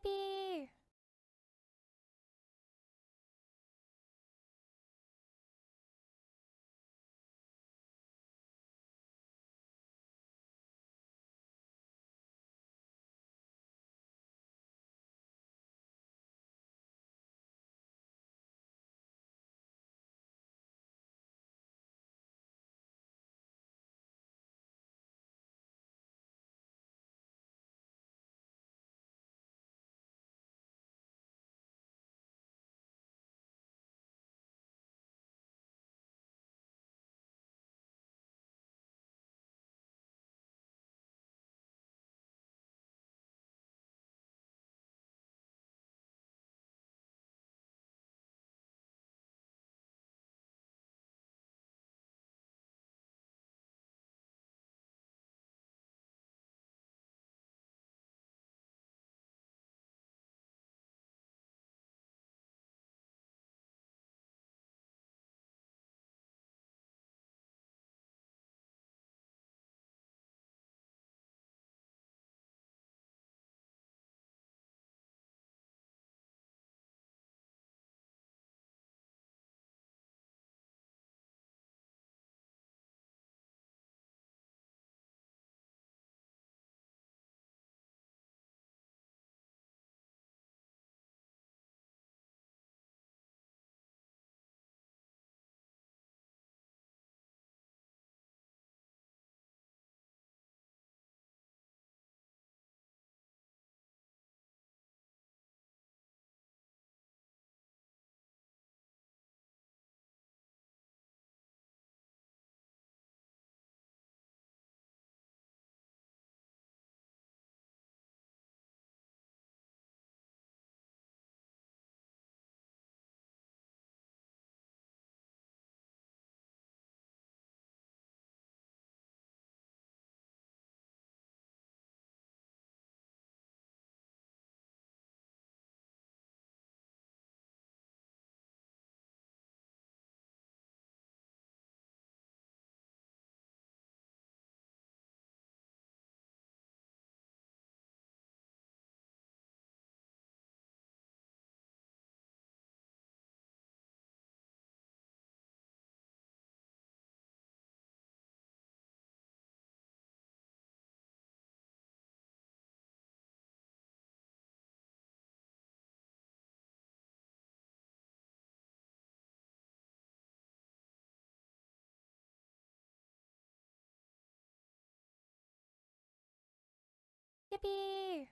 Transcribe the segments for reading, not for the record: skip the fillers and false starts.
Yippee! Yippee!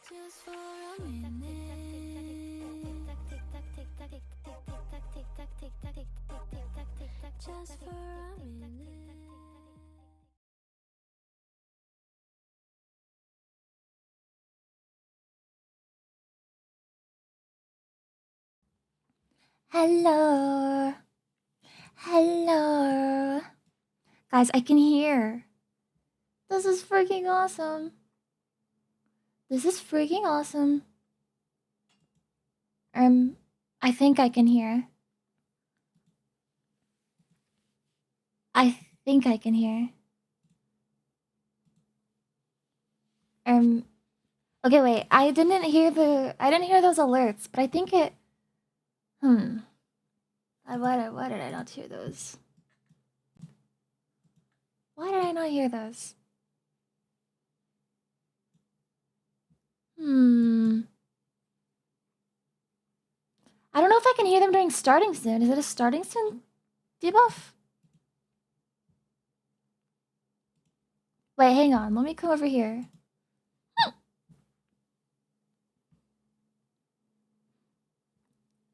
Just for a minute. Just for a minute. Hello. Hello. Guys, I can hear. This is freaking awesome. This is freaking awesome. I think I can hear. I think I can hear. Okay, wait. I didn't hear those alerts, but I think it. Hmm. Why did I not hear those? Why did I not hear those? Hmm. I don't know if I can hear them during starting soon. Is it a starting soon debuff? Wait, hang on. Let me come over here.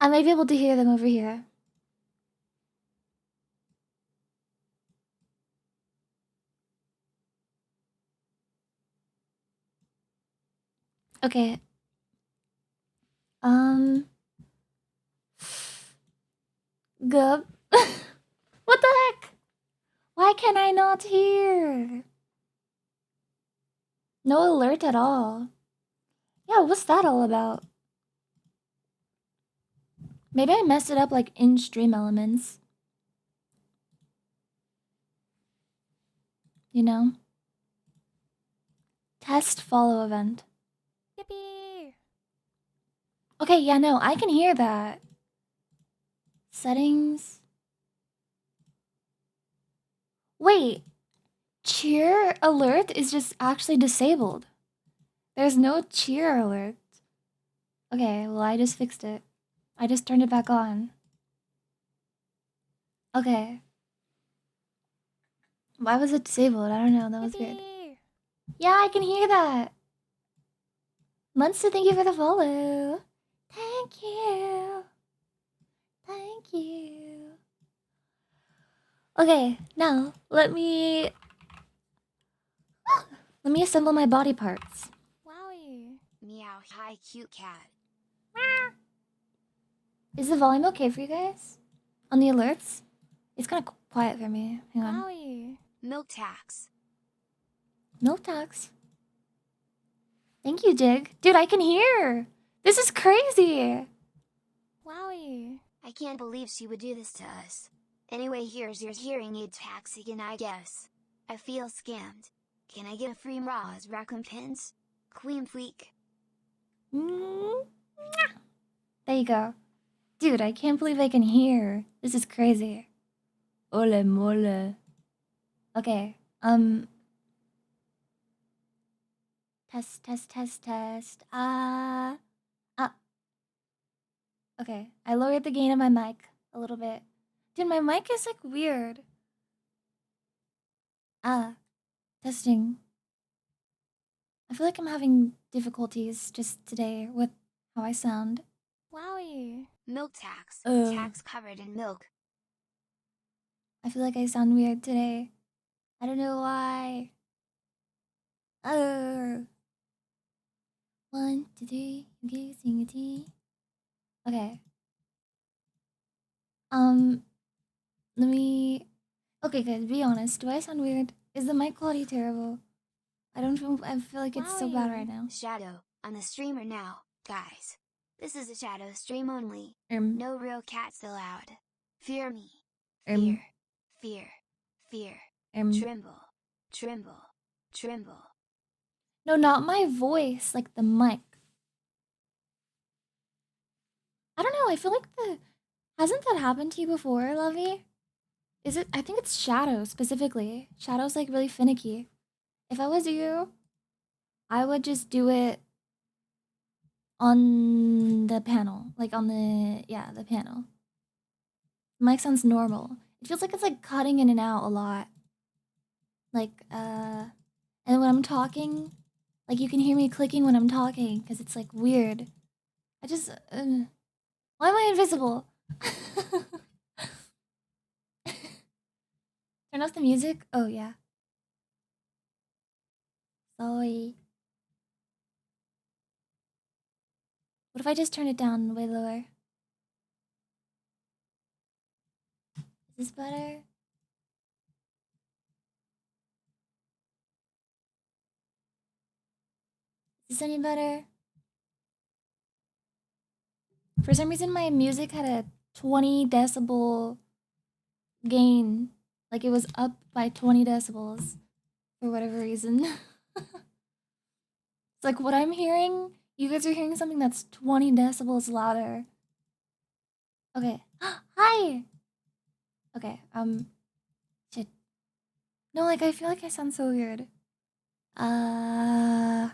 I may be able to hear them over here. Okay. Gub. What the heck? Why can I not hear? No alert at all. Yeah, what's that all about? Maybe I messed it up like in stream elements. You know? Test follow event. Yippee! Okay, yeah, no, I can hear that. Settings. Wait, cheer alert is just actually disabled. There's no cheer alert. Okay, well, I just fixed it. I just turned it back on. Okay. Why was it disabled? I don't know. That was weird. Yippee! Yeah, I can hear that. Munster, thank you for the follow. Thank you. Thank you. Okay, now let me assemble my body parts. Wowie! Meow, hi, cute cat. Is the volume okay for you guys? On the alerts? It's kind of quiet for me. Hang on. Wowie! Milk tax. Milk tax. Thank you, Dig. Dude, I can hear. This is crazy. Wowie! I can't believe she would do this to us. Anyway, here's your hearing aid tax again, I guess. I feel scammed. Can I get a free Ra's recompense? Queen Fleek. Mm. There you go. Dude, I can't believe I can hear. This is crazy. Ole mole. Okay. Test, test, test, test. Okay. I lowered the gain of my mic a little bit. Dude, my mic is like weird. Testing. I feel like I'm having difficulties just today with how I sound. Wowie! Milk tax. Ugh. Tax covered in milk. I feel like I sound weird today. I don't know why. 1, 2, 3, okay, sing a T. Okay. Let me. Okay, guys, be honest. Do I sound weird? Is the mic quality terrible? I don't feel. I feel like it's so bad Wowie. right now. Shadow, I'm the streamer now, guys. This is a shadow stream only. Um. No real cats allowed. Fear me. Um. Fear. Fear. Fear. Um. Tremble. Tremble. Tremble. No, not my voice. Like the mic. I don't know. I feel like the. Hasn't that happened to you before, Lovey? Is it? I think it's Shadow specifically. Shadow's like really finicky. If I was you, I would just do it on the panel. Like on the. Yeah, the panel. Mic sounds normal. It feels like it's like cutting in and out a lot. Like, and when I'm talking, like you can hear me clicking when I'm talking because it's like weird. I just, why am I invisible? Turn off the music? Oh, yeah. Sorry. What if I just turn it down way lower? Is this better? Is this any better? For some reason, my music had a 20 decibel gain. Like it was up by 20 decibels for whatever reason. It's like what I'm hearing, you guys are hearing something that's 20 decibels louder. Okay. Hi. Okay. Shit. No, like I feel like I sound so weird. Uh.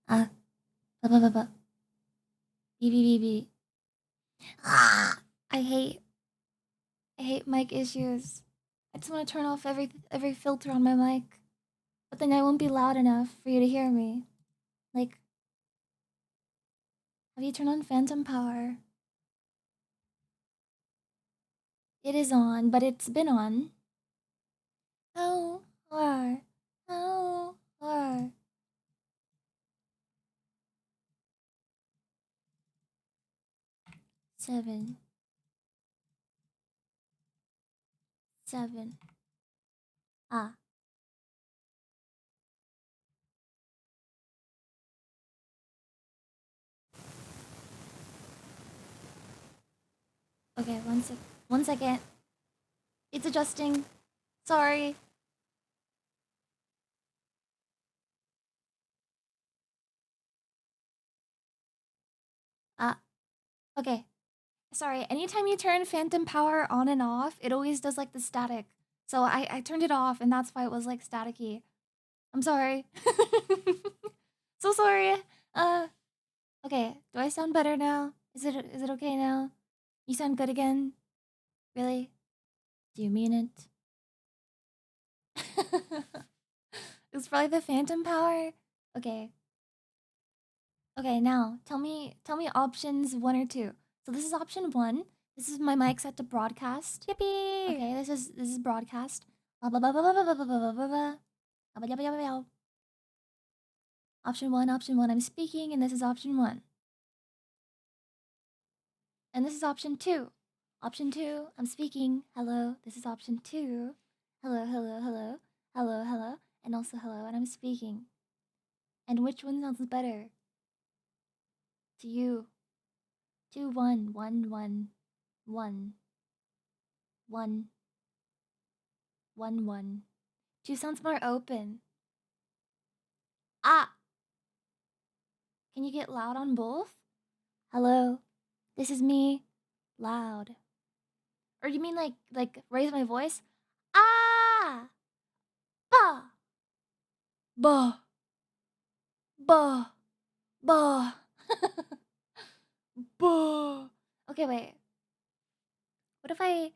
Uh. Ba ba ba ba. B B B B. Ah. I hate. I hate mic issues. I just want to turn off every filter on my mic, but then I won't be loud enough for you to hear me. Like, have you turned on phantom power? It is on, but it's been on. Oh, or, oh, or. 7, 7. Ah, okay. 1 second. It's adjusting. Sorry. Ah, okay. Sorry. Anytime you turn phantom power on and off, it always does like the static. So I turned it off, and that's why it was like staticky. I'm sorry. So sorry. Uh, okay. Do I sound better now? Is it okay now? You sound good again? Really? Do you mean it? It was probably the phantom power. Okay. Okay, now tell me options 1 or 2. So this is option 1. This is my mic set to broadcast. Yippee! Okay, this is broadcast. Ba ba ba ba ba ba ba ba ba ba ba. Ba ba ba ba ba ba. Option 1, I'm speaking, and this is option 1. And this is option 2. Option 2, I'm speaking. Hello, this is option 2. Hello, hello, hello. Hello, hello. And also hello, and I'm speaking. And which one sounds better to you? 2 1 1 1 1 1 1 1. 2 sounds more open. Ah, can you get loud on both? Hello, this is me. Loud. Or you mean like raise my voice? Ah, ba ba ba ba ba. Okay, wait. What if I?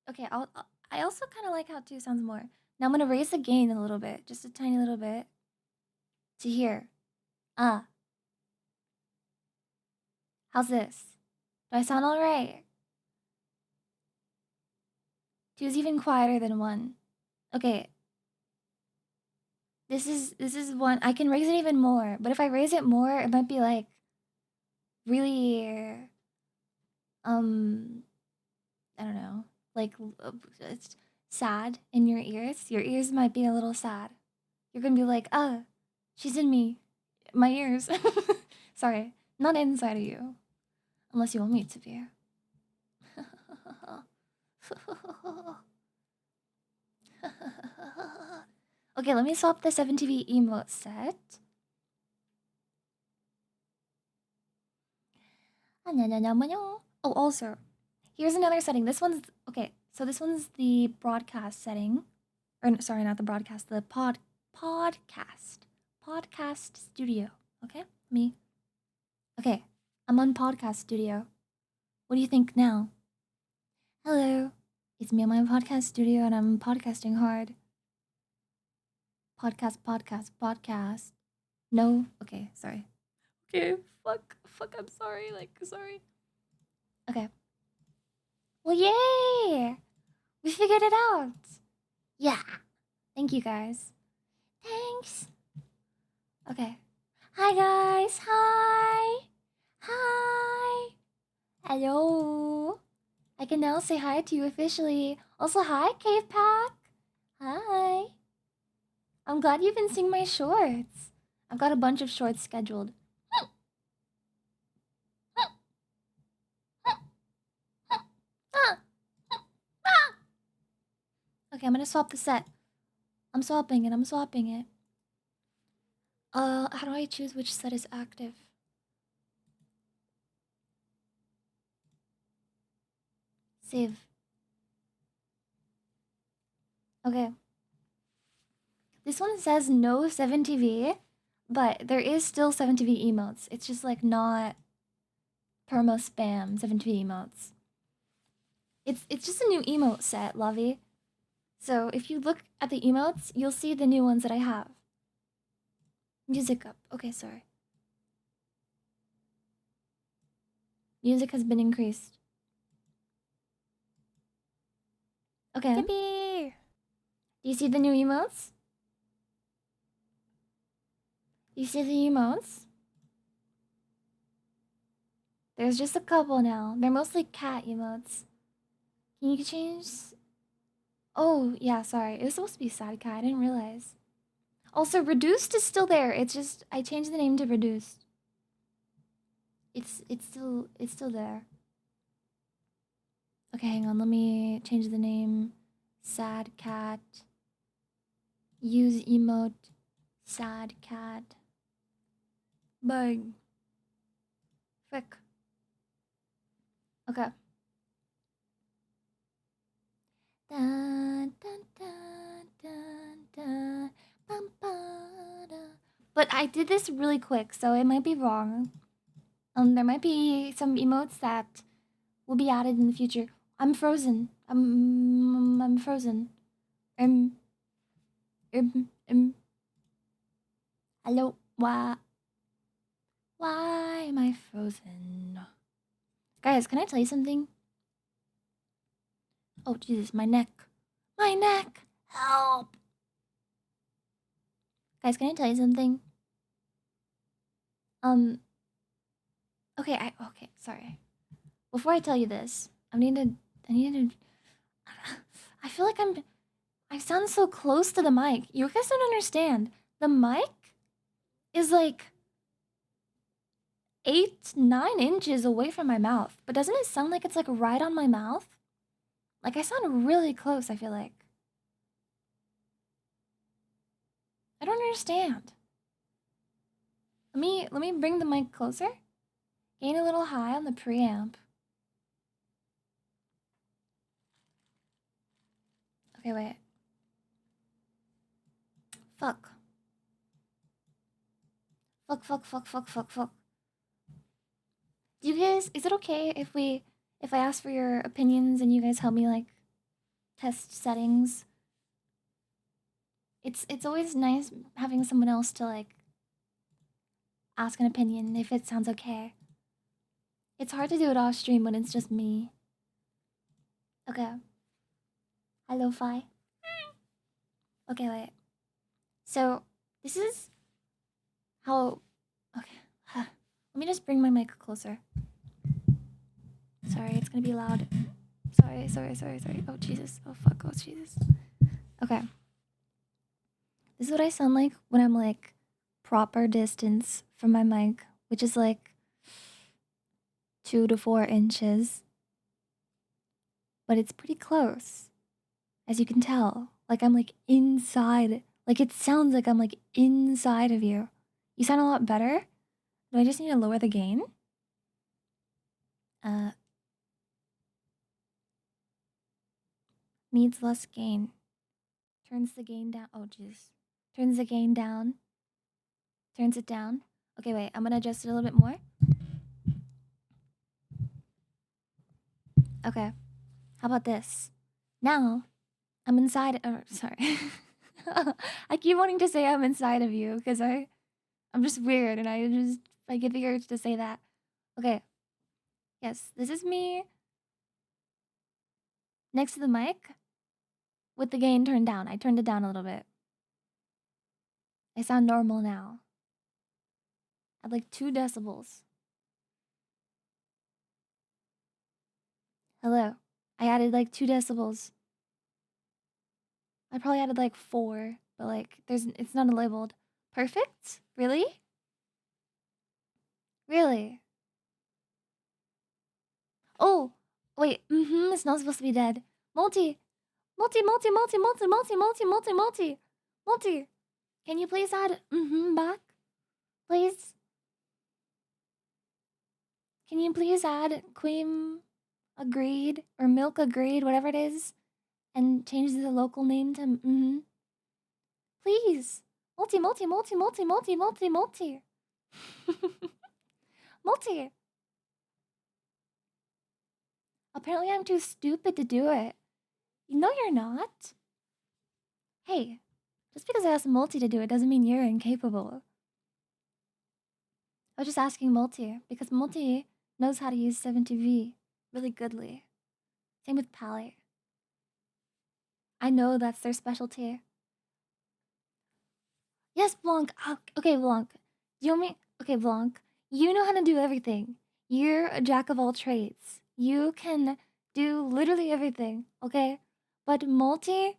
Okay, I also kind of like how 2 sounds more. Now I'm gonna raise the gain a little bit, just a tiny little bit, to here. Ah, how's this? Do I sound alright? 2 is even quieter than 1. Okay, this is 1. I can raise it even more, but if I raise it more, it might be like really um I don't know, like it's sad in your ears. Your ears might be a little sad. You're gonna be like, she's in my ears. Sorry, not inside of you, unless you want me to be. Okay, let me swap the 7TV emote set. Oh, also, here's another setting. This one's okay. So this one's the broadcast setting, or sorry, not the broadcast. The podcast studio. Okay, me. Okay, I'm on podcast studio. What do you think now? Hello, it's me on my podcast studio, and I'm podcasting hard. Podcast. No, okay, sorry. Okay, fuck. I'm sorry. Like, sorry. Okay. Well, yay! We figured it out. Yeah. Thank you guys. Thanks. Okay. Hi guys. Hi. Hi. Hello. I can now say hi to you officially. Also, hi, Cave Pack. Hi. I'm glad you've been seeing my shorts. I've got a bunch of shorts scheduled. Okay, I'm gonna swap the set. I'm swapping it. How do I choose which set is active? Save. Okay. This one says no 7TV, but there is still 7TV emotes. It's just like not perma spam 7TV emotes. It's just a new emote set, Lovey. So if you look at the emotes, you'll see the new ones that I have. Music up. Okay, sorry. Music has been increased. Okay. Yippee! Do you see the new emotes? You see the emotes? There's just a couple now. They're mostly cat emotes. Can you change? Oh, yeah, sorry. It was supposed to be sad cat. I didn't realize. Also, reduced is still there. It's just I changed the name to reduced. It's still there. Okay, hang on. Let me change the name. Sad cat. Use emote. Sad cat. Bug. Frick. Okay. Dun, dun, dun, dun, dun, bum, ba, da. But I did this really quick, so it might be wrong. There might be some emotes that will be added in the future. I'm frozen. I'm frozen. Hello. Why am I frozen? Guys, can I tell you something? Oh Jesus, my neck. My neck. Help. Guys, can I tell you something? Okay, sorry. Before I tell you this, I need to I feel like I sound so close to the mic. You guys don't understand. The mic is like 8-9 inches away from my mouth. But doesn't it sound like it's like right on my mouth? Like I sound really close, I feel like. I don't understand. Let me bring the mic closer. Gain a little high on the preamp. Okay, wait. Fuck. Fuck. Do you guys, is it okay if I ask for your opinions and you guys help me like test settings? It's always nice having someone else to like ask an opinion if it sounds okay. It's hard to do it off stream when it's just me. Okay. Hello, Fi. Okay, wait. So this is how. Okay. Let me just bring my mic closer. Sorry, it's gonna be loud. Sorry. Oh Jesus. Oh fuck. Oh Jesus. Okay. This is what I sound like when I'm like proper distance from my mic, which is like 2 to 4 inches. But it's pretty close, as you can tell. Like I'm like inside. Like it sounds like I'm like inside of you. You sound a lot better. Do I just need to lower the gain? Needs less gain. Turns the gain down. Oh jeez. Turns the gain down. Turns it down. Okay, wait. I'm gonna adjust it a little bit more. Okay. How about this? Now, I'm inside. Sorry. I keep wanting to say I'm inside of you because I'm just weird and I get the urge to say that. Okay. Yes, this is me next to the mic with the gain turned down. I turned it down a little bit. I sound normal now. At like 2 decibels. Hello. I added like 2 decibels. I probably added like 4, but like it's not labeled. Perfect? Really? Really? Oh, wait. It's not supposed to be dead. Multi. Can you please add back? Please? Can you please add Queen agreed or milk agreed, whatever it is, and change the local name to Please. Multi, multi, multi, multi, multi, multi, multi. Multi. Apparently I'm too stupid to do it. No, you're not. Hey, just because I asked Multi to do it doesn't mean you're incapable. I was just asking Multi because Multi knows how to use 7TV really goodly. Same with Pally. I know that's their specialty. Yes, Blanc. Okay, Blanc. You want me? Okay, Blanc. You know how to do everything. You're a jack of all trades. You can do literally everything, okay? But Multi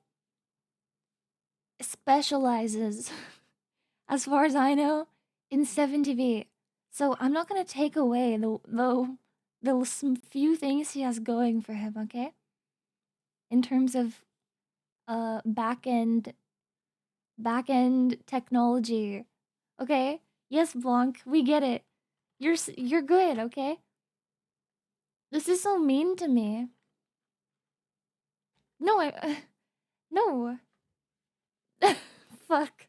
specializes, as far as I know, in 7TV. So I'm not gonna take away the few things he has going for him, okay? In terms of back end technology. Okay? Yes, Blanc, we get it. You're good, okay? This is so mean to me. No, no. Fuck.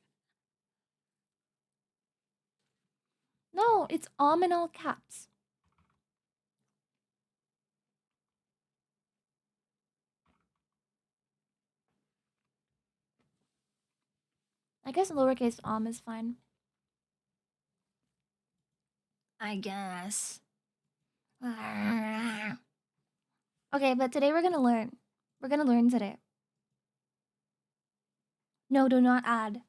No, it's in all caps. I guess lowercase is fine. I guess. Okay, but today we're gonna learn. We're gonna learn today. No, do not add.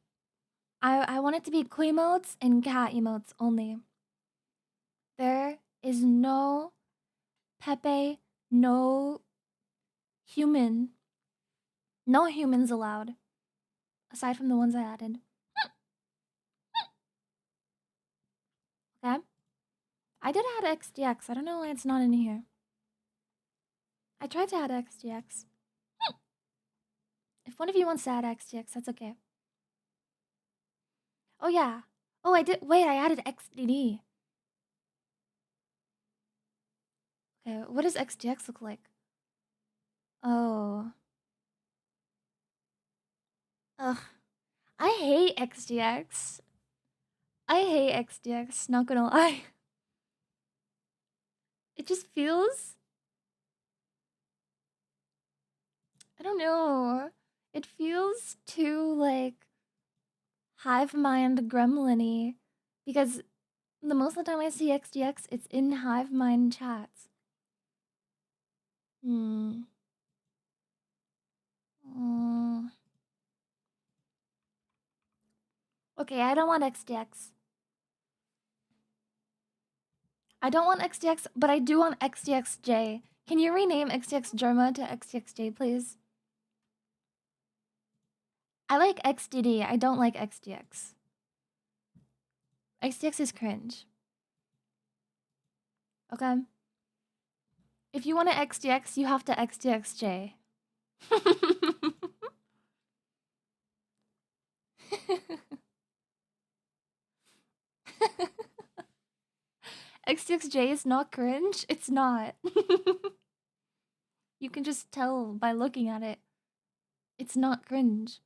I want it to be Koi emotes and cat emotes only. There is no Pepe, no human. No humans allowed. Aside from the ones I added. Okay? I did add XDX. I don't know why it's not in here. I tried to add XDX. If one of you wants to add XDX, that's okay. Oh, yeah. Oh, I did. Wait, I added XDD. Okay, what does XDX look like? Oh. Ugh. I hate XDX. I hate XDX, not gonna lie. It just feels... I don't know. It feels too, like, hive mind gremlin-y. Because the most of the time I see XDX, it's in hive mind chats. Hmm. Okay, I don't want XDX. I don't want XDX, but I do want XDXJ. Can you rename XDX Germa to XDXJ, please? I like XDD. I don't like XDX. XDX is cringe. Okay? If you want to XDX, you have to XDXJ. XDXJ is not cringe. It's not. You can just tell by looking at it. It's not cringe.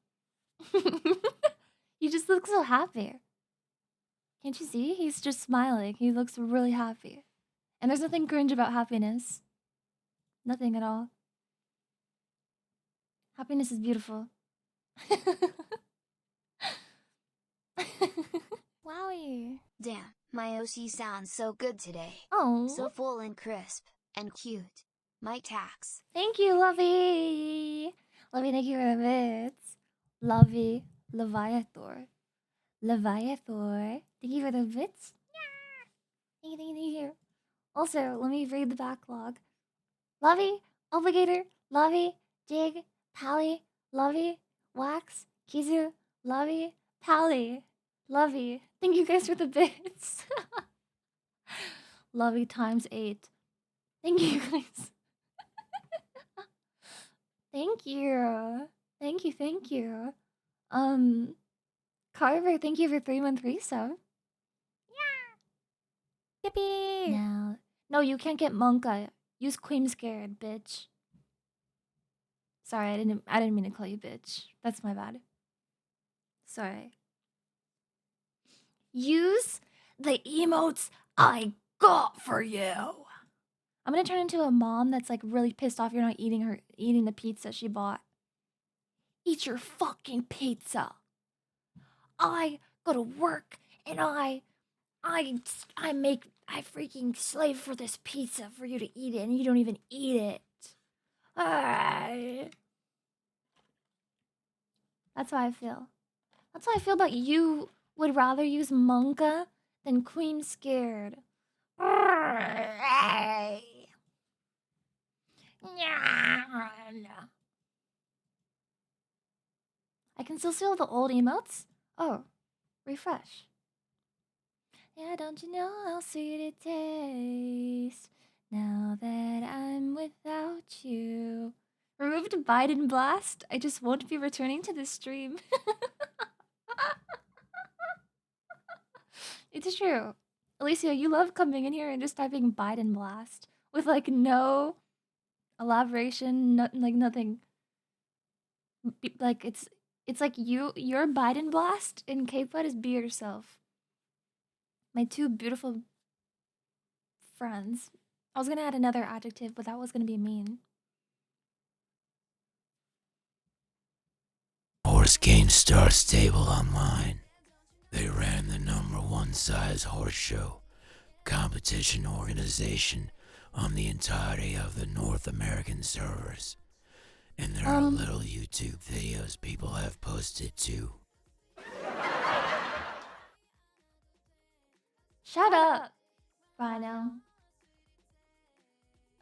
You just look so happy. Can't you see? He's just smiling. He looks really happy. And there's nothing cringe about happiness. Nothing at all. Happiness is beautiful. Wowie. Damn, my OC sounds so good today. Oh, So full and crisp, and cute. My tax. thank you, Lovey. Lovey, thank you for the bits. Lovey, Leviathor. Leviathor. Thank you for the bits. Thank you, thank you, thank you. Also, let me read the backlog. Lovey, Obligator, Lovey, Jig, Pally, Lovey, Wax, Kizu, Lovey, Pally, Lovey. Thank you guys for the bits. Lovey times 8. Thank you guys. Thank you. Thank you, thank you. Carver, thank you for 3 month resub. Yippee! No, you can't get Monka. Use Queen Scared, bitch. Sorry, I didn't mean to call you bitch. That's my bad. Sorry. Use the emotes I got for you. I'm gonna turn into a mom that's like really pissed off you're not eating the pizza she bought. Eat your fucking pizza. I go to work and I freaking slave for this pizza for you to eat it and you don't even eat it. Ay. That's how I feel. That's how I feel about you. Would rather use Monka than Queen Scared. Ay. I can still see all the old emotes. Oh, refresh. Yeah, don't you know how sweet it tastes now that I'm without you? Removed Biden Blast. I just won't be returning to this stream. It's true. Alicia, you love coming in here and just typing Biden Blast with like no elaboration, like nothing. Like it's like your Biden Blast in K-pop is be yourself. My two beautiful friends. I was gonna add another adjective, but that was gonna be mean. Horse gained star stable online. They ran the #1 size horse show competition organization on the entirety of the North American servers. And there are little YouTube videos people have posted too. Shut up, Rhino.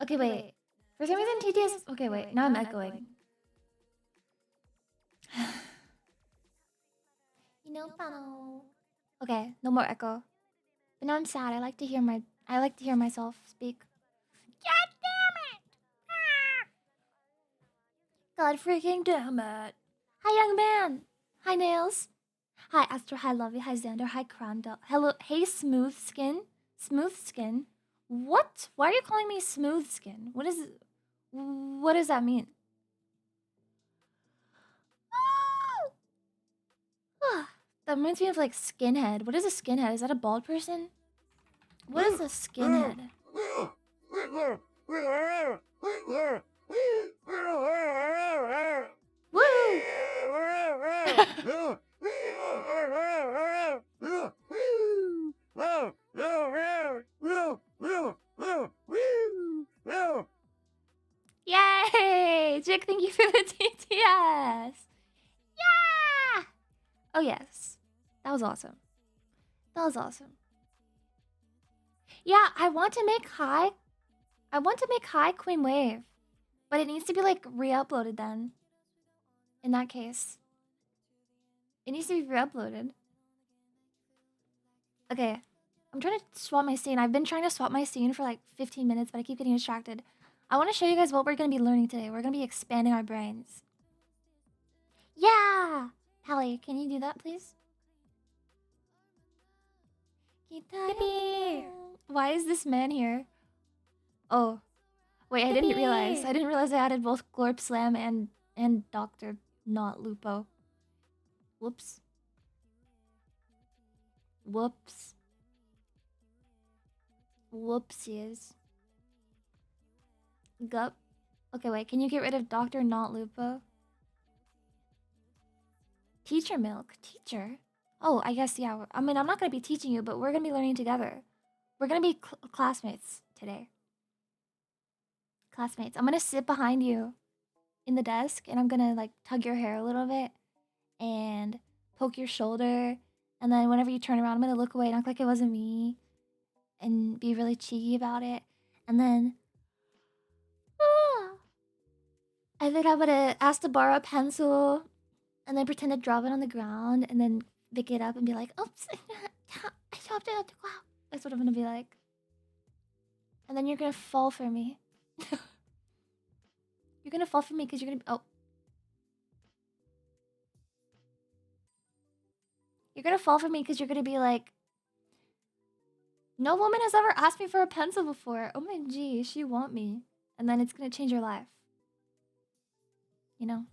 Okay, wait. For some reason, TTS. Okay, wait. Now I'm echoing. You know, Pano. Okay, no more echo. But now I'm sad. I like to hear myself speak. God damn it! God freaking damn it! Hi, young man. Hi, Nails. Hi, Astro. Hi, Lovey. Hi, Xander. Hi, Crandall. Hello. Hey, Smooth Skin. Smooth Skin. What? Why are you calling me Smooth Skin? What does that mean? That reminds me of like skinhead. What is a skinhead? Is that a bald person? What is a skinhead? Woo! Yay! Jake, thank you for the TTS. Yeah! Oh yes. That was awesome. That was awesome. Yeah, I want to make high Queen Wave. But it needs to be like re-uploaded then. In that case. It needs to be re-uploaded. Okay. I'm trying to swap my scene. I've been trying to swap my scene for like 15 minutes, but I keep getting distracted. I want to show you guys what we're going to be learning today. We're going to be expanding our brains. Yeah! Pally, can you do that, please? Yippee! Why is this man here? Oh. Wait, I didn't realize. I didn't realize I added both Glorp Slam and Dr. Not Lupo. Whoops. Whoops. Whoopsies. Gup. Okay, wait. Can you get rid of Dr. Not Lupo? Teacher Milk. Teacher? Oh, I guess, yeah. I mean, I'm not going to be teaching you, but we're going to be learning together. We're going to be classmates today. Classmates. I'm going to sit behind you in the desk, and I'm going to, like, tug your hair a little bit and poke your shoulder. And then whenever you turn around, I'm going to look away and act like it wasn't me and be really cheeky about it. And then... And then I'm going to ask to borrow a pencil and then pretend to drop it on the ground and then pick it up and be like, oops, I dropped it on the ground. That's what I'm going to be like. And then you're going to fall for me. You're going to fall for me because you're going to... Oh. You're going to fall for me because you're going to be like... No woman has ever asked me for a pencil before. Oh my G, she want me. And then it's gonna change your life. You know?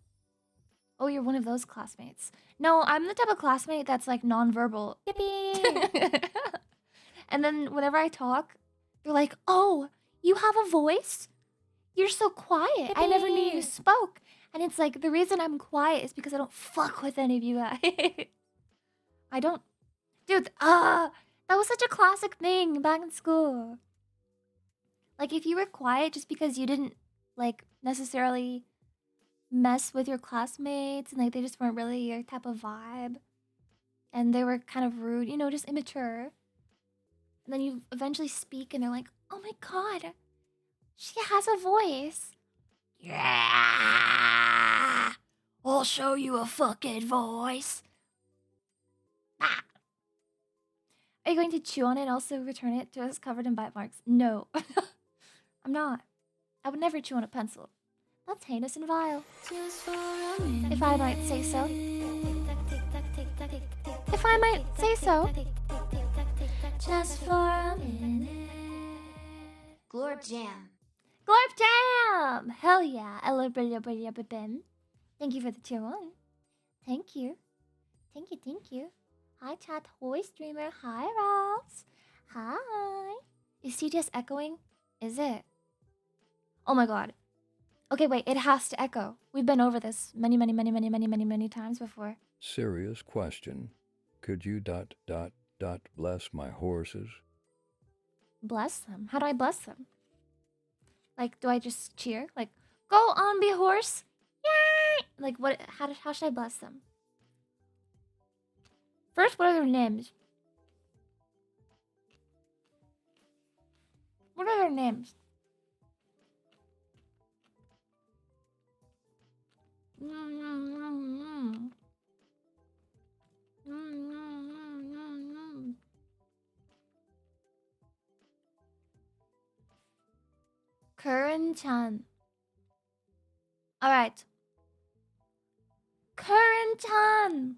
Oh, you're one of those classmates. No, I'm the type of classmate that's like nonverbal. Yippee! And then whenever I talk, they're like, oh, you have a voice? You're so quiet. I never knew you Yippee! spoke. And it's like, the reason I'm quiet is because I don't fuck with any of you guys. I don't. Dude, that was such a classic thing back in school. Like, if you were quiet just because you didn't, like, necessarily mess with your classmates and, like, they just weren't really your type of vibe and they were kind of rude, you know, just immature. And then you eventually speak and they're like, oh my god, she has a voice. Yeah, I'll show you a fucking voice. Ah. Are you going to chew on it and also return it to us covered in bite marks? No, I'm not. I would never chew on a pencil. That's heinous and vile. If I might say so. If I might say so. Just for a minute. Glorp Jam. Glorp Jam! Hell yeah. Ben. Thank you for the tier 1. Thank you. Thank you, thank you. Hi, chat. Hoy, streamer. Hi, Ross. Hi. Is CTS echoing? Is it? Oh my god. Okay, wait. It has to echo. We've been over this many times before. Serious question. Could you ... bless my horses? Bless them? How do I bless them? Like, do I just cheer? Like, go on, be horse! Yay! Like, what? How should I bless them? First, what are their names? What are their names? Curran-chan. Alright. Curran-chan!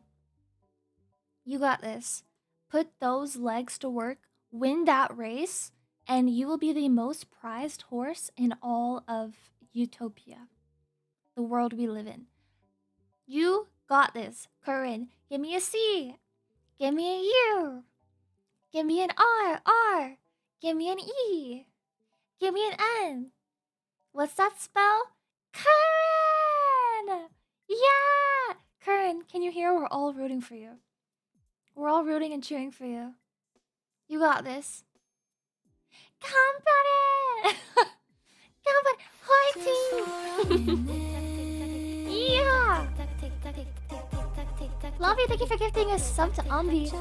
You got this. Put those legs to work, win that race, and you will be the most prized horse in all of Utopia. The world we live in. You got this, Curran. Give me a C. Give me a U. Give me an R. Give me an E. Give me an N. What's that spell? Curran! Yeah! Curran, can you hear? We're all rooting for you. We're all rooting and cheering for you. You got this. Company! Company! Yeah! Love you, thank you for gifting a sub to Ambi.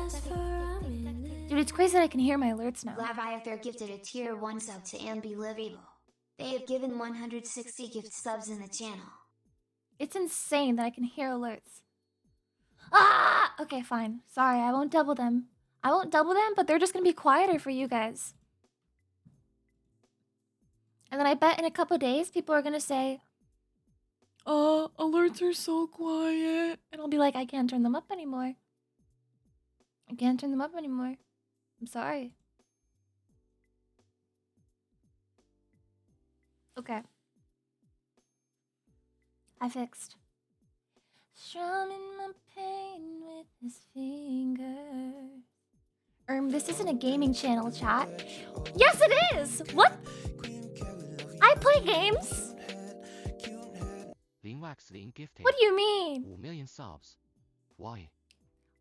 Dude, it's crazy that I can hear my alerts now. Laviather gifted a tier 1 sub to Ambi Livable. They have given 160 gift subs in the channel. It's insane that I can hear alerts. Ah! Okay, fine. Sorry, I won't double them. But they're just gonna be quieter for you guys. And then I bet in a couple days, people are gonna say, alerts are so quiet. And I'll be like, I can't turn them up anymore. I'm sorry. Okay. I fixed. Strumming my pain with his fingers. This isn't a gaming channel, chat. Yes, it is! What? I play games? Wax gifted What do you mean? 5 million subs. Why?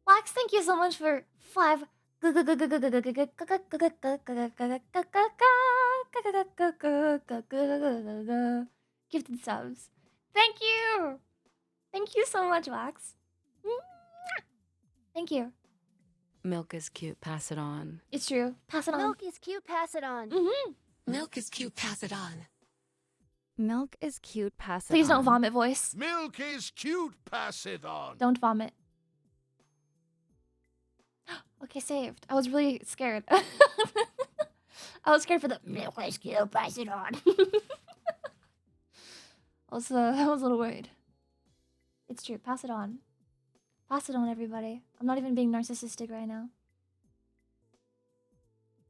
Wax, thank you so much for 5 gifted subs. Thank you! Thank you so much, Wax. Thank you. Milk is cute, pass it on. It's true. Pass it on. Milk is cute, pass it on. Milk is cute, pass it on. Milk is cute, pass it Please on. don't vomit, voice. Milk is cute, pass it on. Don't vomit. Okay, saved. I was really scared. I was scared for the milk is cute, pass it on. I was a little worried. It's true. Pass it on. Pass it on, everybody. I'm not even being narcissistic right now.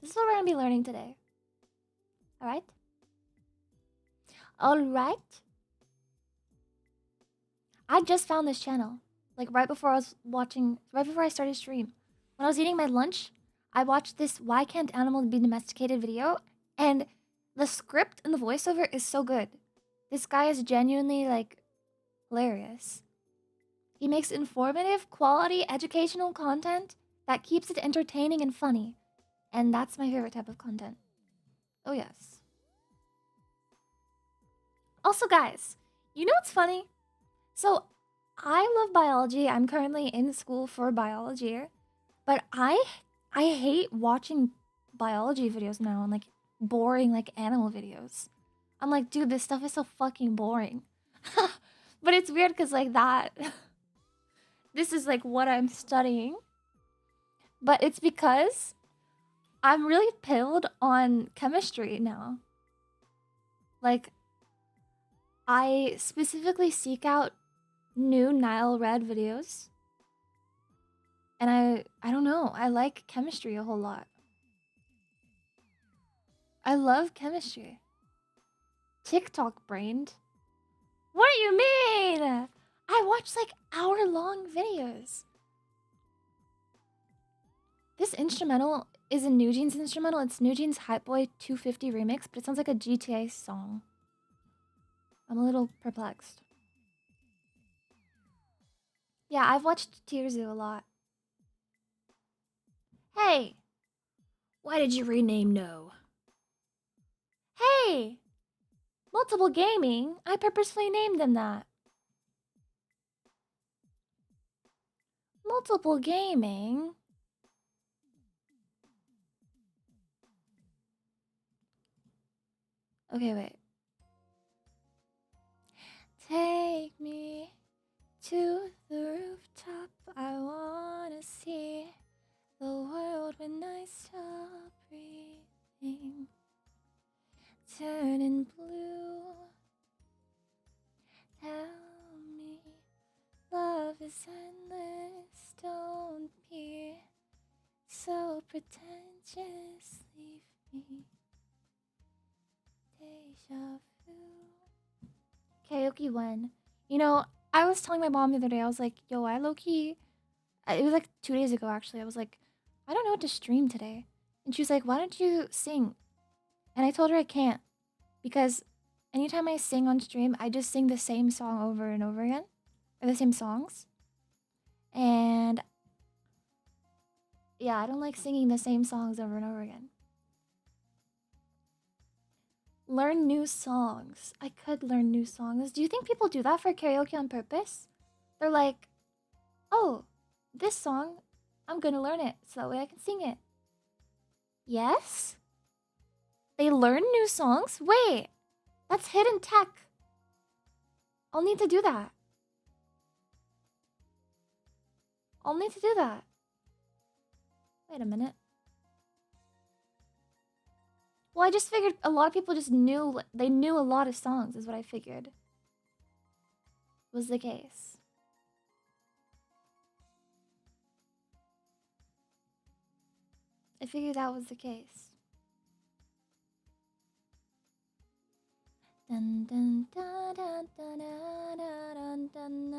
This is what we're gonna be learning today. Alright? Alright? I just found this channel. Like right before I started stream. When I was eating my lunch, I watched this Why Can't Animals Be Domesticated video, and the script and the voiceover is so good. This guy is genuinely like hilarious. He makes informative, quality, educational content that keeps it entertaining and funny. And that's my favorite type of content. Oh yes. Also guys, you know what's funny? So I love biology. I'm currently in school for biology. But I hate watching biology videos now and like boring like animal videos. I'm like, dude, this stuff is so fucking boring. But it's weird because like that this is like what I'm studying. But it's because I'm really pilled on chemistry now. Like I specifically seek out new Nile Red videos. And I don't know, I like chemistry a whole lot. I love chemistry. TikTok brained. What do you mean? I watch like hour-long videos. This instrumental is a New Jeans instrumental. It's New Jeans Hype Boy 250 remix, but it sounds like a GTA song. I'm a little perplexed. Yeah, I've watched Tearzu a lot. Hey! Why did you rename No? Hey! Multiple Gaming? I purposefully named them that. Multiple Gaming? Okay, wait. Take me to the rooftop. I wanna see the world when I stop breathing. Turning blue. Tell me love is endless. Don't be so pretentious. Leave me. Deja vu. Karaoke 1. You know, I was telling my mom the other day, I was like, yo, I low-key... It was like 2 days ago, actually. I was like, I don't know what to stream today. And she was like, why don't you sing? And I told her I can't. Because anytime I sing on stream, I just sing the same song over and over again. Or the same songs. And... yeah, I don't like singing the same songs over and over again. Learn new songs. I could learn new songs. Do you think people do that for karaoke on purpose? They're like, oh, this song, I'm gonna learn it so that way I can sing it. Yes? They learn new songs? Wait, that's hidden tech. I'll need to do that. I'll need to do that. Wait a minute. Well, I just figured a lot of people just knew, they knew a lot of songs is what I figured was the case. I figured that was the case. Dun dun dun dun dun dun dun dun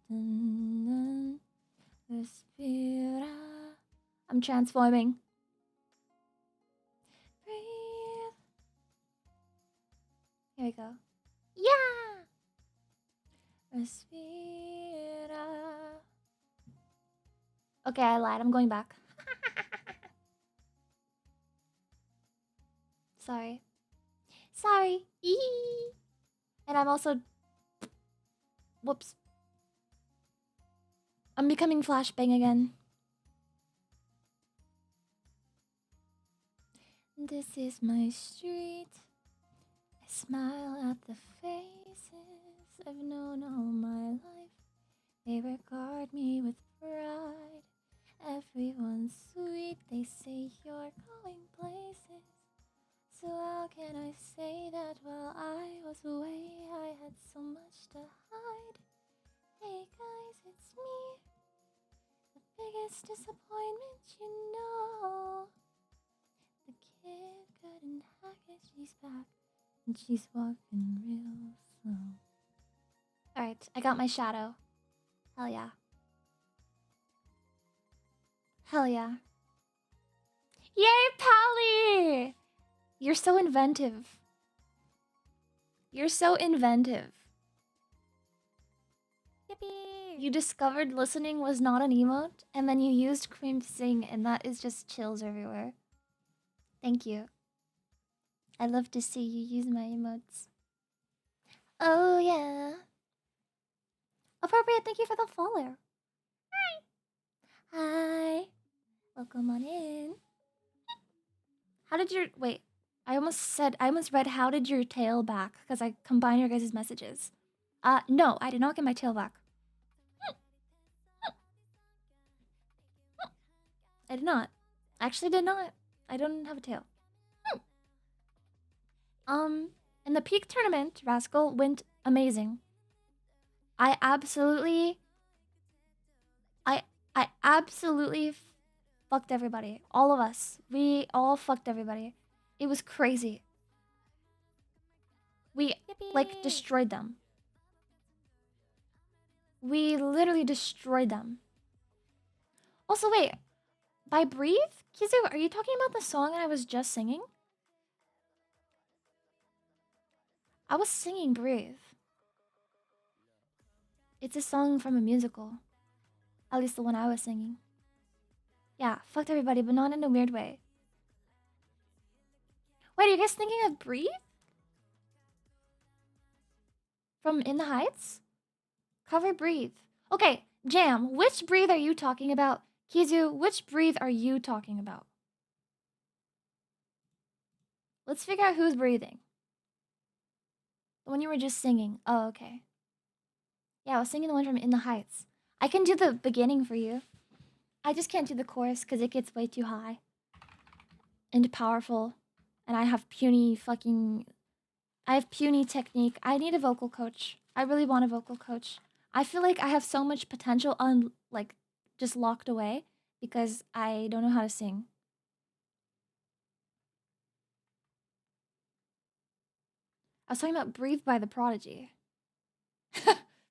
dun dun. Respira. I'm transforming. Breathe. Here we go. Yeah. Respira. Okay, I lied. I'm going back. Sorry. Sorry. Eee. And I'm also... whoops. I'm becoming flashbang again. This is my street. I smile at the faces I've known all my life. They regard me with pride. Everyone's sweet. They say you're going places. So how can I say that while I was away I had so much to hide? Hey guys, it's me. The biggest disappointment, you know. kid couldn't hack it, she's back. And she's walking real slow. Alright, I got my shadow. Hell yeah. Hell yeah. Yay, Pally! You're so inventive. You're so inventive. Yippee! You discovered listening was not an emote, and then you used Cream to sing, and that is just chills everywhere. Thank you. I love to see you use my emotes. Oh, yeah. Appropriate, thank you for the follow. Hi. Hi. Welcome on in. How did your... Wait. I almost read how did your tail back, because I combined your guys' messages. No, I did not get my tail back. I did not. Actually did not. I don't have a tail. In the peak tournament, Rascal went amazing. I absolutely fucked everybody. All of us. We all fucked everybody. It was crazy. We like destroyed them. We literally destroyed them. Also, wait. By Breathe? Kizu, are you talking about the song I was just singing? I was singing Breathe. It's a song from a musical. At least the one I was singing. Yeah, fucked everybody, but not in a weird way. Wait, are you guys thinking of Breathe? From In the Heights? Cover Breathe. Okay, Jam, which Breathe are you talking about? Kizu, which Breathe are you talking about? Let's figure out who's breathing. The one you were just singing. Oh, okay. Yeah, I was singing the one from In the Heights. I can do the beginning for you. I just can't do the chorus because it gets way too high. And powerful. And I have puny technique. I need a vocal coach. I really want a vocal coach. I feel like I have so much potential just locked away because I don't know how to sing. I was talking about Breathe by The Prodigy.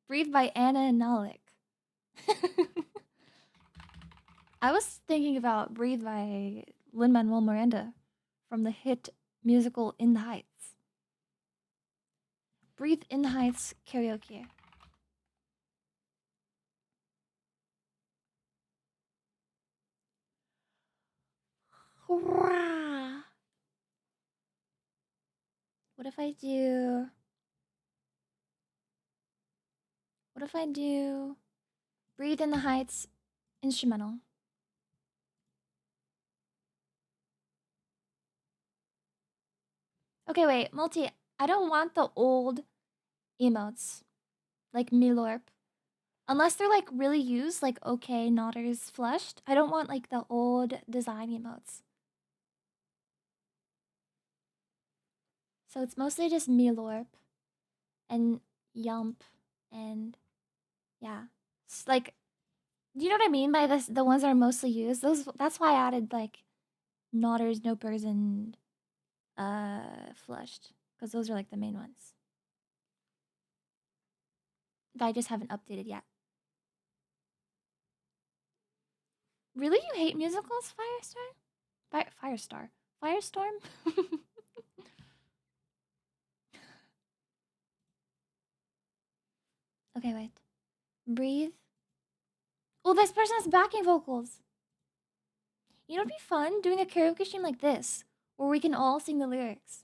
Breathe by Anna and Nalik. I was thinking about Breathe by Lin-Manuel Miranda from the hit musical In the Heights. Breathe In the Heights karaoke. Hurrah! What if I do Breathe in the Heights instrumental? Okay, wait, Multi, I don't want the old emotes. Like Milorp. Unless they're like really used, like okay, Notter's flushed. I don't want like the old design emotes. So it's mostly just Milorp and Yump and yeah. Like, do you know what I mean by this? The ones that are mostly used. That's why I added like Notters, Nopers, and Flushed, because those are like the main ones. That I just haven't updated yet. Really, you hate musicals, Firestar? Firestorm? Okay, wait. Breathe. Oh, this person has backing vocals. You know, it'd be fun doing a karaoke stream like this, where we can all sing the lyrics.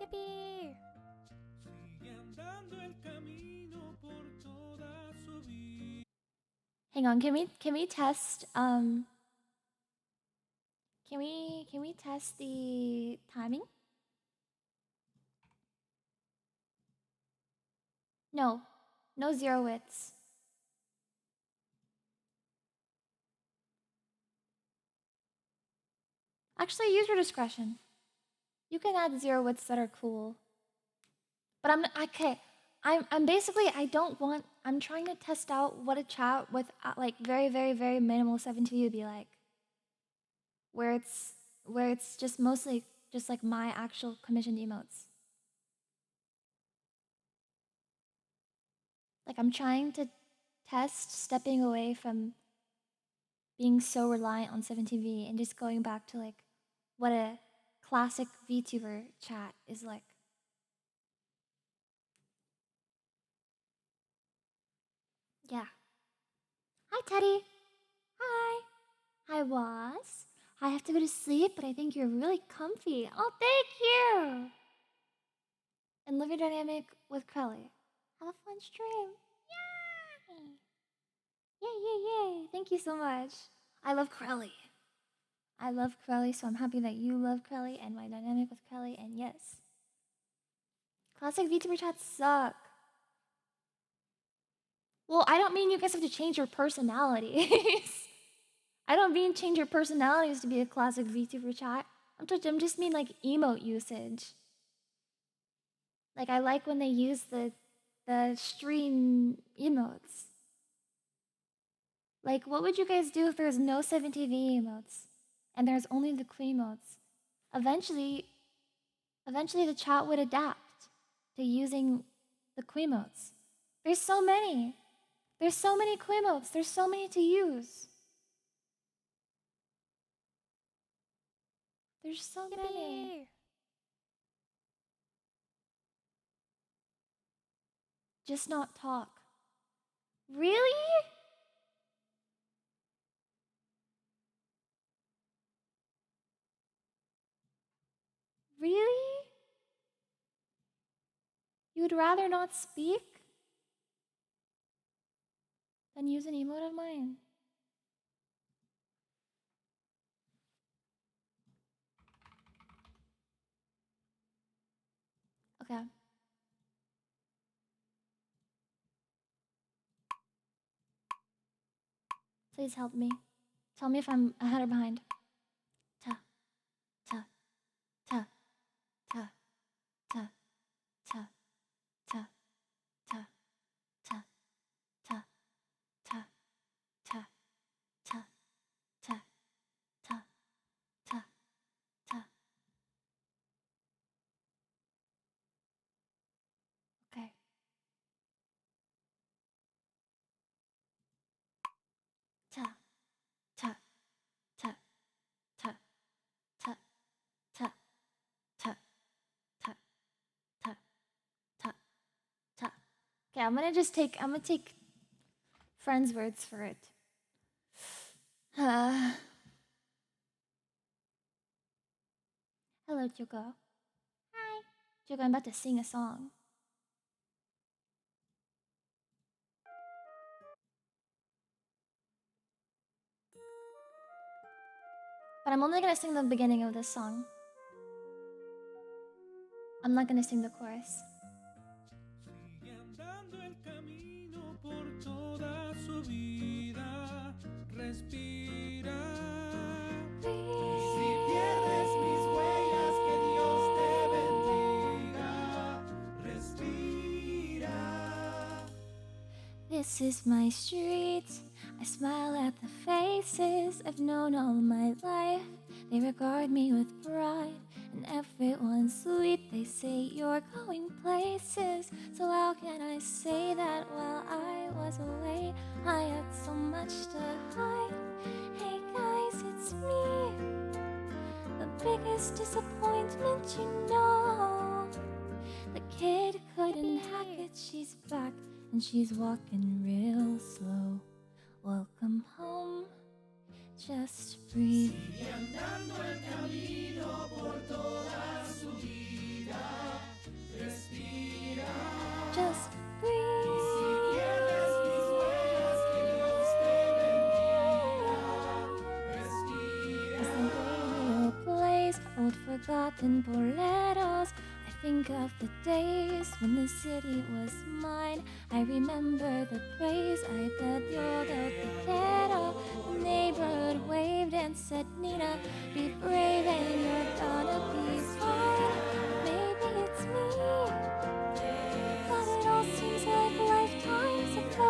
Yippee! Hang on, can we test can we test the timing? No. No zero wits. Actually, use your discretion. You can add zero wits that are cool. But I'm basically I don't want I'm trying to test out what a chat with like very, very, very minimal 7TV would be like. Where it's just mostly just like my actual commissioned emotes. Like I'm trying to test stepping away from being so reliant on 7TV and just going back to like what a classic VTuber chat is like. Yeah. Hi, Teddy. Hi. Hi, Was. I have to go to sleep, but I think you're really comfy. Oh, thank you. And live your dynamic with Crowley. Have a fun stream. Yay! Yay, yay, yay. Thank you so much. I love Crowley. I love Crowley, so I'm happy that you love Crowley and my dynamic with Crowley, and yes. Classic VTuber chats suck. Well, I don't mean you guys have to change your personalities. I don't mean change your personalities to be a classic VTuber chat. I'm just mean like emote usage. Like I like when they use the stream emotes. Like what would you guys do if there's no 7TV emotes and there's only the Queemotes? Eventually the chat would adapt to using the Queemotes. There's so many. There's so many Queemotes. There's so many to use. There's so many. Just not talk. Really? Really? You'd rather not speak than use an emote of mine? Okay. Please help me. Tell me if I'm ahead or behind. Ta, ta, ta, ta, ta, ta, ta, ta, ta, ta, ta, ta, ta, ta, ta, ta, ta. Okay. Ta, ta, ta, ta, ta, ta, ta, ta, ta, ta, ta. Okay, I'm gonna take friends' words for it. Hello, Joko. Hi. Joko, I'm about to sing a song. But I'm only gonna sing the beginning of this song. I'm not gonna sing the chorus. This is my street. I smile at the faces I've known all my life. They regard me with pride, and everyone's sweet. They say you're going places. So how can I say that while I was away? I had so much to hide. Hey guys, it's me. The biggest disappointment, you know. The kid couldn't hack it. She's back and she's walking real slow. Welcome home, just breathe. Just breathe. As the radio plays old forgotten boleros, I think of the days when the city was mine. I remember the praise I pedaled out the ghetto. The neighborhood waved and said, Nina, be brave and you're gonna be fine. Maybe it's me, but it all seems like lifetimes ago.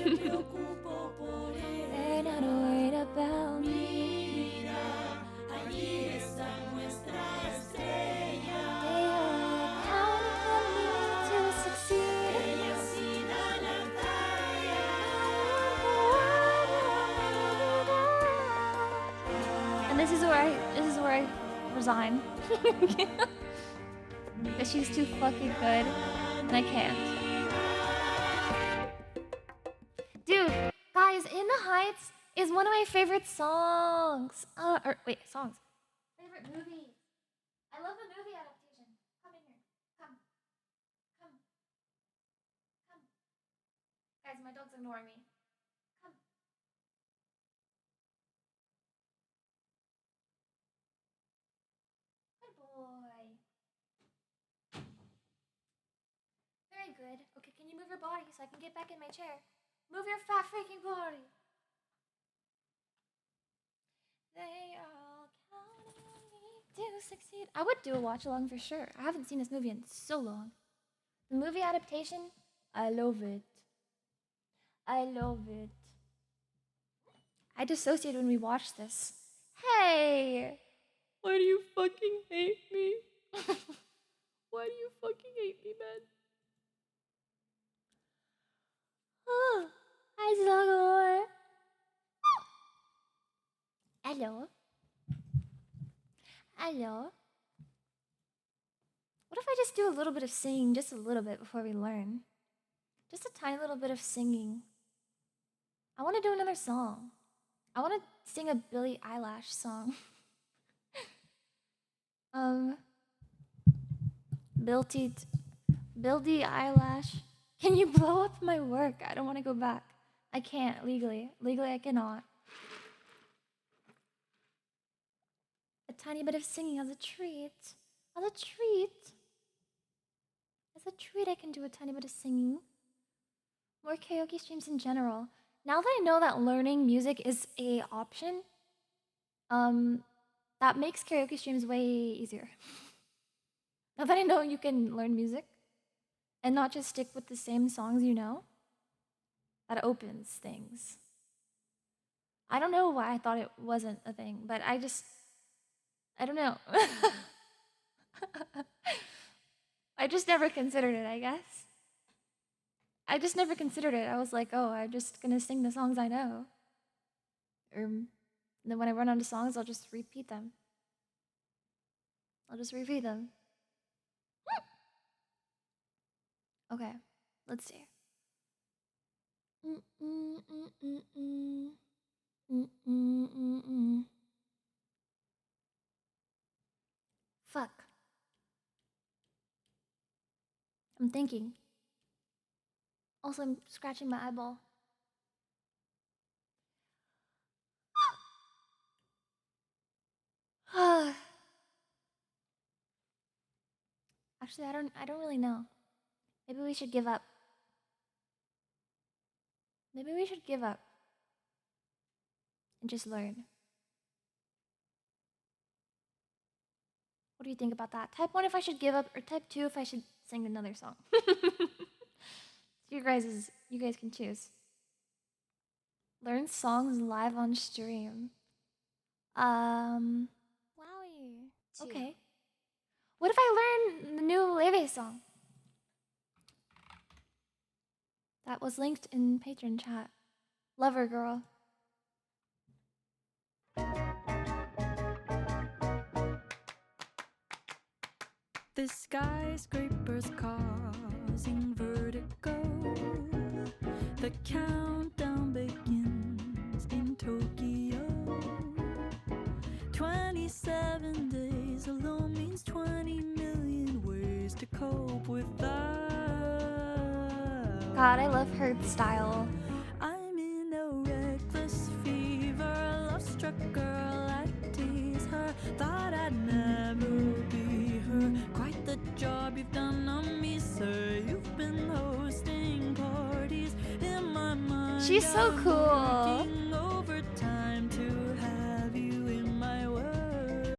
They're not worried about me. They are counting on me to succeed. And this is where I resign. Because she's too fucking good and I can't. Dude, guys, In the Heights is one of my favorite songs. Songs. Favorite movies. I love the movie adaptation. Come in here. Come. Come. Come. Guys, my dog's ignoring me. Come. Good boy. Very good. Okay, can you move your body so I can get back in my chair? Move your fat freaking body. They are all counting on me to succeed. I would do a watch along for sure. I haven't seen this movie in so long. The movie adaptation, I love it. I love it. I dissociated when we watched this. Hey! Why do you fucking hate me? Why do you fucking hate me, man? Oh, hi, Zagor. Hello. Hello. What if I just do a little bit of singing, just a little bit before we learn? Just a tiny little bit of singing. I want to do another song. I want to sing a Billie Eilish song. Billie Eilish. Can you blow up my work? I don't want to go back. I can't legally. Legally, I cannot. A tiny bit of singing as a treat. As a treat. As a treat, I can do a tiny bit of singing. More karaoke streams in general. Now that I know that learning music is a option, that makes karaoke streams way easier. Now that I know you can learn music and not just stick with the same songs you know, that opens things. I don't know why I thought it wasn't a thing, but I don't know. I just never considered it, I guess. I just never considered it. I was like, oh, I'm just gonna sing the songs I know. And then when I run out of songs, I'll just repeat them. Okay, let's see. Fuck. I'm thinking. Also, I'm scratching my eyeball. Actually, I don't really know. Maybe we should give up. Maybe we should give up and just learn. What do you think about that? Type 1 if I should give up, or type 2 if I should sing another song. You guys can choose. Learn songs live on stream. Wowie. Okay. What if I learn the new Leve song? That was linked in patron chat. Lover Girl. The skyscrapers causing vertigo. The countdown begins in Tokyo. 27 days alone means 20 million ways to cope with that. God, I love her style. I'm in a reckless fever, love-struck girl, I tease her. Thought I'd never be her. Quite the job you've done on me, sir. You've been hosting parties in my mind. She's so cool. Overtime to have you in my world.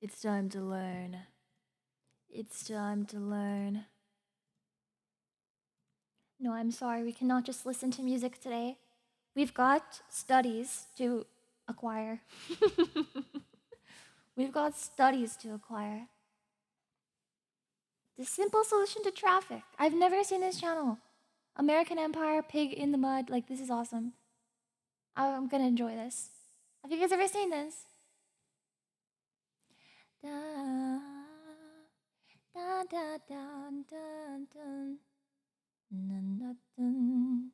It's time to learn. It's time to learn. No, I'm sorry. We cannot just listen to music today. We've got studies to acquire. We've got studies to acquire. The simple solution to traffic. I've never seen this channel. American Empire, Pig in the Mud. Like, this is awesome. I'm gonna enjoy this. Have you guys ever seen this? Da, da, da, da, da, da. Dun, dun, dun.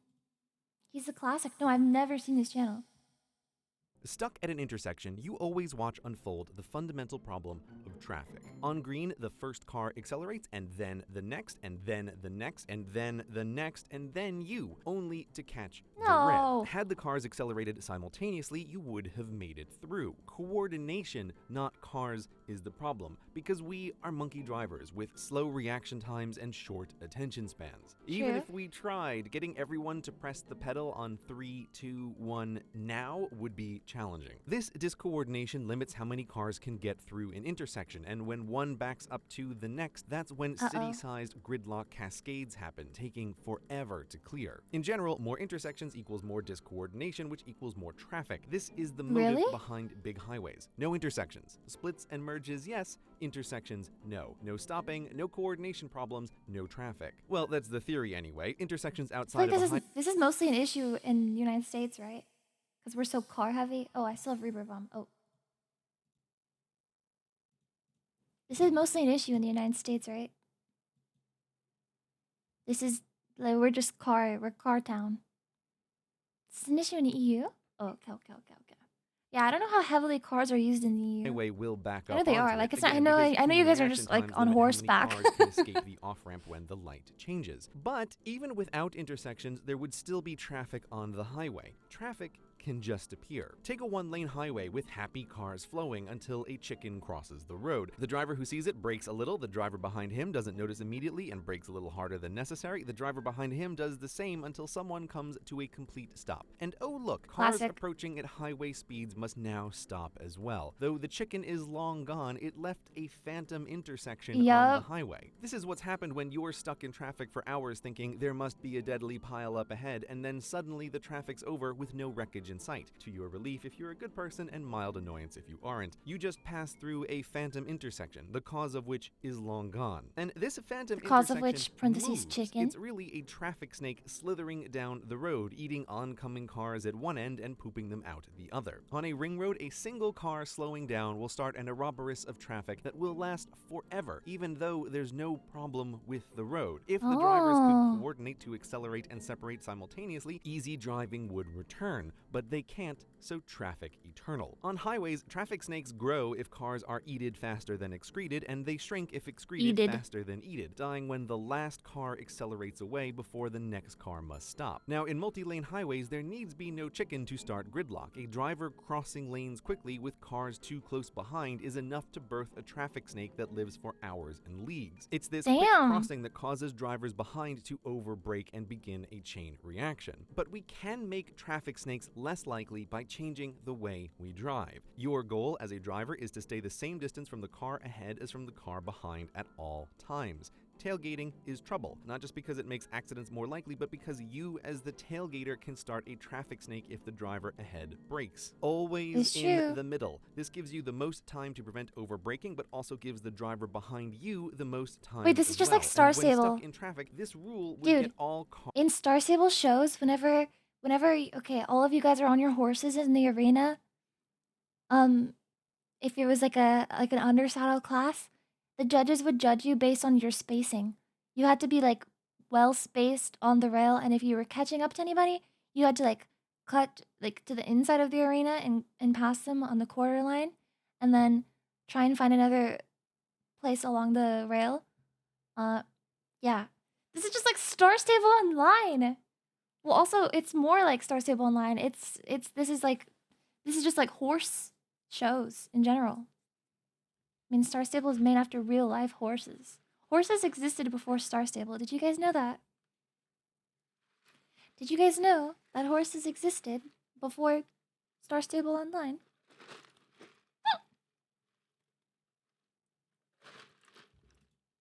He's a classic. No, I've never seen this channel. Stuck at an intersection, you always watch unfold the fundamental problem of traffic. On green, the first car accelerates, and then the next, and then the next, and then the next, and then you, only to catch the No. red. Had the cars accelerated simultaneously, you would have made it through. Coordination, not cars, is the problem, because we are monkey drivers with slow reaction times and short attention spans. Even True. if we tried, getting everyone to press the pedal on 3, 2, 1 now would be challenging. This discoordination limits how many cars can get through an intersection, and when one backs up to the next, that's when city-sized gridlock cascades happen, taking forever to clear. In general, more intersections equals more discoordination, which equals more traffic. This is the motive Really? behind big highways. No intersections. Splits and merges, yes. Intersections, no. No stopping, no coordination problems, no traffic. Well, that's the theory anyway. Intersections I feel outside like of a this is mostly an issue in the United States, right? Because we're so car heavy. Oh, I still have reverb on. Oh. This is mostly an issue in the United States, right? This is like we're car town. It's an issue in the EU. Oh, okay. Yeah, I don't know how heavily cars are used in the EU. highway will back I up know they onto are. it, Like, it's not- I again, know- because I know you human guys are reaction just, like, times on limit how many horseback. cars can escape the off-ramp when the light changes. But even without intersections, there would still be traffic on the highway. Traffic can just appear. Take a one-lane highway with happy cars flowing until a chicken crosses the road. The driver who sees it brakes a little, the driver behind him doesn't notice immediately and brakes a little harder than necessary. The driver behind him does the same until someone comes to a complete stop. And oh look, cars Classic. approaching at highway speeds must now stop as well. Though the chicken is long gone, it left a phantom intersection on Yup. the highway. This is what's happened when you're stuck in traffic for hours thinking there must be a deadly pile up ahead, and then suddenly the traffic's over with no wreckage in sight. To your relief if you're a good person and mild annoyance if you aren't. You just pass through a phantom intersection, the cause of which is long gone. And this phantom Cause of intersection which, parentheses, moves. chicken. It's really a traffic snake slithering down the road, eating oncoming cars at one end and pooping them out the other. On a ring road, a single car slowing down will start an Ouroboros of traffic that will last forever, even though there's no problem with the road. If the drivers could coordinate to accelerate and separate simultaneously, easy driving would return, but they can't, so traffic eternal. On highways, traffic snakes grow if cars are eated faster than excreted, and they shrink if excreted Eated. faster than eated, dying when the last car accelerates away before the next car must stop. Now, in multi-lane highways, there needs be no chicken to start gridlock. A driver crossing lanes quickly with cars too close behind is enough to birth a traffic snake that lives for hours and leagues. It's this quick Damn. crossing that causes drivers behind to overbrake and begin a chain reaction. But we can make traffic snakes less likely by changing the way we drive. Your goal as a driver is to stay the same distance from the car ahead as from the car behind at all times. Tailgating is trouble, not just because it makes accidents more likely, but because you as the tailgater can start a traffic snake if the driver ahead brakes. Always It's in true. the middle. This gives you the most time to prevent overbraking, but also gives the driver behind you the most time. Wait, this is as just well. like Star And when Stable. stuck in traffic, this rule would Dude, get all cars. In Star Stable shows, whenever okay, all of you guys are on your horses in the arena. If it was like an undersaddle class, the judges would judge you based on your spacing. You had to be like well spaced on the rail, and if you were catching up to anybody, you had to like cut like to the inside of the arena and pass them on the quarter line, and then try and find another place along the rail. Yeah. This is just like Star Stable Online. Well, also it's more like Star Stable Online. This is just like horse shows in general. I mean, Star Stable is made after real life horses. Horses existed before Star Stable. Did you guys know that? Did you guys know that horses existed before Star Stable Online?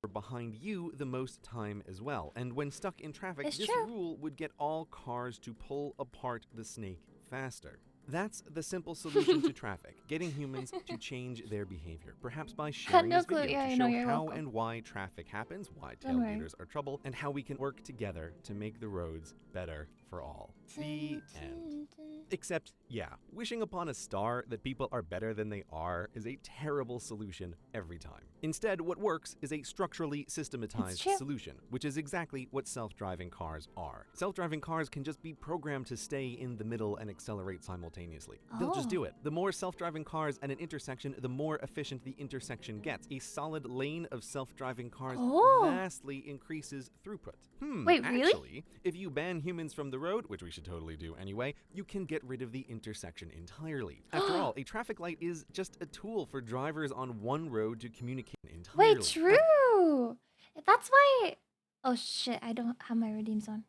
behind you the most time as well. And when stuck in traffic, It's this true. rule would get all cars to pull apart the snake faster. That's the simple solution to traffic, getting humans to change their behavior, perhaps by sharing No this clue. video Yeah, to I know, show you're how welcome. and why traffic happens, why Don't worry. tailgaters are trouble, and how we can work together to make the roads better for all. The end. Except, yeah, wishing upon a star that people are better than they are is a terrible solution every time. Instead, what works is a structurally systematized true. solution, which is exactly what self-driving cars are. Self-driving cars can just be programmed to stay in the middle and accelerate simultaneously. They'll just Oh. do it. The more self-driving cars at an intersection, the more efficient the intersection gets. A solid lane of self-driving cars Oh. vastly increases throughput. Wait, really? Actually, if you ban humans from the road, which we should totally do anyway, you can get rid of the intersection entirely. After all, a traffic light is just a tool for drivers on one road to communicate entirely. Wait, true. That's why. Oh shit! I don't have my redeems on.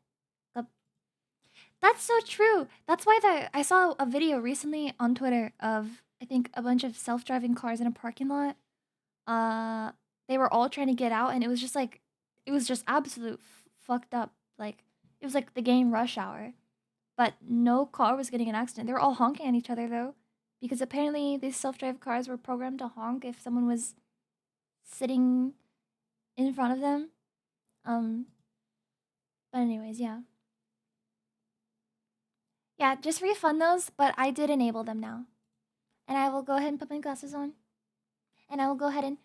That's so true. That's why I saw a video recently on Twitter of I think a bunch of self-driving cars in a parking lot. They were all trying to get out, and it was just like, it was just absolute fucked up. Like it was like the game Rush Hour, but no car was getting in an accident. They were all honking at each other though, because apparently these self-drive cars were programmed to honk if someone was sitting in front of them. But anyways, yeah. Yeah, just refund those, but I did enable them now. And I will go ahead and put my glasses on. And I will go ahead and...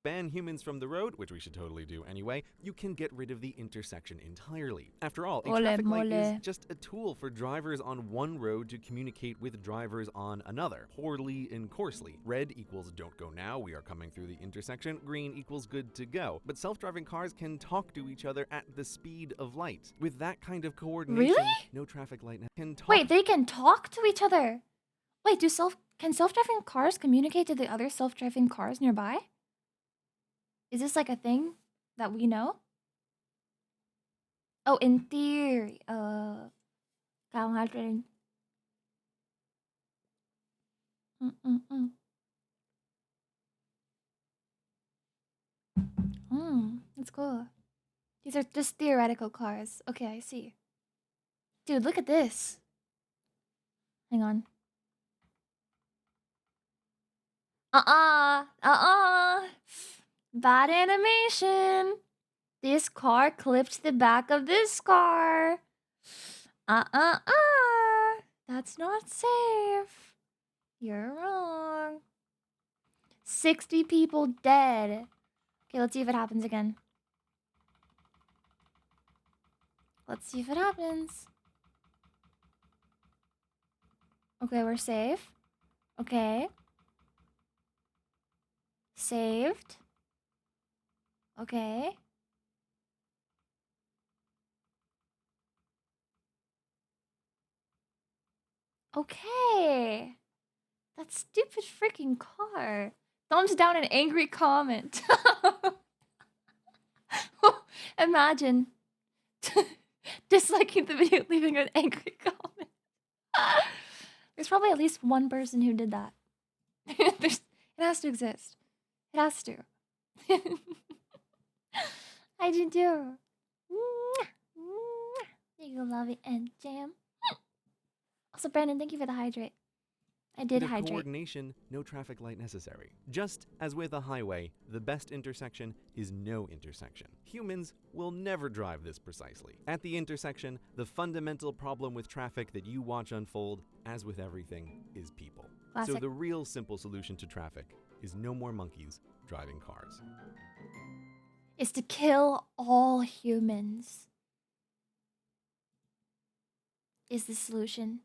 ban humans from the road, which we should totally do anyway, you can get rid of the intersection entirely. After all, a Ole traffic light is mole. just a tool for drivers on one road to communicate with drivers on another, poorly and coarsely. Red equals don't go now, we are coming through the intersection. Green equals good to go. But self-driving cars can talk to each other at the speed of light. With that kind of coordination, Really? no traffic light can talk. Wait, they can talk to each other. Wait, can self-driving cars communicate to the other self-driving cars nearby? Is this like a thing that we know? Oh, in theory. Cao hát rin. That's cool. These are just theoretical cars. Okay, I see. Dude, look at this. Hang on. Bad animation. This car clipped the back of this car. That's not safe. You're wrong. 60 people dead. Okay, let's see if it happens again. Let's see if it happens. Okay, we're safe. Okay. Saved. Okay. Okay. That stupid freaking car. Thumbs down and angry comment. Imagine disliking the video, leaving an angry comment. There's probably at least one person who did that. It has to exist. It has to. I do too. Thank you, Lovey and Jam. Also, Brandon, thank you for the hydrate. I did With hydrate. coordination, no traffic light necessary. Just as with a highway, the best intersection is no intersection. Humans will never drive this precisely. At the intersection, the fundamental problem with traffic that you watch unfold, as with everything, is people. So Classic. the real simple solution to traffic is no more monkeys driving cars. Is to kill all humans. Is the solution.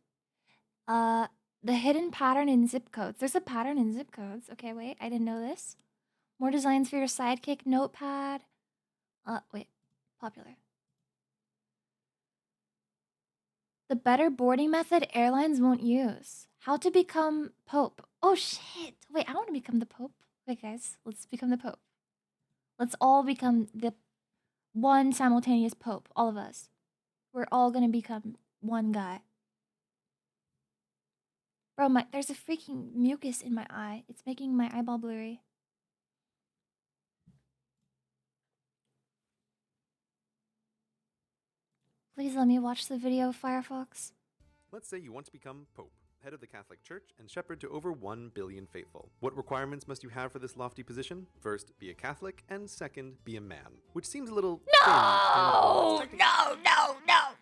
The hidden pattern in zip codes. There's a pattern in zip codes. Okay, wait, I didn't know this. More designs for your sidekick notepad. Wait, popular. The better boarding method airlines won't use. How to become Pope. Oh shit. Wait, I want to become the Pope. Wait, guys, let's become the Pope. Let's all become the one simultaneous Pope. All of us. We're all gonna become one guy. Bro, there's a freaking mucus in my eye. It's making my eyeball blurry. Please let me watch the video, Firefox. Let's say you want to become Pope, head of the Catholic Church, and shepherd to over 1 billion faithful. What requirements must you have for this lofty position? First, be a Catholic, and second, be a man. Which seems a little thin, and while it's technically- No.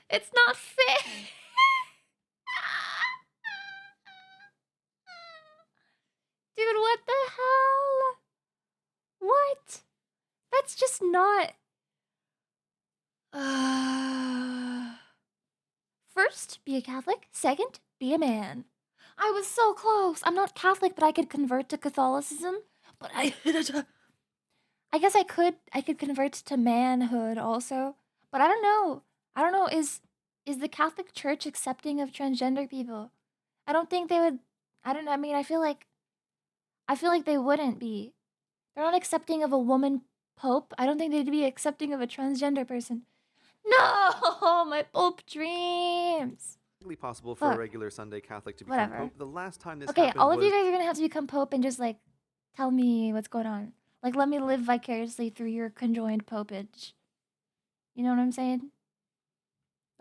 It's not fair. Dude, what the hell? What? That's just not. First, be a Catholic. Second, be a man. I was so close. I'm not Catholic, but I could convert to Catholicism. But I guess I could convert to manhood also. But I don't know. Is the Catholic Church accepting of transgender people? I don't think they would. I don't know. I mean, I feel like they wouldn't be. They're not accepting of a woman pope. I don't think they'd be accepting of a transgender person. No, my pope dreams. possible for a Fuck. regular Sunday Catholic to become Whatever. Pope. The last time this Okay, happened all of was you guys are gonna have to become pope and just like tell me what's going on. Like, let me live vicariously through your conjoined popage. You know what I'm saying?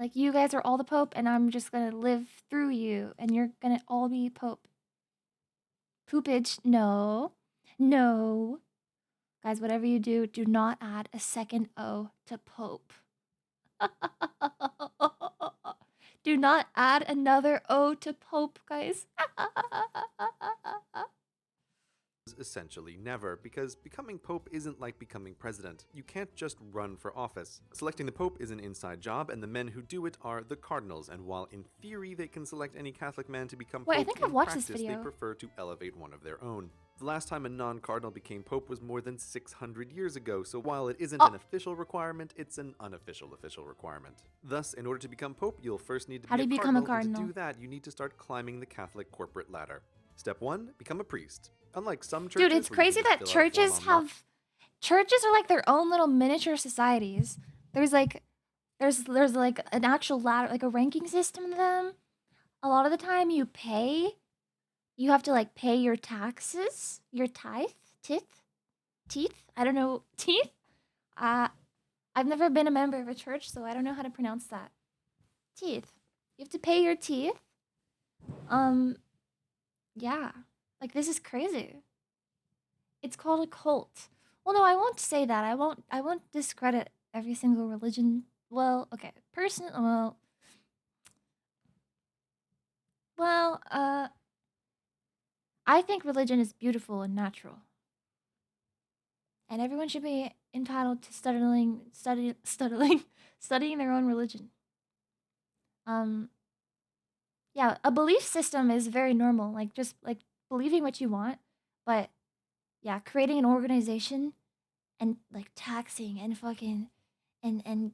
Like, you guys are all the pope, and I'm just gonna live through you, and you're gonna all be pope. Poopage? No. No. Guys, whatever you do, do not add a second O to pope. Do not add another O to pope, guys. essentially never, because becoming Pope isn't like becoming president. You can't just run for office. Selecting the Pope is an inside job, and the men who do it are the cardinals, and while in theory they can select any Catholic man to become Wait, Pope, I think in I've watched this practice they video. prefer to elevate one of their own. The last time a non-cardinal became Pope was more than 600 years ago, so while it isn't an official requirement, it's an unofficial official requirement. Thus, in order to become Pope, you'll first need to How be do you a become a cardinal, and to cardinal? do that, you need to start climbing the Catholic corporate ladder. Step 1, become a priest. Unlike some churches, Dude, it's where you crazy can just that fill out a form churches online- have churches are like their own little miniature societies. There's like there's like an actual ladder, like a ranking system to them. A lot of the time you have to like pay your taxes, your teeth. I don't know, teeth. I've never been a member of a church, so I don't know how to pronounce that. Teeth. You have to pay your teeth. Yeah. Like, this is crazy. It's called a cult. Well, no, I won't say that. I won't discredit every single religion. Well, okay. I think religion is beautiful and natural. And everyone should be entitled to studying their own religion. Yeah, a belief system is very normal. Like, just like believing what you want, but yeah, creating an organization and like taxing and fucking and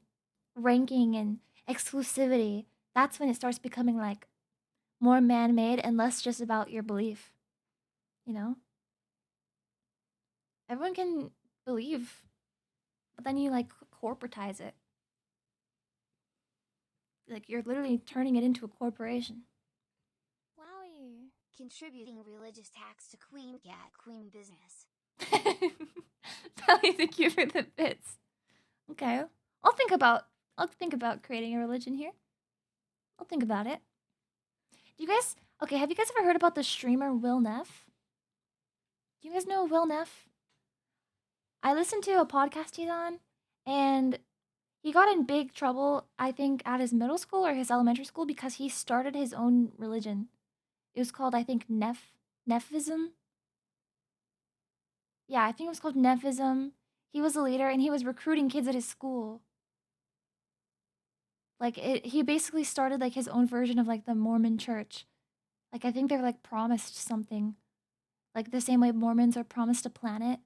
ranking and exclusivity, that's when it starts becoming like more man-made and less just about your belief. You know? Everyone can believe, but then you like corporatize it. Like, you're literally turning it into a corporation. Wowie. Contributing religious tax to Queen Cat Queen business. Sally, thank you for the bits. Okay. I'll think about creating a religion here. I'll think about it. Do you guys have you guys ever heard about the streamer Will Neff? Do you guys know Will Neff? I listened to a podcast he's on, and he got in big trouble, I think, at his middle school or his elementary school because he started his own religion. It was called, I think, Neffism. Yeah, I think it was called Neffism. He was a leader, and he was recruiting kids at his school. Like, he basically started, like, his own version of, like, the Mormon church. Like, I think they're, like, promised something. Like, the same way Mormons are promised a planet.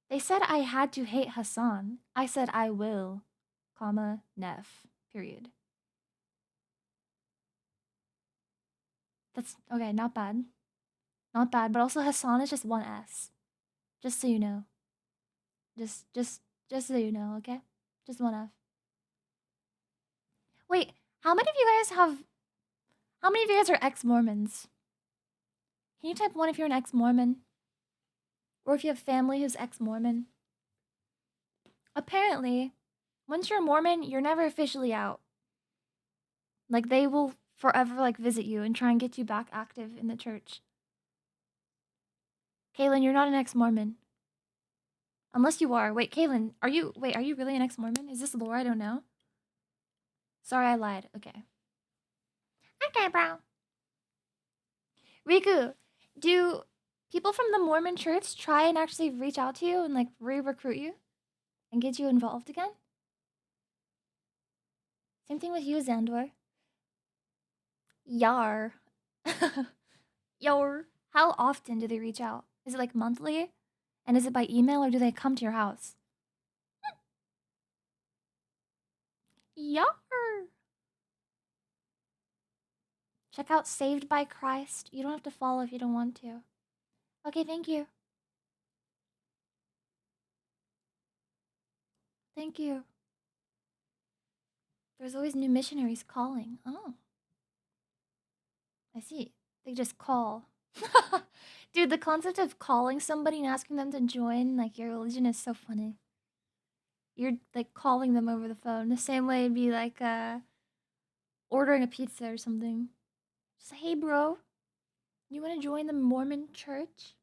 They said I had to hate Hassan. I said I will, comma, Neff, period. That's, okay, not bad. Not bad, but also Hassan is just one S. Just so you know. Just Just so you know, okay? Just one F. Wait, how many of you guys have... How many of you guys are ex-Mormons? Can you type 1 if you're an ex-Mormon? Or if you have family who's ex-Mormon? Apparently, once you're a Mormon, you're never officially out. Like, they will forever, like, visit you and try and get you back active in the church. Kaylin, you're not an ex-Mormon. Unless you are. Wait, Kaylin, are you really an ex-Mormon? Is this lore I don't know? Sorry, I lied. Okay. Okay, bro. Riku, do people from the Mormon church try and actually reach out to you and, like, re-recruit you? And get you involved again? Same thing with you, Xandor. Yar. Yar. How often do they reach out? Is it like monthly? And is it by email or do they come to your house? Yar. Check out Saved by Christ. You don't have to follow if you don't want to. Okay, thank you. Thank you. There's always new missionaries calling. Oh. I see. They just call. Dude, the concept of calling somebody and asking them to join, like, your religion is so funny. You're, like, calling them over the phone. The same way it'd be like, ordering a pizza or something. Just, hey, bro. You want to join the Mormon church?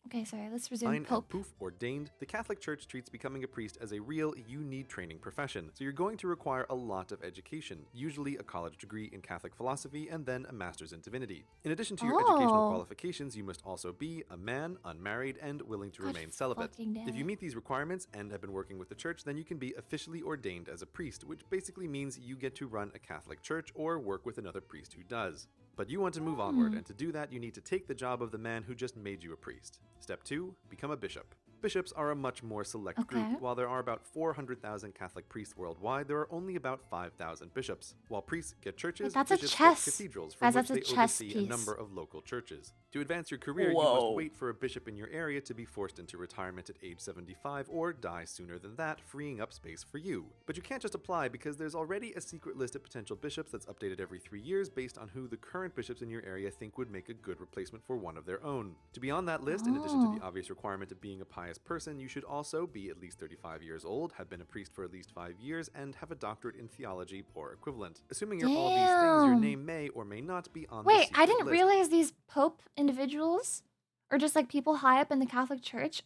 Okay, sorry, let's resume. Fine and Pope. poof ordained, the Catholic Church treats becoming a priest as a real you-need-training profession, so you're going to require a lot of education, usually a college degree in Catholic philosophy and then a master's in divinity. In addition to your educational qualifications, you must also be a man, unmarried, and willing to remain celibate. If you meet these requirements and have been working with the church, then you can be officially ordained as a priest, which basically means you get to run a Catholic church or work with another priest who does. But you want to move onward, and to do that, you need to take the job of the man who just made you a priest. Step 2, become a bishop. Bishops are a much more select group. While there are about 400,000 Catholic priests worldwide, there are only about 5,000 bishops. While priests get churches, Wait, that's a bishops chess. get cathedrals Guys, from that's which a they chess oversee piece. a number of local churches. To advance your career, you Whoa. must wait for a bishop in your area to be forced into retirement at age 75 or die sooner than that, freeing up space for you. But you can't just apply because there's already a secret list of potential bishops that's updated every 3 years based on who the current bishops in your area think would make a good replacement for one of their own. To be on that list, in addition to the obvious requirement of being a pious person, you should also be at least 35 years old, have been a priest for at least 5 years, and have a doctorate in theology or equivalent. Assuming you're all these things, your name may or may not be on the Wait, secret I didn't list. realize these Pope individuals, or just like people high up in the Catholic Church,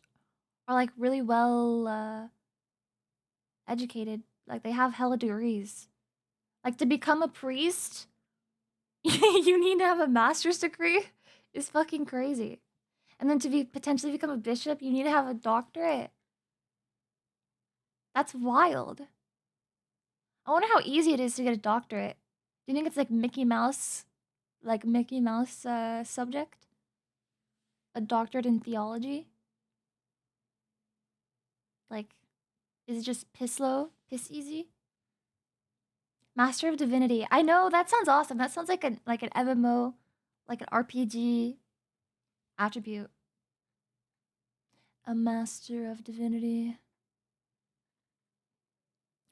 are like really well educated. Like they have hella degrees. Like to become a priest, you need to have a master's degree. It's fucking crazy. And then to be potentially become a bishop, you need to have a doctorate. That's wild. I wonder how easy it is to get a doctorate. Do you think it's like Mickey Mouse subject? A doctorate in theology? Like, is it just piss easy? Master of Divinity. I know, that sounds awesome. That sounds like an MMO, like an RPG attribute. A Master of Divinity.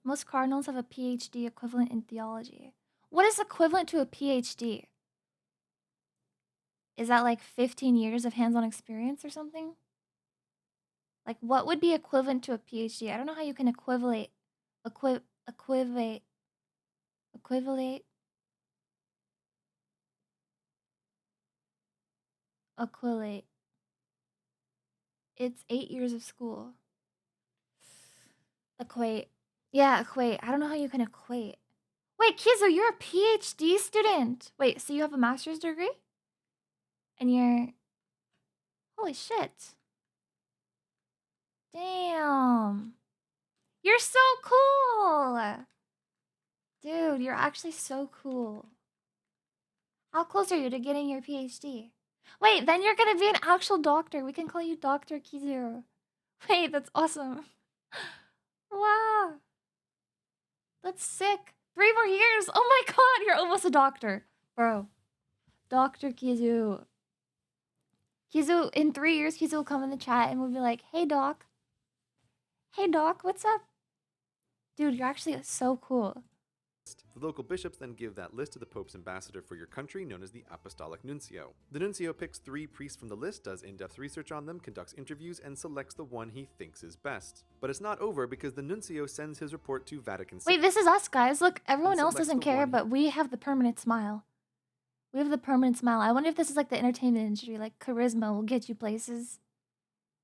Most cardinals have a PhD equivalent in theology. What is equivalent to a PhD? Is that like 15 years of hands-on experience or something? Like what would be equivalent to a PhD? I don't know how you can equivalate. It's 8 years of school. Equate. Yeah, equate. I don't know how you can equate. Wait, Kizu, you're a PhD student. Wait, so you have a master's degree? And you're... Holy shit. Damn. You're so cool. Dude, you're actually so cool. How close are you to getting your PhD? Wait, then you're gonna be an actual doctor. We can call you Dr. Kizu. Wait, that's awesome. Wow. That's sick. 3 more years. Oh my god, you're almost a doctor. Bro. Dr. Kizu. Kizu, in 3 years, Kizu will come in the chat and we'll be like, hey, doc. Hey Doc, what's up? Dude, you're actually so cool. The local bishops then give that list to the Pope's ambassador for your country, known as the Apostolic Nuncio. The Nuncio picks 3 priests from the list, does in-depth research on them, conducts interviews, and selects the one he thinks is best. But it's not over because the Nuncio sends his report to Vatican City. Wait, this is us, guys. Look, everyone else selects doesn't the care, one- but we have the permanent smile. We have the permanent smile. I wonder if this is like the entertainment industry, like charisma will get you places.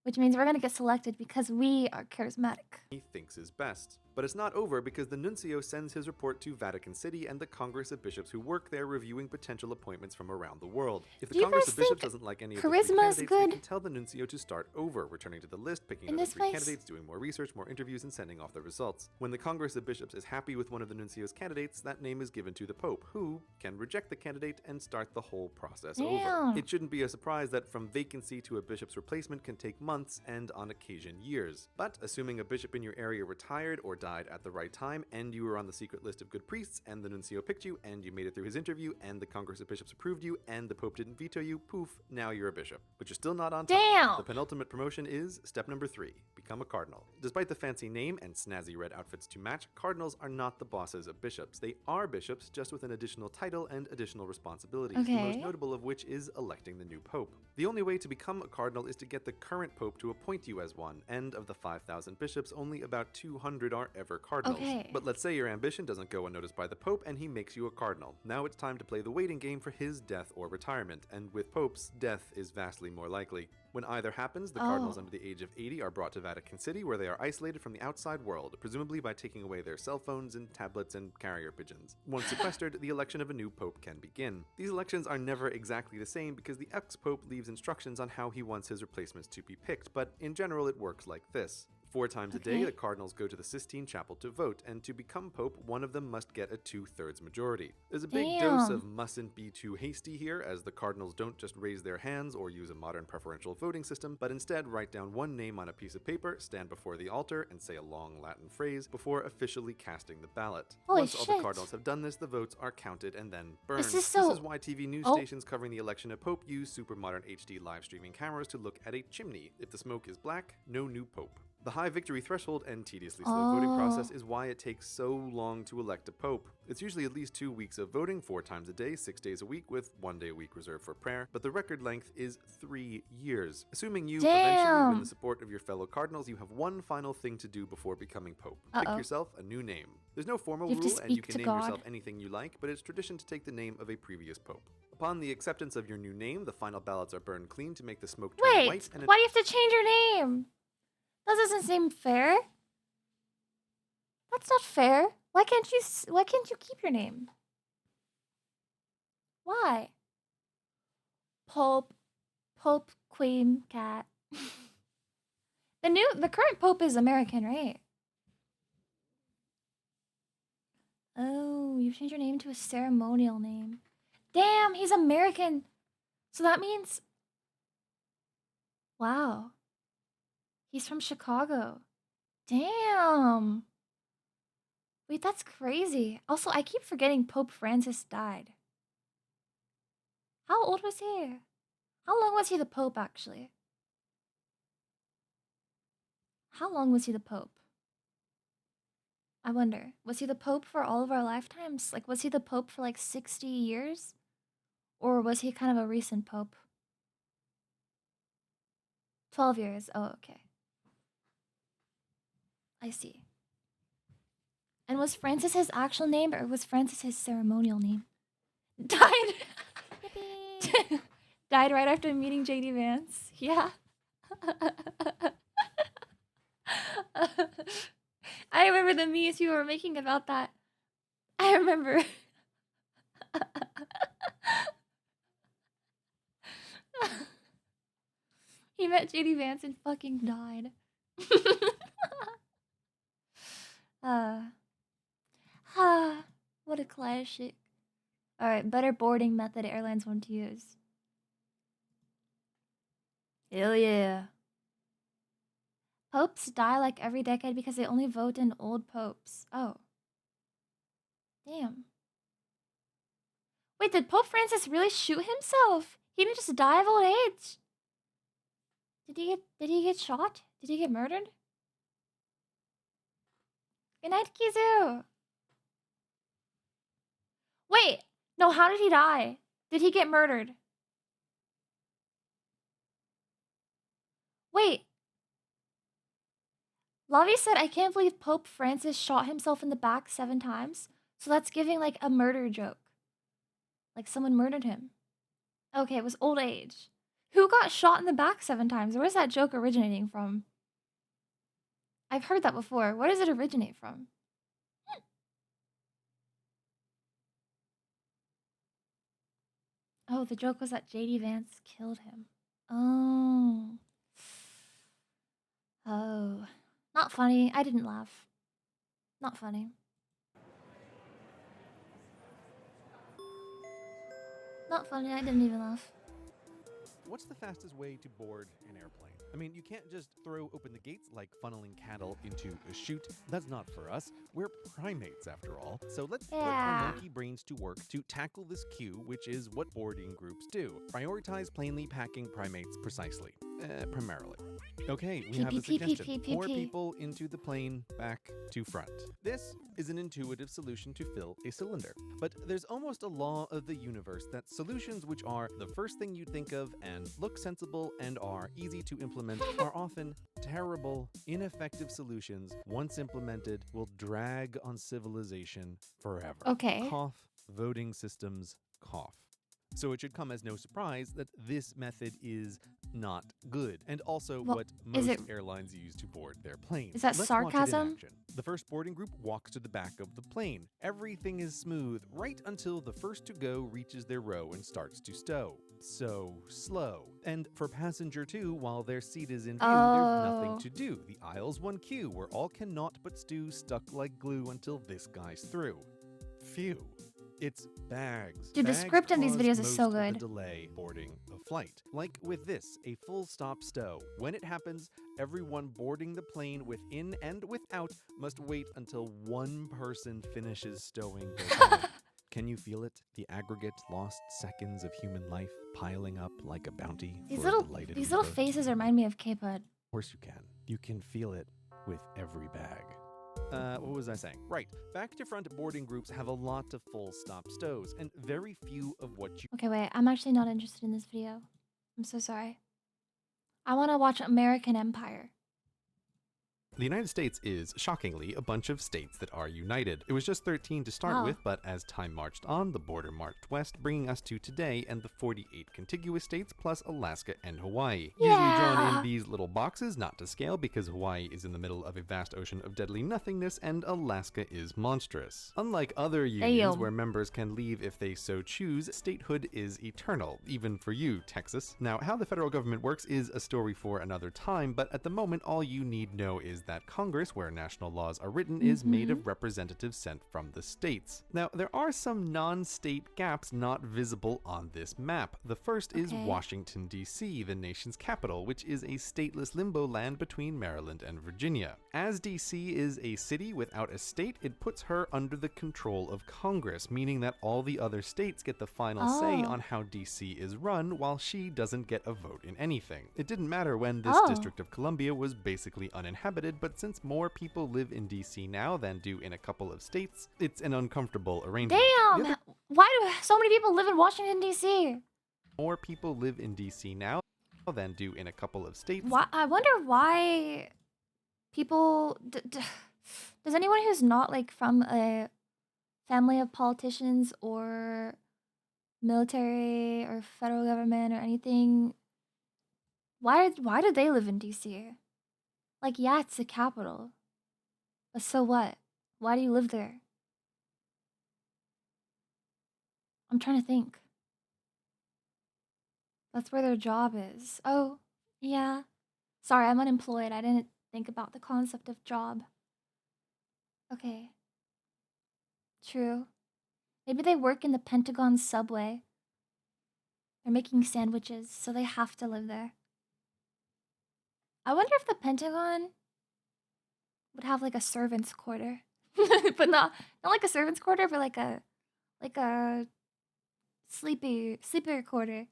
Which means we're gonna get selected because we are charismatic. He thinks is best. But it's not over because the Nuncio sends his report to Vatican City and the Congress of Bishops who work there reviewing potential appointments from around the world. If the Do you Congress guys of Bishops think doesn't like any of the charisma 3 is candidates, they good? can tell the Nuncio to start over, returning to the list, picking In another this 3 place? candidates, doing more research, more interviews, and sending off the results. When the Congress of Bishops is happy with one of the Nuncio's candidates, that name is given to the Pope, who can reject the candidate and start the whole process over. Damn. It shouldn't be a surprise that from vacancy to a bishop's replacement can take months and on occasion years. But assuming a bishop in your area retired or died at the right time and you were on the secret list of good priests and the Nuncio picked you and you made it through his interview and the Congress of Bishops approved you and the Pope didn't veto you, poof, now you're a bishop. But you're still not on top. Damn. The penultimate promotion is step number 3, become a cardinal. Despite the fancy name and snazzy red outfits to match, cardinals are not the bosses of bishops. They are bishops, just with an additional title and additional responsibilities, the most Okay. notable of which is electing the new pope. The only way to become a cardinal is to get the current pope to appoint you as one, and of the 5,000 bishops, only about 200 are ever cardinals. Okay. But let's say your ambition doesn't go unnoticed by the pope and he makes you a cardinal. Now it's time to play the waiting game for his death or retirement, and with popes, death is vastly more likely. When either happens, the cardinals Oh. under the age of 80 are brought to Vatican City, where they are isolated from the outside world, presumably by taking away their cell phones and tablets and carrier pigeons. Once sequestered, the election of a new pope can begin. These elections are never exactly the same because the ex-pope leaves instructions on how he wants his replacements to be picked, but in general it works like this. 4 times a day, Okay. the cardinals go to the Sistine Chapel to vote, and to become pope, one of them must get a 2/3 majority. There's a big dose Damn. of mustn't be too hasty here, as the cardinals don't just raise their hands or use a modern preferential voting system, but instead write down one name on a piece of paper, stand before the altar, and say a long Latin phrase before officially casting the ballot. Holy Once all shit. the cardinals have done this, the votes are counted and then burned. This is so- why TV news Oh. stations covering the election of pope use super modern HD live streaming cameras to look at a chimney. If the smoke is black, no new pope. The high victory threshold and tediously slow voting process Oh. is why it takes so long to elect a pope. It's usually at least 2 weeks of voting, 4 times a day, 6 days a week, with 1 day a week reserved for prayer, but the record length is 3 years. Assuming you eventually win Damn. the support of your fellow cardinals, you have one final thing to do before becoming pope. Pick Uh-oh. yourself a new name. There's no formal You have to rule, and you speak can to name God. yourself anything you like, but it's tradition to take the name of a previous pope. Upon the acceptance of your new name, the final ballots are burned clean to make the smoke turn Wait, white, and why do you have to change your name? That doesn't seem fair. That's not fair. Why can't you keep your name? Why? Pope, Queen, Cat. The current Pope is American, right? Oh, you changed your name to a ceremonial name. Damn, he's American. So that means, wow. He's from Chicago. Damn. Wait, that's crazy. Also, I keep forgetting Pope Francis died. How old was he? How long was he the Pope, actually? How long was he the Pope? I wonder. Was he the Pope for all of our lifetimes? Like, was he the Pope for like 60 years? Or was he kind of a recent Pope? 12 years. Oh, okay. I see. And was Francis his actual name or was Francis his ceremonial name? Died. Died right after meeting JD Vance. Yeah. I remember the memes you were making about that. I remember. He met JD Vance and fucking died. What a classic. Alright, better boarding method airlines want to use. Hell yeah. Popes die like every decade because they only vote in old popes. Oh. Damn. Wait, did Pope Francis really shoot himself? He didn't just die of old age. Did he get shot? Did he get murdered? Good night, Kizu. Wait, no, how did he die? Did he get murdered? Wait. Lavi said, I can't believe Pope Francis shot himself in the back 7 times. So that's giving like a murder joke. Like someone murdered him. Okay, it was old age. Who got shot in the back 7 times? Where's that joke originating from? I've heard that before. Where does it originate from? Oh, the joke was that JD Vance killed him. Oh. Oh. Not funny. I didn't laugh. Not funny. Not funny. I didn't even laugh. What's the fastest way to board an airplane? I mean, you can't just throw open the gates like funneling cattle into a chute. That's not for us. We're primates, after all. So let's put our monkey brains to work to tackle this queue, which is what boarding groups do. Prioritize plainly packing primates precisely. Primarily. Okay, we have a suggestion. More people into the plane, back to front. This is an intuitive solution to fill a cylinder. But there's almost a law of the universe that solutions which are the first thing you think of and look sensible and are easy to implement are often terrible, ineffective solutions. Once implemented, will drag on civilization forever. Okay. Cough, voting systems, cough. So it should come as no surprise that this method is not good, and also what most airlines use to board their planes. Is that sarcasm? The first boarding group walks to the back of the plane. Everything is smooth right until the first to go reaches their row and starts to stow. So slow. And for passenger 2, while their seat is in view, there's nothing to do. The aisle's one queue where all cannot but stew stuck like glue until this guy's through. Phew. It's bags. Dude, the script in these videos is so good. Delay boarding a flight. Like with this, a full stop stow. When it happens, everyone boarding the plane within and without must wait until one person finishes stowing their plane. Can you feel it? The aggregate lost seconds of human life piling up like a bounty. These little faces remind me of K-Pod. Of course you can. You can feel it with every bag. What was I saying? Right, back to front boarding groups have a lot of full stop stows, and very few of what you... Okay, wait, I'm actually not interested in this video. I'm so sorry. I want to watch American Empire. The United States is, shockingly, a bunch of states that are united. It was just 13 to start with, but as time marched on, the border marched west, bringing us to today and the 48 contiguous states plus Alaska and Hawaii. Usually drawn in these little boxes, not to scale, because Hawaii is in the middle of a vast ocean of deadly nothingness and Alaska is monstrous. Unlike other unions where members can leave if they so choose, statehood is eternal, even for you, Texas. Now, how the federal government works is a story for another time, but at the moment all you need know is that Congress, where national laws are written, is made of representatives sent from the states. Now, there are some non-state gaps not visible on this map. The first is Washington, D.C., the nation's capital, which is a stateless limbo land between Maryland and Virginia. As D.C. is a city without a state, it puts her under the control of Congress, meaning that all the other states get the final say on how D.C. is run, while she doesn't get a vote in anything. It didn't matter when this District of Columbia was basically uninhabited, but since more people live in DC now than do in a couple of states, it's an uncomfortable arrangement. Damn! Why do so many people live in Washington, D.C.? More people live in DC now than do in a couple of states. I wonder why people... does anyone who's not like from a family of politicians or military or federal government or anything, why do they live in DC? Like, yeah, it's the capital. But so what? Why do you live there? I'm trying to think. That's where their job is. Oh, yeah. Sorry, I'm unemployed. I didn't think about the concept of job. Okay. True. Maybe they work in the Pentagon subway. They're making sandwiches, so they have to live there. I wonder if the Pentagon would have like a servant's quarter. But not like a servant's quarter, but like a sleeper quarter.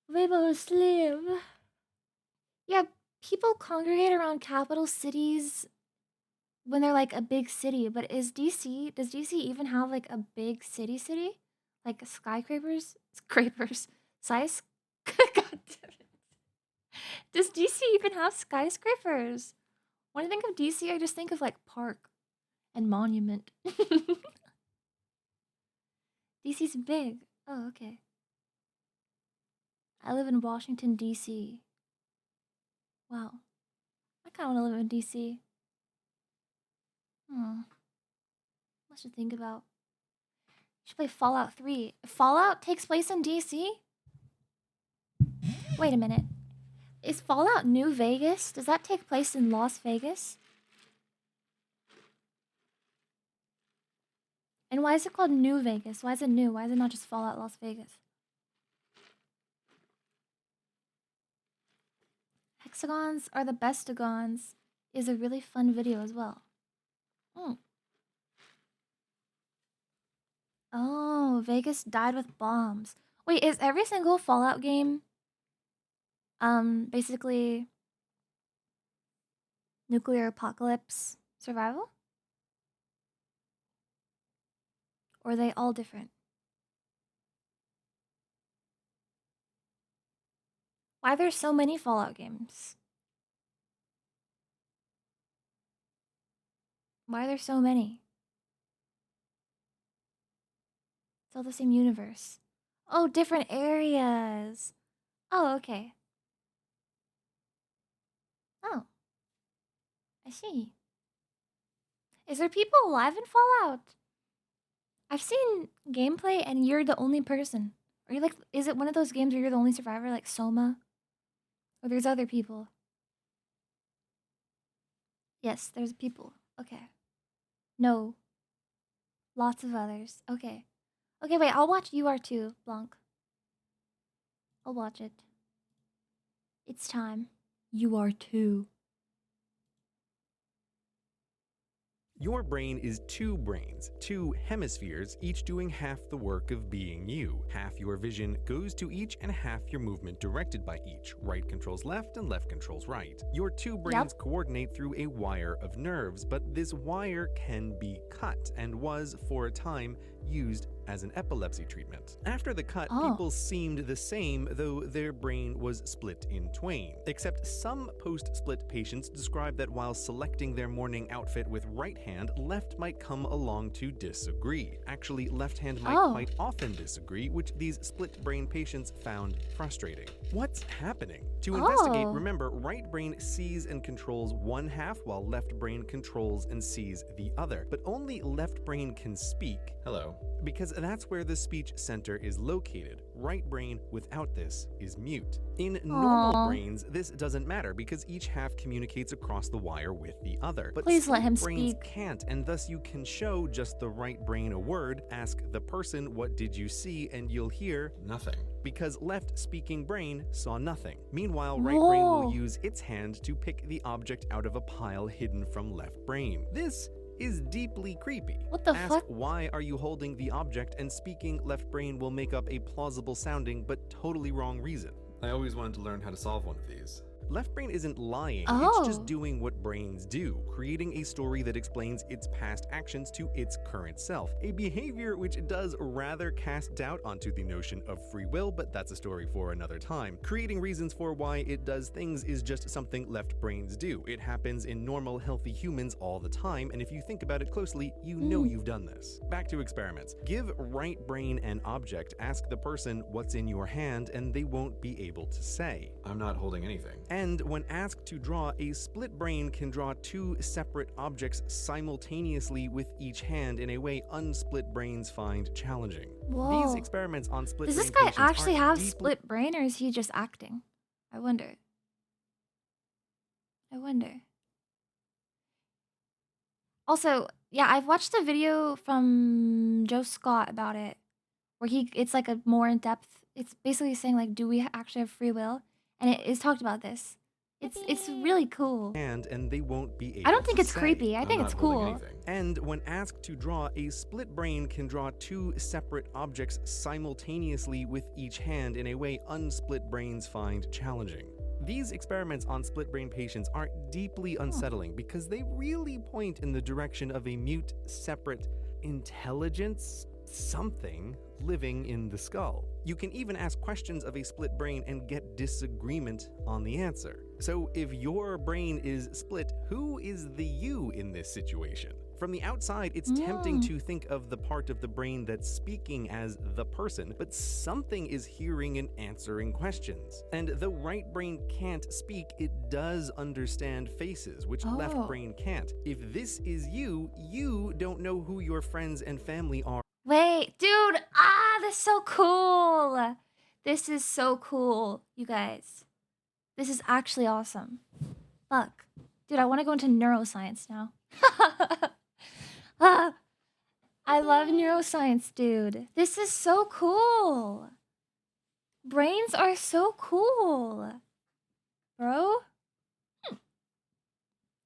Rainbow Slim. Yeah, people congregate around capital cities when they're like a big city, but does DC even have like a big city? Like skyscrapers? Scrapers. Size? God damn it. Does DC even have skyscrapers? When I think of DC, I just think of like park and monument. DC's big. Oh, okay. I live in Washington, DC. Wow. I kind of want to live in DC. Much to think about. Should play Fallout 3. Fallout takes place in DC? Wait a minute. Is Fallout New Vegas? Does that take place in Las Vegas? And why is it called New Vegas? Why is it new? Why is it not just Fallout Las Vegas? Hexagons are the bestagons is a really fun video as well. Oh, Vegas died with bombs. Wait, is every single Fallout game basically nuclear apocalypse survival? Or are they all different? Why are there so many Fallout games? Why are there so many? It's all the same universe. Oh, different areas. Oh, okay. Oh. I see. Is there people alive in Fallout? I've seen gameplay and you're the only person. Are you like, is it one of those games where you're the only survivor, like Soma? Or there's other people? Yes, there's people. Okay. No. Lots of others. Okay. Okay, wait, I'll watch UR2, Blanc. I'll watch it. It's time. UR2. Your brain is two brains, two hemispheres, each doing half the work of being you. Half your vision goes to each and half your movement directed by each. Right controls left and left controls right. Your two brains coordinate through a wire of nerves, but this wire can be cut and was, for a time, used as an epilepsy treatment. After the cut, people seemed the same, though their brain was split in twain. Except some post-split patients describe that while selecting their morning outfit with right hand, left might come along to disagree. Actually, left hand might quite often disagree, which these split brain patients found frustrating. What's happening? To investigate, remember, right brain sees and controls one half, while left brain controls and sees the other. But only left brain can speak. Hello. Because that's where the speech center is located. Right brain without this is mute. In normal brains, this doesn't matter because each half communicates across the wire with the other. But please let him brains speak. Can't, and thus you can show just the right brain a word, ask the person what did you see, and you'll hear nothing. Because left speaking brain saw nothing. Meanwhile, right brain will use its hand to pick the object out of a pile hidden from left brain. This is deeply creepy. What the Ask fuck? why are you holding the object, and speaking left brain will make up a plausible sounding but totally wrong reason. I always wanted to learn how to solve one of these. Left brain isn't lying, it's just doing what brains do, creating a story that explains its past actions to its current self. A behavior which does rather cast doubt onto the notion of free will, but that's a story for another time. Creating reasons for why it does things is just something left brains do. It happens in normal, healthy humans all the time, and if you think about it closely, you know you've done this. Back to experiments. Give right brain an object, ask the person what's in your hand, and they won't be able to say. I'm not holding anything. And when asked to draw, a split brain can draw two separate objects simultaneously with each hand in a way unsplit brains find challenging. Whoa. These experiments on split Does brain this guy patients actually are have deeply- split brain, or is he just acting? I wonder. Also, yeah, I've watched a video from Joe Scott about it, where it's like a more in-depth, it's basically saying like, do we actually have free will? And it is talked about this. It's really cool. And they won't be able I don't think to it's say, creepy. I "I'm think not it's holding cool. anything." And when asked to draw, a split brain can draw two separate objects simultaneously with each hand in a way unsplit brains find challenging. These experiments on split brain patients are deeply unsettling because they really point in the direction of a mute, separate intelligence, something living in the skull. You can even ask questions of a split brain and get disagreement on the answer. So if your brain is split, who is the you in this situation? From the outside, it's tempting to think of the part of the brain that's speaking as the person, but something is hearing and answering questions. And though right brain can't speak, it does understand faces, which left brain can't. If this is you, you don't know who your friends and family are. Wait, dude, this is so cool. This is so cool, you guys. This is actually awesome. Fuck. Dude, I want to go into neuroscience now. I love neuroscience, dude. This is so cool. Brains are so cool. Bro?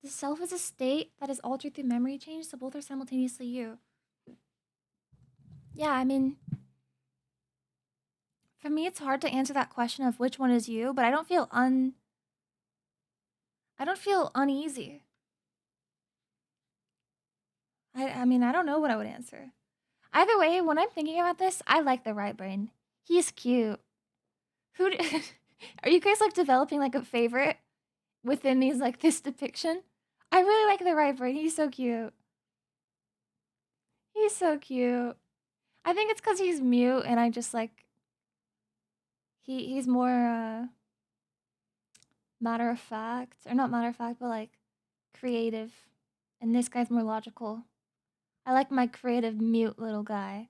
The self is a state that is altered through memory change, so both are simultaneously you. Yeah, I mean, for me, it's hard to answer that question of which one is you, but I don't feel uneasy. I mean, I don't know what I would answer. Either way, when I'm thinking about this, I like the right brain. He's cute. Are you guys like developing like a favorite within these like this depiction? I really like the right brain. He's so cute. He's so cute. I think it's because he's mute and I just like he's more matter of fact, or not matter of fact, but like creative, and this guy's more logical. I like my creative mute little guy.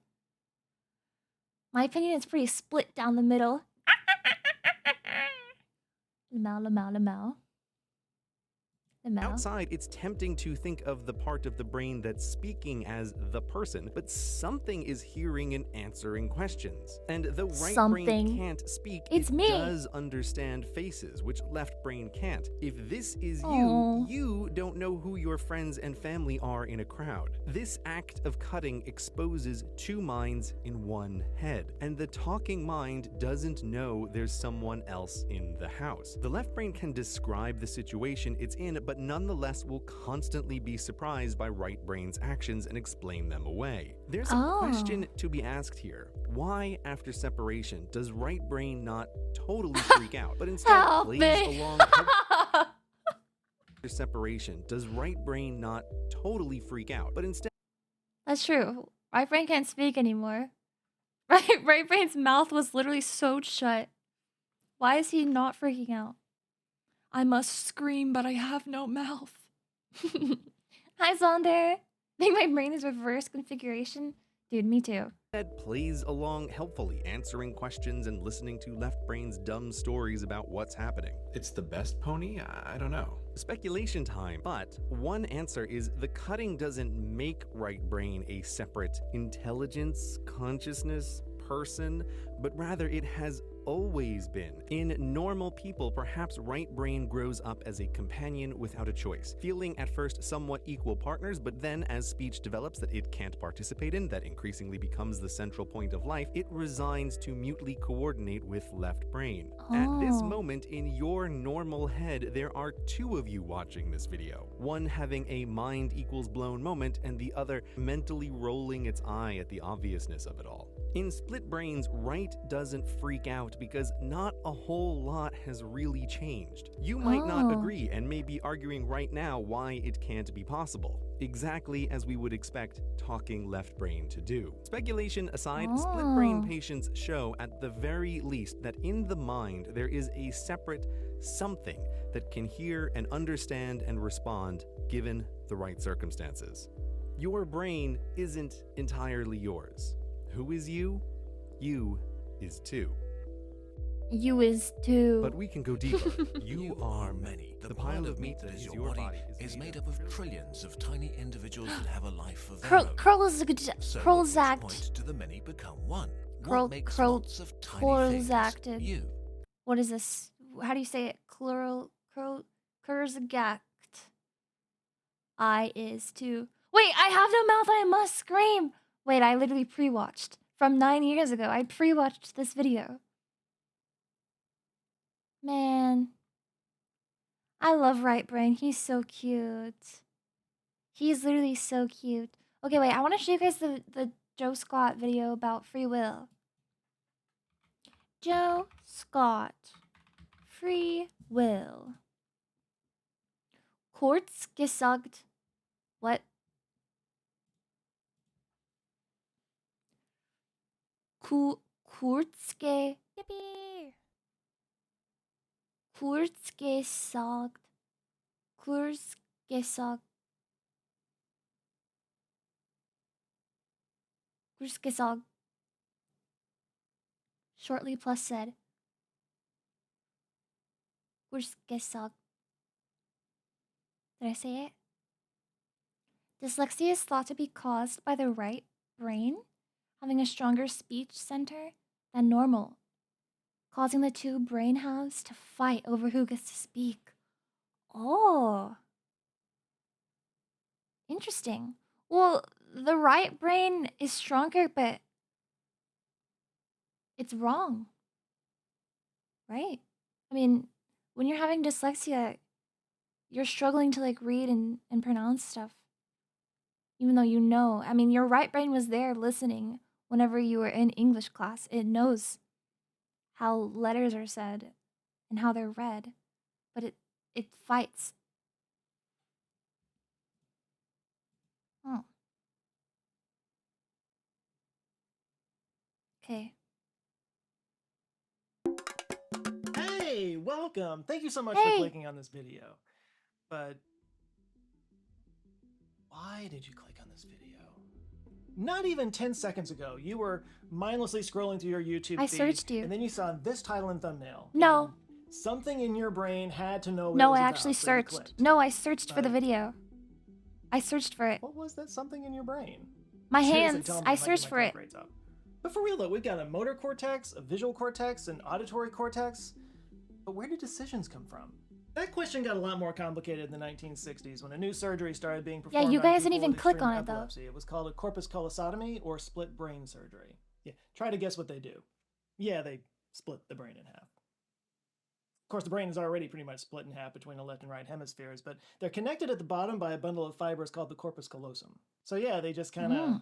My opinion is pretty split down the middle. Lamau, lamau, lamau. Outside, it's tempting to think of the part of the brain that's speaking as the person, but something is hearing and answering questions. And the right brain can't speak, it does understand faces, which left brain can't. If this is you, you don't know who your friends and family are in a crowd. This act of cutting exposes two minds in one head, and the talking mind doesn't know there's someone else in the house. The left brain can describe the situation it's in, but nonetheless will constantly be surprised by right brain's actions and explain them away. There's a question to be asked here. Why, after separation, does right brain not totally freak out, but instead plays along? After separation, does right brain not totally freak out, but instead... That's true. Right brain can't speak anymore. Right brain's mouth was literally sewed shut. Why is he not freaking out? I must scream, but I have no mouth. Hi, Zonder. I think my brain is reverse configuration. Dude, me too. Ed plays along helpfully, answering questions and listening to left brain's dumb stories about what's happening. It's the best pony? I don't know. Speculation time, but one answer is the cutting doesn't make right brain a separate intelligence, consciousness, person, but rather it has always been. In normal people, perhaps right brain grows up as a companion without a choice, feeling at first somewhat equal partners, but then as speech develops that it can't participate in, that increasingly becomes the central point of life, it resigns to mutely coordinate with left brain. At this moment in your normal head, there are two of you watching this video, one having a mind equals blown moment and the other mentally rolling its eye at the obviousness of it all. In split brains, right doesn't freak out because not a whole lot has really changed. You might not agree and may be arguing right now why it can't be possible, exactly as we would expect talking left brain to do. Speculation aside, split brain patients show at the very least that in the mind there is a separate something that can hear and understand and respond given the right circumstances. Your brain isn't entirely yours. Who is you? You is two. You is two. But we can go deeper. You are many. The pile of meat that is your body is made up of trillions of tiny individuals that have a life of their own. Krolzakt. Point to the many become one. What makes lots of tiny things you? What is this? How do you say it? Kurzgakt. I is two. Wait, I have no mouth and I must scream. Wait, I literally pre-watched. From 9 years ago, I pre-watched this video. Man, I love Right Brain. He's so cute. He's literally so cute. Okay, wait. I want to show you guys the Joe Scott video about free will. Joe Scott. Free will. Kurz gesagt. What? Kurz gesagt. Kurz gesagt. Kurz gesagt. Shortly plus said. Kurz gesagt. Did I say it? Dyslexia is thought to be caused by the right brain having a stronger speech center than normal, causing the two brain halves to fight over who gets to speak. Oh. Interesting. Well, the right brain is stronger, but it's wrong. Right? I mean, when you're having dyslexia, you're struggling to like read and pronounce stuff. Even though you know, I mean, your right brain was there listening whenever you were in English class. It knows how letters are said and how they're read, but it fights. Oh. Okay. Hey, welcome. Thank you so much Hey. for clicking on this video. But why did you click on this video? Not even 10 seconds ago, you were mindlessly scrolling through your YouTube I feed, searched you. and then you saw this title and thumbnail. No. and something in your brain had to know what it No, was I about, actually so you searched. clicked. No, I searched for the Like, video. I searched for it. What was that something in your brain? My Seriously, hands. tell me, I might get searched my for it. count rates up. But for real though, we've got a motor cortex, a visual cortex, an auditory cortex. But where do decisions come from? That question got a lot more complicated in the 1960s when a new surgery started being performed. Yeah, you on guys didn't people even with click extreme on it, though. epilepsy. It was called a corpus callosotomy or split brain surgery. Yeah, try to guess what they do. Yeah, they split the brain in half. Of course, the brain is already pretty much split in half between the left and right hemispheres, but they're connected at the bottom by a bundle of fibers called the corpus callosum. So yeah, they just kind of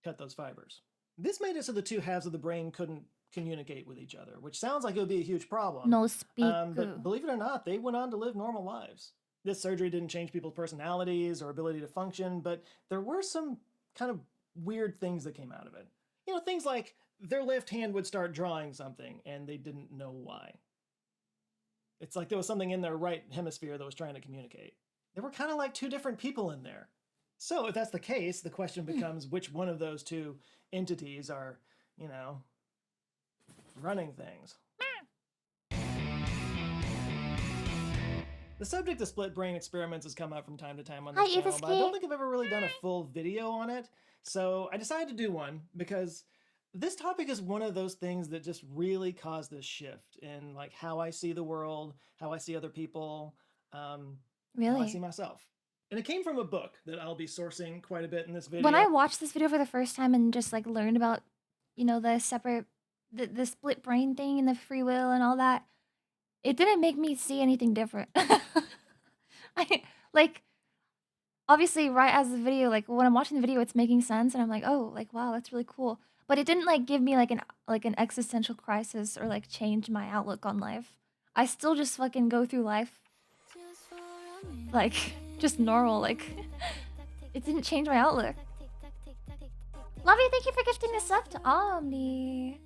cut those fibers. This made it so the two halves of the brain couldn't communicate with each other, which sounds like it would be a huge problem. No speak. But believe it or not, they went on to live normal lives. This surgery didn't change people's personalities or ability to function, but there were some kind of weird things that came out of it. You know, things like their left hand would start drawing something and they didn't know why. It's like there was something in their right hemisphere that was trying to communicate. They were kind of like two different people in there. So if that's the case, the question becomes which one of those two entities are, you know, running things. The subject of split brain experiments has come up from time to time on this Hi, channel, but I don't Evaski. think I've ever really done a full video on it. So I decided to do one because this topic is one of those things that just really caused this shift in like how I see the world, how I see other people, how I Really? see myself. And it came from a book that I'll be sourcing quite a bit in this video. When I watched this video for the first time and just like learned about, you know, the separate, the split brain thing and the free will and all that, it didn't make me see anything different. I like, obviously, right as the video, like when I'm watching the video, it's making sense, and I'm like, oh, like wow, that's really cool. But it didn't like give me like an existential crisis or like change my outlook on life. I still just fucking go through life like just normal. Like it didn't change my outlook. Love you. Thank you for gifting this up to Omni.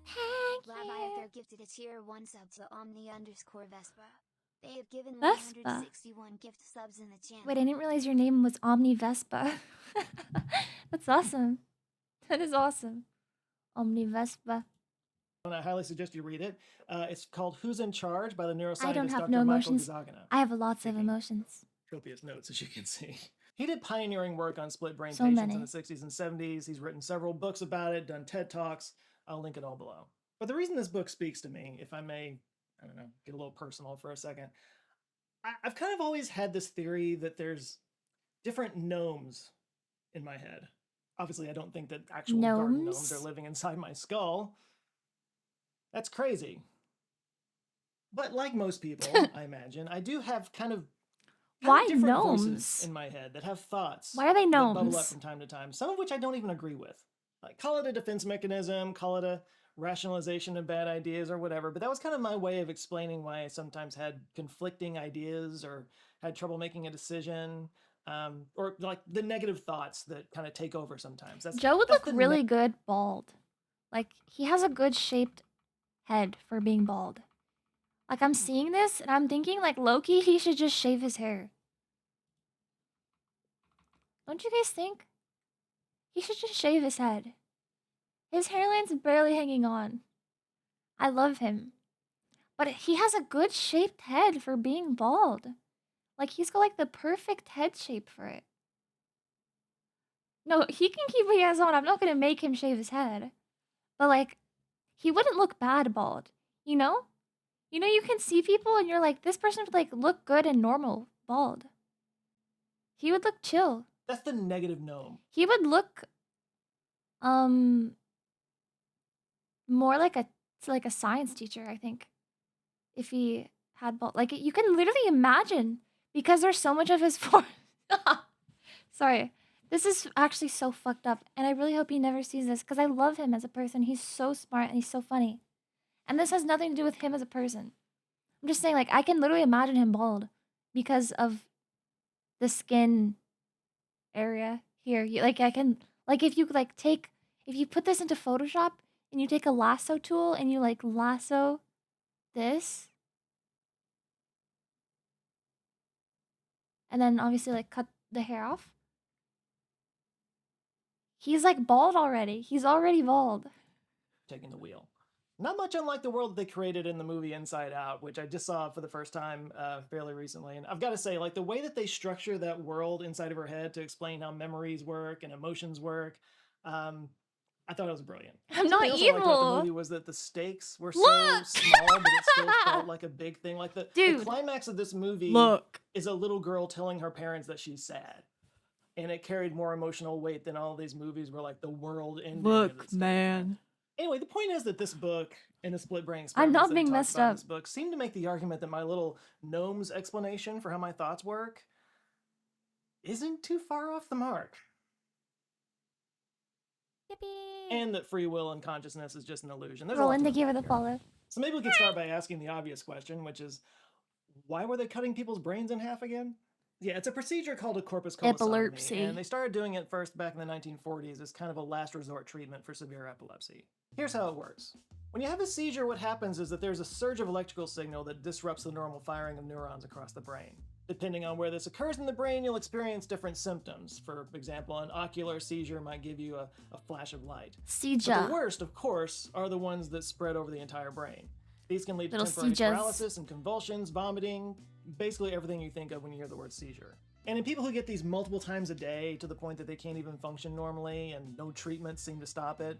Thank Rabbi you. Affair gifted a tier 1 sub to Omni_Vespa. They have given Vespa? 161 gift subs in the channel. Wait, I didn't realize your name was Omni Vespa. That's awesome. That is awesome. Omni Vespa. And I highly suggest you read it. It's called Who's in Charge by the neuroscientist I don't have Dr. no Michael emotions. Gazzagana. I have lots of emotions. Copious notes, as you can see. He did pioneering work on split brain So patients many. in the 60s and 70s. He's written several books about it, done TED Talks. I'll link it all below. But the reason this book speaks to me, if I may, I don't know, get a little personal for a second, I've kind of always had this theory that there's different gnomes in my head. Obviously, I don't think that actual garden gnomes are Gnomes? living inside my skull. That's crazy. But like most people, I imagine, I do have kind of Why different gnomes? voices in my head that have thoughts. Why are they that bubble up gnomes? from time to time, some of which I don't even agree with. Like, call it a defense mechanism, call it a rationalization of bad ideas or whatever, but that was kind of my way of explaining why I sometimes had conflicting ideas or had trouble making a decision, or like the negative thoughts that kind of take over sometimes. Joe would that's look the really good bald. Like, he has a good shaped head for being bald. Like, I'm seeing this and I'm thinking, like, Loki, he should just shave his hair. Don't you guys think? He should just shave his head. His hairline's barely hanging on. I love him. But he has a good shaped head for being bald. Like, he's got, like, the perfect head shape for it. No, he can keep what he has on. I'm not gonna make him shave his head. But, like, he wouldn't look bad bald. You know? You know, you can see people and you're like, this person would, like, look good and normal bald. He would look chill. That's the negative gnome. He would look, more like a science teacher, I think. If he had bald, like, you can literally imagine, because there's so much of his form. Sorry, this is actually so fucked up, and I really hope he never sees this because I love him as a person. He's so smart and he's so funny, and this has nothing to do with him as a person. I'm just saying, like, I can literally imagine him bald because of the skin area here. Like, I can, like, if you put this into Photoshop and you take a lasso tool and you, like, lasso this, and then obviously, like, cut the hair off, he's, like, bald already. He's already bald. Taking the wheel. Not much unlike the world they created in the movie Inside Out, which I just saw for the first time fairly recently. And I've got to say, like, the way that they structure that world inside of her head to explain how memories work and emotions work, I thought it was brilliant. I'm Something not else I liked about evil. the movie was that the stakes were so Look! small, but it still felt like a big thing. Like, the Dude. climax of this movie Look. is a little girl telling her parents that she's sad. And it carried more emotional weight than all these movies where, like, the world ended. Look, man. Anyway, the point is that this book and the split brain I'm experiments not that being talks messed about in up. this book seem to make the argument that my little gnome's explanation for how my thoughts work isn't too far off the mark. And that free will and consciousness is just an illusion. There's a lot Roland, to thank you for unpack the here. follow. So maybe we can start by asking the obvious question, which is, why were they cutting people's brains in half again? Yeah, it's a procedure called a corpus callosotomy, Epilepsy. and they started doing it first back in the 1940s as kind of a last resort treatment for severe epilepsy. Here's how it works. When you have a seizure, what happens is that there's a surge of electrical signal that disrupts the normal firing of neurons across the brain. Depending on where this occurs in the brain, you'll experience different symptoms. For example, an ocular seizure might give you a flash of light. But Seizure. the worst, of course, are the ones that spread over the entire brain. These can lead to Little temporary seizures. paralysis and convulsions, vomiting, basically everything you think of when you hear the word seizure. And in people who get these multiple times a day to the point that they can't even function normally and no treatments seem to stop it,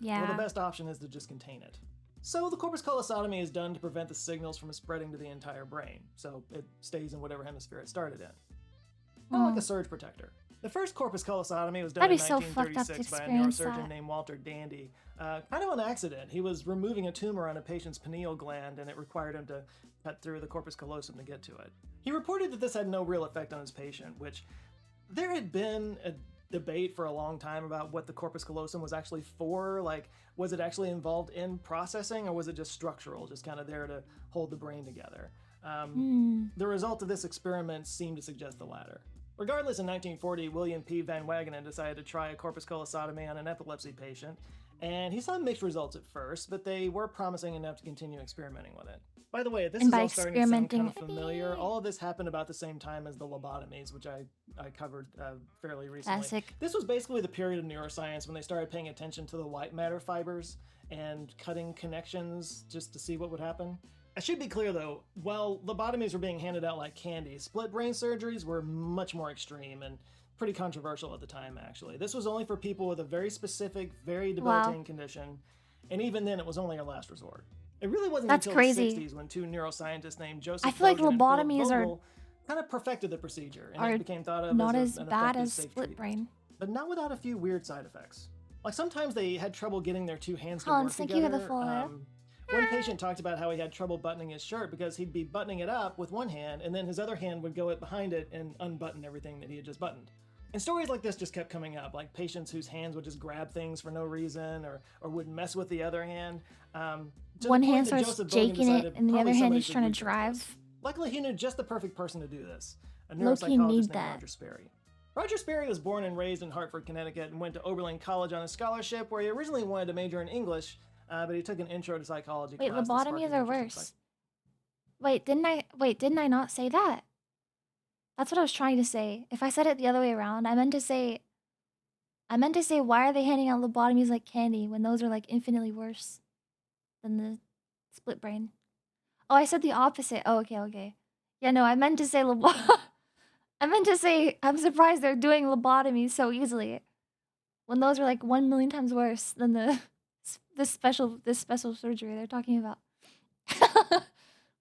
Yeah. well, the best option is to just contain it. So the corpus callosotomy is done to prevent the signals from spreading to the entire brain, so it stays in whatever hemisphere it started in. Kind of like a surge protector. The first corpus callosotomy was done That'd in be so fucked up to 1936 by a experience neurosurgeon that. named Walter Dandy. Kind of an accident. He was removing a tumor on a patient's pineal gland, and it required him to cut through the corpus callosum to get to it. He reported that this had no real effect on his patient, which there had been a debate for a long time about what the corpus callosum was actually for. Like, was it actually involved in processing, or was it just structural, just kind of there to hold the brain together? The result of this experiment seemed to suggest the latter. Regardless, in 1940, William P. Van Wagenen decided to try a corpus callosotomy on an epilepsy patient, and he saw mixed results at first, but they were promising enough to continue experimenting with it. By the way, this And is by all starting to sound kind of experimenting- familiar. All of this happened about the same time as the lobotomies, which I covered fairly recently. Classic. This was basically the period of neuroscience when they started paying attention to the white matter fibers and cutting connections just to see what would happen. I should be clear though, while lobotomies were being handed out like candy, split brain surgeries were much more extreme and pretty controversial at the time, actually. This was only for people with a very specific, very debilitating condition, and even then it was only a last resort. It really wasn't That's until crazy. the 60s when two neuroscientists named Joseph I feel like Bogan and Philip lobotomies are- Vogel kind of perfected the procedure, and are it became thought of not as as an bad effective, as safe split treatment. brain. But not without a few weird side effects. Like sometimes they had trouble getting their two hands to Hans, work thank you for together. the follow. One patient talked about how he had trouble buttoning his shirt because he'd be buttoning it up with one hand, and then his other hand would go behind it and unbutton everything that he had just buttoned. And stories like this just kept coming up, like patients whose hands would just grab things for no reason or would mess with the other hand. One hand starts jaking it, and the other hand is trying to drive. Luckily, he knew just the perfect person to do this, a Low-key neuropsychologist need named that. Roger Sperry. Roger Sperry was born and raised in Hartford, Connecticut, and went to Oberlin College on a scholarship where he originally wanted to major in English, but he took an intro to psychology Wait, class. that sparked lobotomies his are interest in worse. Didn't I not say that? That's what I was trying to say. If I said it the other way around, I meant to say why are they handing out lobotomies like candy when those are like infinitely worse than the split brain? Oh, I said the opposite. Oh, okay. Yeah, no, I meant to say I meant to say I'm surprised they're doing lobotomies so easily when those are like 1,000,000 times worse than this special surgery they're talking about.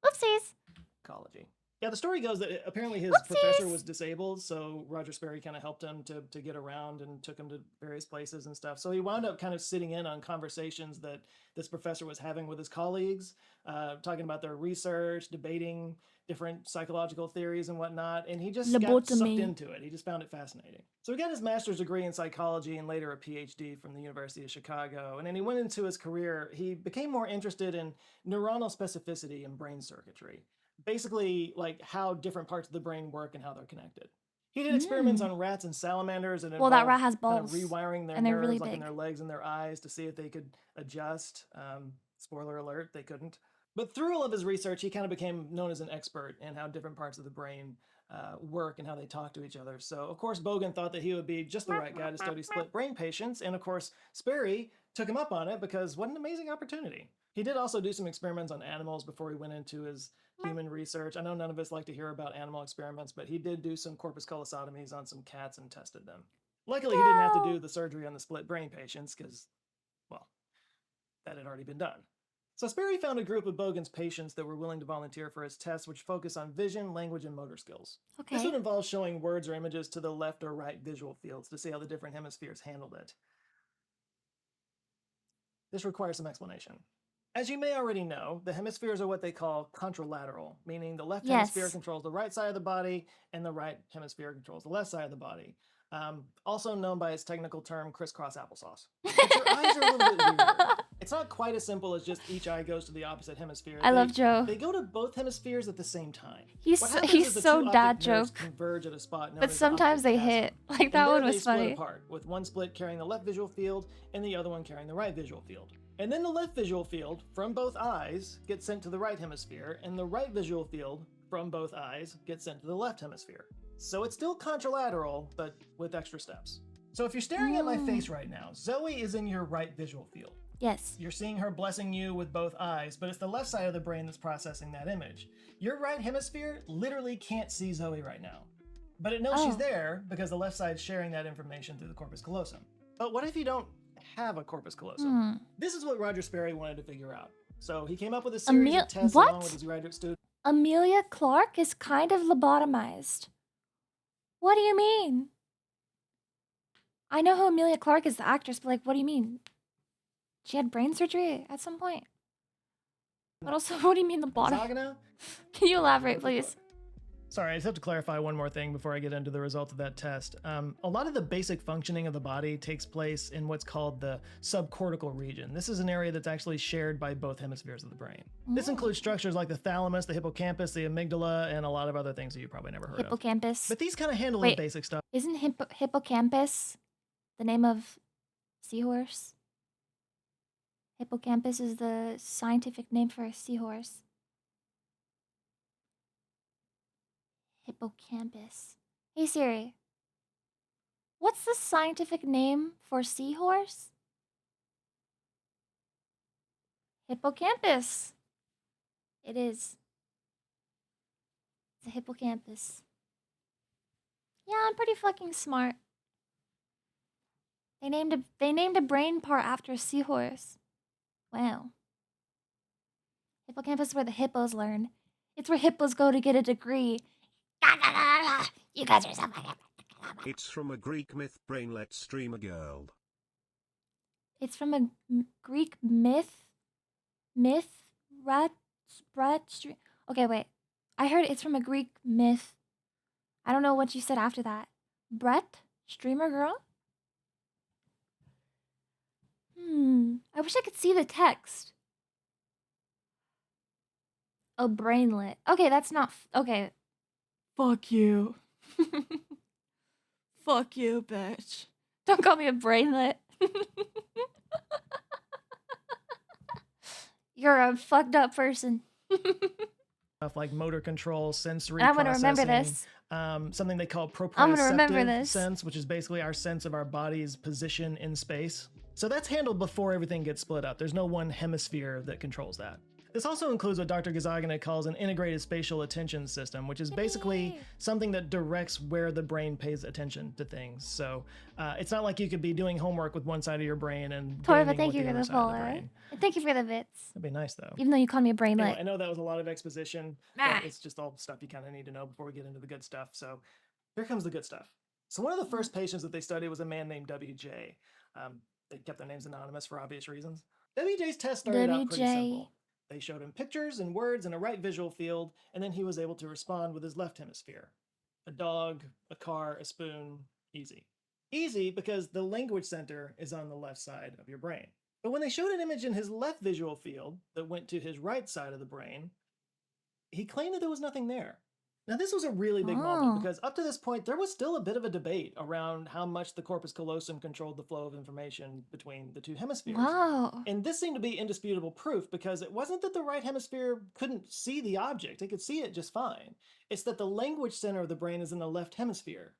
Whoopsies. psychology. Yeah, the story goes that apparently his Whoopsies. professor was disabled, so Roger Sperry kind of helped him to get around and took him to various places and stuff. So he wound up kind of sitting in on conversations that this professor was having with his colleagues, talking about their research, debating different psychological theories and whatnot, and he just got sucked Lobotomy. into it. He just found it fascinating. So he got his master's degree in psychology and later a PhD from the University of Chicago. And then he went into his career, he became more interested in neuronal specificity and brain circuitry. Basically, like how different parts of the brain work and how they're connected. He did experiments on rats and salamanders and Well, that rat involved has kind of balls, rewiring their and they're nerves, really like in big. their legs and their eyes, to see if they could adjust. Spoiler alert, they couldn't. But through all of his research, he kind of became known as an expert in how different parts of the brain work and how they talk to each other. So, of course, Bogan thought that he would be just the right guy to study split brain patients. And, of course, Sperry took him up on it because what an amazing opportunity. He did also do some experiments on animals before he went into his human research. I know none of us like to hear about animal experiments, but he did do some corpus callosotomies on some cats and tested them. Luckily, he didn't have to do the surgery on the split brain patients because, well, that had already been done. So Sperry found a group of Bogan's patients that were willing to volunteer for his tests, which focus on vision, language, and motor skills. This would Okay. involve showing words or images to the left or right visual fields to see how the different hemispheres handled it. This requires some explanation. As you may already know, the hemispheres are what they call contralateral, meaning the left hemisphere Yes. controls the right side of the body and the right hemisphere controls the left side of the body. Also known by its technical term, crisscross applesauce. But your eyes are a little bit weirder. It's not quite as simple as just each eye goes to the opposite hemisphere. I love Joe. They go to both hemispheres at the same time. He's What so- happens he's is the so two dad optic nerves joke. converge at a spot known But as the sometimes optic they chiasm. hit. Like And that there one they was split funny. apart, with one split carrying the left visual field and the other one carrying the right visual field. And then the left visual field from both eyes gets sent to the right hemisphere, and the right visual field from both eyes gets sent to the left hemisphere. So it's still contralateral, but with extra steps. So if you're staring at my face right now, Zoe is in your right visual field. Yes. You're seeing her blessing you with both eyes, but it's the left side of the brain that's processing that image. Your right hemisphere literally can't see Zoe right now. But it knows she's Oh. there because the left side's sharing that information through the corpus callosum. But what if you don't have a corpus callosum? This is what Roger Sperry wanted to figure out. So he came up with a series of tests along with What? his graduate students. Amelia Clark is kind of lobotomized. What do you mean? I know who Amelia Clark is, the actress, but like, what do you mean? She had brain surgery at some point. But also, what do you mean lobotomy? Hexagona? Can you elaborate, please? Sorry, I just have to clarify one more thing before I get into the results of that test. A lot of the basic functioning of the body takes place in what's called the subcortical region. This is an area that's actually shared by both hemispheres of the brain. This includes structures like the thalamus, the hippocampus, the amygdala, and a lot of other things that you probably never heard of. Hippocampus. But these kind of handle Wait, the basic stuff. Isn't hippocampus the name of seahorse? Hippocampus is the scientific name for a seahorse. Hippocampus. Hey Siri. What's the scientific name for seahorse? Hippocampus. It is. It's a hippocampus. Yeah, I'm pretty fucking smart. They named a brain part after a seahorse. Wow. Hippocampus is where the hippos learn. It's where hippos go to get a degree. You guys are so fucking. It's from a Greek myth. Brain, let's stream a girl. It's from a Greek myth. myth, okay, wait. I heard it's from a Greek myth. I don't know what you said after that. Brett, streamer girl? I wish I could see the text. Oh, brainlet. Okay, that's not okay. Fuck you. Fuck you, bitch. Don't call me a brainlet. You're a fucked up person. Stuff like motor control, sensory I'm gonna remember processing, this. something they call I'm gonna remember proprioceptive this. sense, which is basically our sense of our body's position in space. So that's handled before everything gets split up. There's no one hemisphere that controls that. This also includes what Dr. Gazagina calls an integrated spatial attention system, which is basically something that directs where the brain pays attention to things. So it's not like you could be doing homework with one side of your brain and Torva, gaming thank with you the for other the side of the follow. brain. And thank you for the bits. That'd be nice though. Even though you called me a brainlet. Anyway, I know that was a lot of exposition, Ah. but it's just all stuff you kind of need to know before we get into the good stuff. So here comes the good stuff. So one of the first patients that they studied was a man named WJ. They kept their names anonymous for obvious reasons. WJ's test started out pretty WJ. simple. They showed him pictures and words in a right visual field, and then he was able to respond with his left hemisphere. A dog, a car, a spoon, easy. Easy because the language center is on the left side of your brain. But when they showed an image in his left visual field that went to his right side of the brain, he claimed that there was nothing there. Now, this was a really big moment because up to this point, there was still a bit of a debate around how much the corpus callosum controlled the flow of information between the two hemispheres. Wow. And this seemed to be indisputable proof because it wasn't that the right hemisphere couldn't see the object, it could see it just fine. It's that the language center of the brain is in the left hemisphere.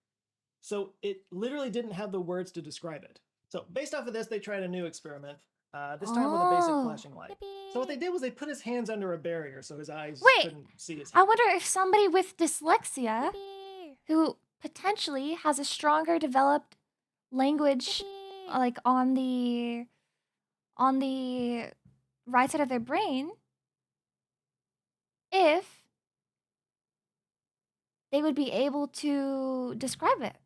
So it literally didn't have the words to describe it. So based off of this, they tried a new experiment, this time with a basic flashing light. So what they did was they put his hands under a barrier so his eyes couldn't see his I wonder if somebody with dyslexia who potentially has a stronger developed language like on the right side of their brain, if they would be able to describe it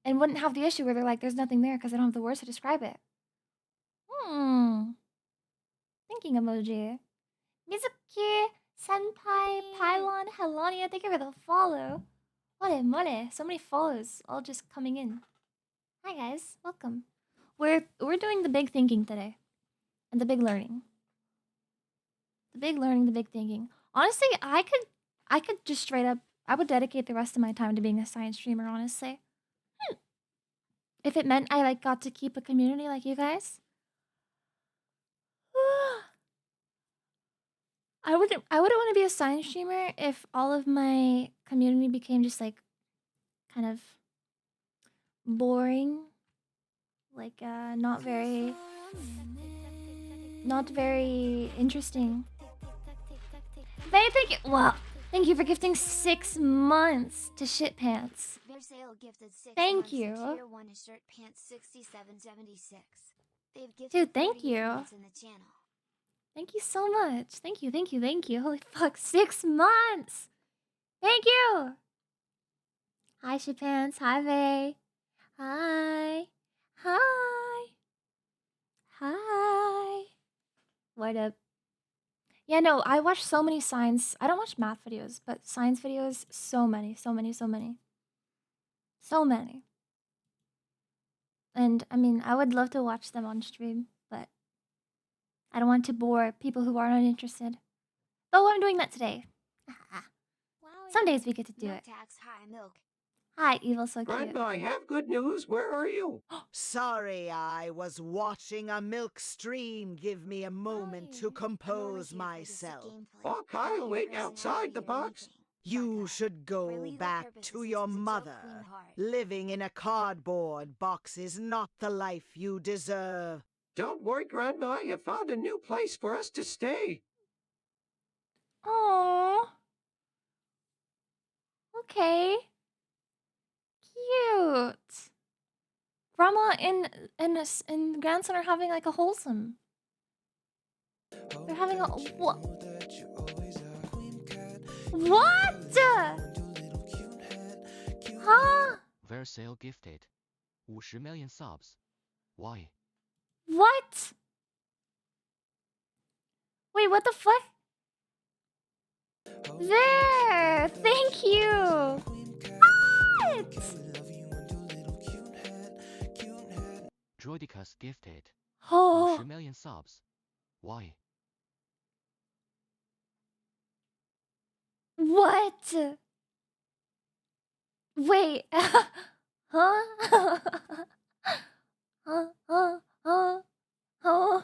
and wouldn't have the issue where they're like, there's nothing there because they don't have the words to describe it. Thinking emoji. Mizuki, Senpai, Pylon, Helonia, thank you for the follow. More. So many follows all just coming in. Hi guys, welcome. We're doing the big thinking today. And the big learning. The big learning, the big thinking. Honestly, I could just straight up, I would dedicate the rest of my time to being a science streamer, honestly. If it meant I like got to keep a community like you guys. I wouldn't want to be a science streamer if all of my community became just like kind of boring, like not very interesting. Very thank you. Well, thank you for gifting 6 months to Shit Pants. Thank you. Tier 1 is Shirt Pants 6776. They've gifted Dude, thank 30 you. months in the channel. Thank you so much. Thank you. Holy fuck, 6 months. Thank you. Hi, Shit Pants. Hi, Vay. Hi. What up? Yeah, no, I watch so many science. I don't watch math videos, but science videos, so many. And I mean, I would love to watch them on stream, but I don't want to bore people who are not interested. Oh, I'm doing that today. Some days we get to do it. Hi, Milk. Hi, Evil, so cute. Grandma, I have good news. Where are you? Sorry, I was watching a milk stream. Give me a moment to compose myself. Oh, Kyle, wait outside the box. You should go back to your mother. Living in a cardboard box is not the life you deserve. Don't worry, Grandma. I have found a new place for us to stay. Aww. Okay. Cute. Grandma and grandson are having like a wholesome. They're having a what? What? Huh? Versailles gifted 50 million subs. Why? What? Wait, what the fuck? There! Thank you! What? Droidicus gifted Oh. 50 million subs. Why? What? Wait. Huh? Huh?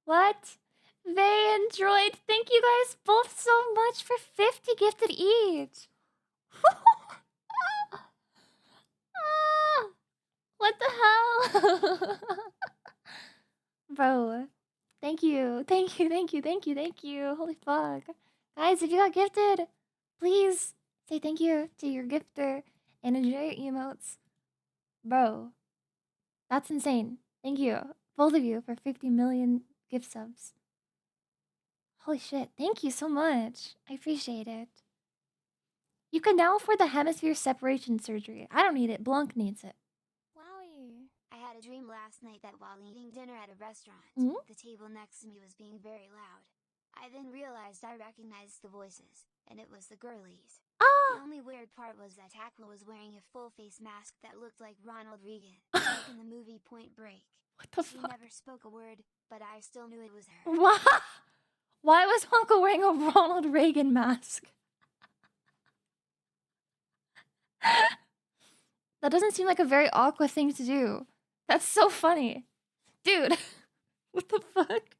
What? They and Droid, thank you guys both so much for 50 gifted each. Ah, what the hell? Bro, thank you. Thank you, thank you, thank you, thank you. Holy fuck. Guys, if you got gifted, please say thank you to your gifter and enjoy your emotes. Bro, that's insane. Thank you, both of you, for 50 million gift subs. Holy shit, thank you so much. I appreciate it. You can now afford the hemisphere separation surgery. I don't need it. Blanc needs it. Wowie. I had a dream last night that while eating dinner at a restaurant, Mhm. the table next to me was being very loud. I then realized I recognized the voices, and it was the girlies. The only weird part was that Aqua was wearing a full face mask that looked like Ronald Reagan, like in the movie Point Break. What the She fuck? never spoke a word, but I still knew it was her. Why was Uncle wearing a Ronald Reagan mask? That doesn't seem like a very Aqua thing to do. That's so funny. Dude, what the fuck?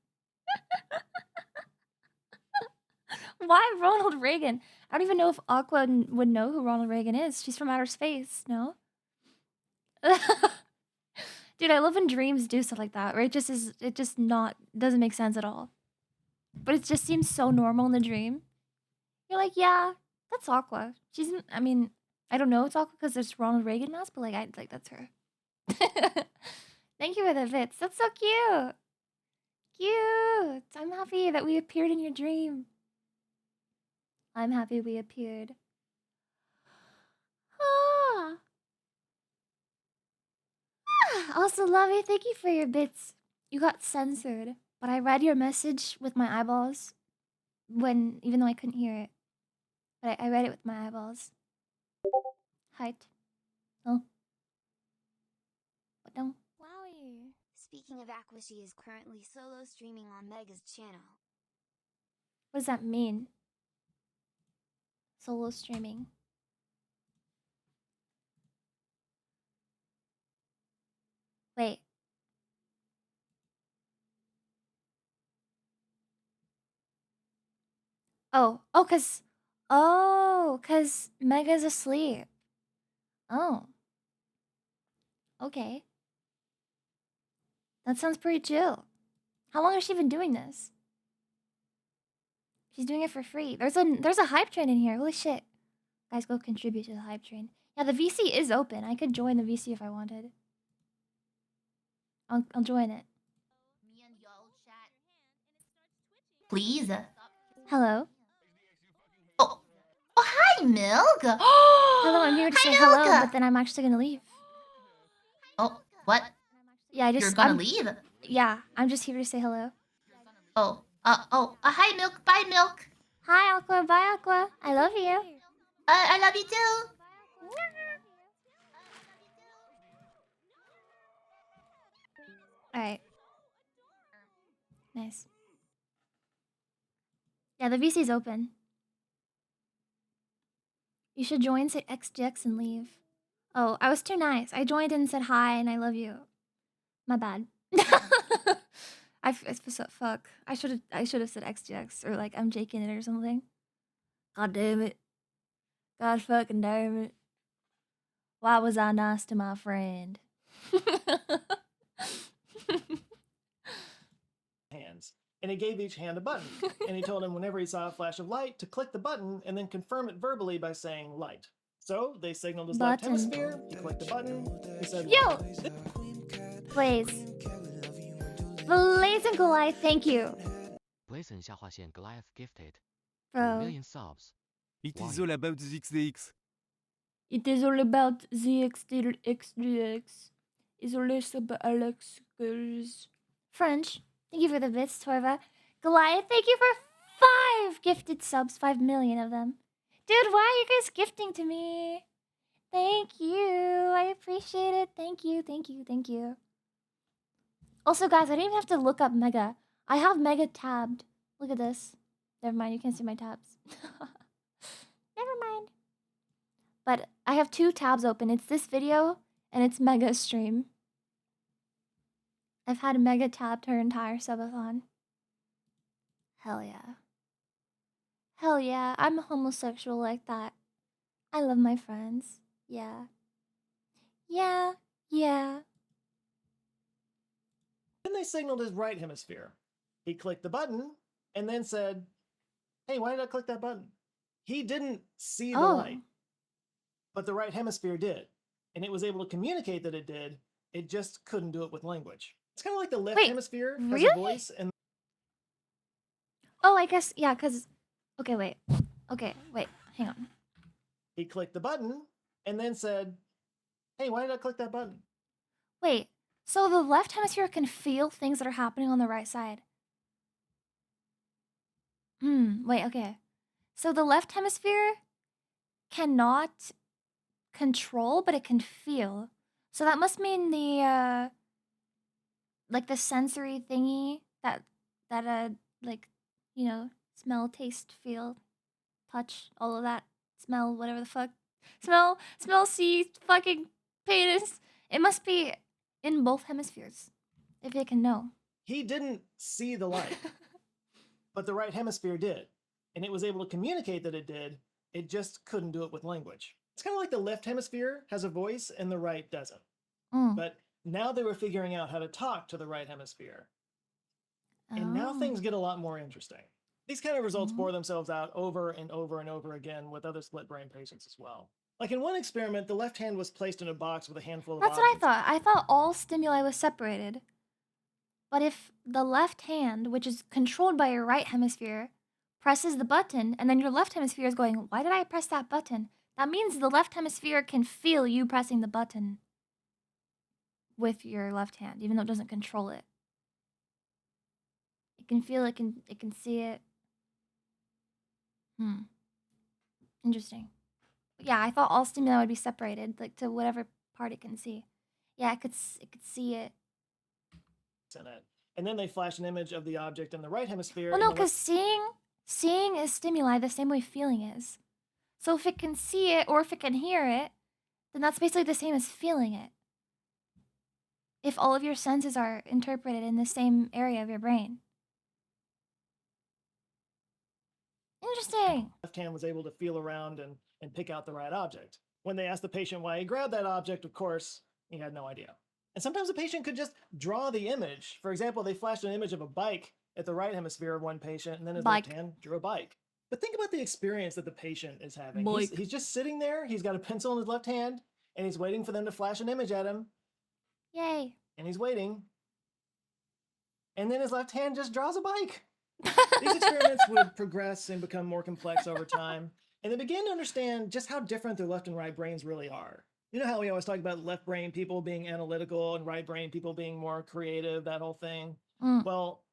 Why Ronald Reagan? I don't even know if Aqua would know who Ronald Reagan is. She's from outer space, no? Dude, I love when dreams do stuff like that, where it just doesn't make sense at all. But it just seems so normal in the dream. You're like, yeah, that's Aqua. I mean, I don't know it's Aqua because there's Ronald Reagan mask, but like that's her. Thank you for the bits. That's so cute. Cute. I'm happy that we appeared in your dream. I'm happy we appeared. Ah. Also, Lovey, thank you for your bits. You got censored, but I read your message with my eyeballs even though I couldn't hear it. But I read it with my eyeballs. Height. Oh. What no? Wowie. Speaking of Aqua, she is currently solo streaming on Mega's channel. What does that mean? Solo streaming. Wait. Cause Mega's asleep. Oh. Okay. That sounds pretty chill. How long has she been doing this? She's doing it for free. There's a hype train in here. Holy shit. Guys, go contribute to the hype train. Yeah, the VC is open. I could join the VC if I wanted. I'll join it. Please. Hello. Oh, hi, Milk. Hello, I'm here to say hello, Milk. but then I'm actually gonna leave. Oh, what? Yeah, You're gonna leave? Yeah, I'm just here to say hello. Hi, Milk. Bye, Milk. Hi, Aqua. Bye, Aqua. I love you. I love you too. Alright. Nice. Yeah, the VC's open. You should join, say XGX, and leave. Oh, I was too nice. I joined and said hi and I love you. My bad. Fuck. I should have said XGX or like I'm jaking it or something. God damn it. God fucking damn it. Why was I nice to my friend? Hands. And he gave each hand a button. And he told him whenever he saw a flash of light to click the button and then confirm it verbally by saying light. So they signaled his left Button. hemisphere, he clicked the button, he said, Yo! Blaze. Blaze and Goliath, thank you. Blazon 下划线 Goliath gifted 5 Bro. million subs. It is all about the XDX. It is all about the XDX. It's all about Alex girls. French. Thank you for the bits, Torva. Goliath, thank you for 5 gifted subs, 5 million of them. Dude, why are you guys gifting to me? Thank you. I appreciate it. Thank you, thank you, thank you. Also, guys, I didn't even have to look up Mega. I have Mega tabbed. Look at this. Never mind, you can't see my tabs. Never mind. But I have 2 tabs open. It's this video and it's Mega stream. I've had Mega tabbed her entire subathon. Hell yeah. Hell yeah, I'm homosexual like that. I love my friends. Yeah. Yeah. Yeah. Then they signaled his right hemisphere. He clicked the button and then said, hey, why did I click that button? He didn't see the light, but the right hemisphere did. And it was able to communicate that it did. It just couldn't do it with language. It's kind of like the left hemisphere has a voice and... Oh, I guess, yeah, because... Okay, wait. Okay, wait. Hang on. He clicked the button and then said, hey, why did I click that button? Wait, so the left hemisphere can feel things that are happening on the right side? Wait, okay. So the left hemisphere cannot control, but it can feel. So that must mean the, like the sensory thingy that, like, you know, smell, taste, feel, touch, all of that. Smell, whatever the fuck. Smell, see, fucking penis. It must be in both hemispheres, if it can know. He didn't see the light, but the right hemisphere did. And it was able to communicate that it did. It just couldn't do it with language. It's kind of like the left hemisphere has a voice and the right doesn't. But now they were figuring out how to talk to the right hemisphere. And now things get a lot more interesting. These kind of results bore themselves out over and over and over again with other split brain patients as well. Like in one experiment, the left hand was placed in a box with a handful of That's what I thought. I thought all stimuli was separated. But if the left hand, which is controlled by your right hemisphere, presses the button, and then your left hemisphere is going, why did I press that button? That means the left hemisphere can feel you pressing the button with your left hand, even though it doesn't control it. It can feel it, it can see it. Interesting. Yeah, I thought all stimuli would be separated, like to whatever part it can see. Yeah, it could see it. In it. And then they flash an image of the object in the right hemisphere. Well, no, because seeing is stimuli the same way feeling is. So if it can see it or if it can hear it, then that's basically the same as feeling it. If all of your senses are interpreted in the same area of your brain. Interesting. Left hand was able to feel around and pick out the right object. When they asked the patient why he grabbed that object, of course, he had no idea. And sometimes the patient could just draw the image. For example, they flashed an image of a bike at the right hemisphere of one patient, and then his left hand drew a bike. But think about the experience that the patient is having. He's just sitting there, he's got a pencil in his left hand, and he's waiting for them to flash an image at him. Yay. And he's waiting. And then his left hand just draws a bike. These experiments would progress and become more complex over time, and they began to understand just how different their left and right brains really are. You know how we always talk about left brain people being analytical and right brain people being more creative, that whole thing? Well,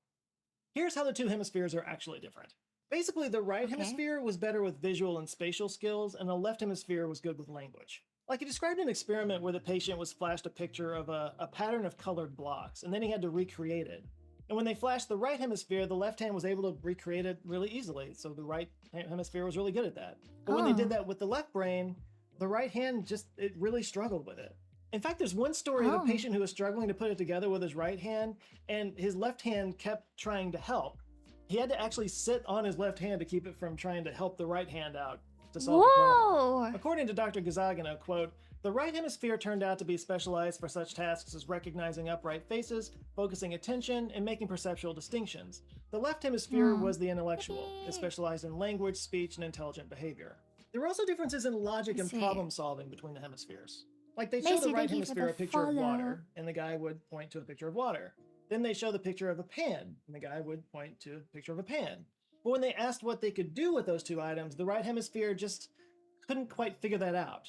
here's how the two hemispheres are actually different. Basically, the right hemisphere was better with visual and spatial skills, and the left hemisphere was good with language. Like he described an experiment where the patient was flashed a picture of a pattern of colored blocks, and then he had to recreate it. And when they flashed the right hemisphere, the left hand was able to recreate it really easily. So the right hemisphere was really good at that. But when they did that with the left brain, the right hand it really struggled with it. In fact, there's one story of a patient who was struggling to put it together with his right hand, and his left hand kept trying to help. He had to actually sit on his left hand to keep it from trying to help the right hand out to solve the problem. According to Dr. Gazagina, quote, the right hemisphere turned out to be specialized for such tasks as recognizing upright faces, focusing attention, and making perceptual distinctions. The left hemisphere was the intellectual. It specialized in language, speech, and intelligent behavior. There were also differences in logic and problem solving between the hemispheres. Like they show the right hemisphere a picture of water, and the guy would point to a picture of water. Then they show the picture of a pan, and the guy would point to a picture of a pan. But when they asked what they could do with those two items, the right hemisphere just couldn't quite figure that out.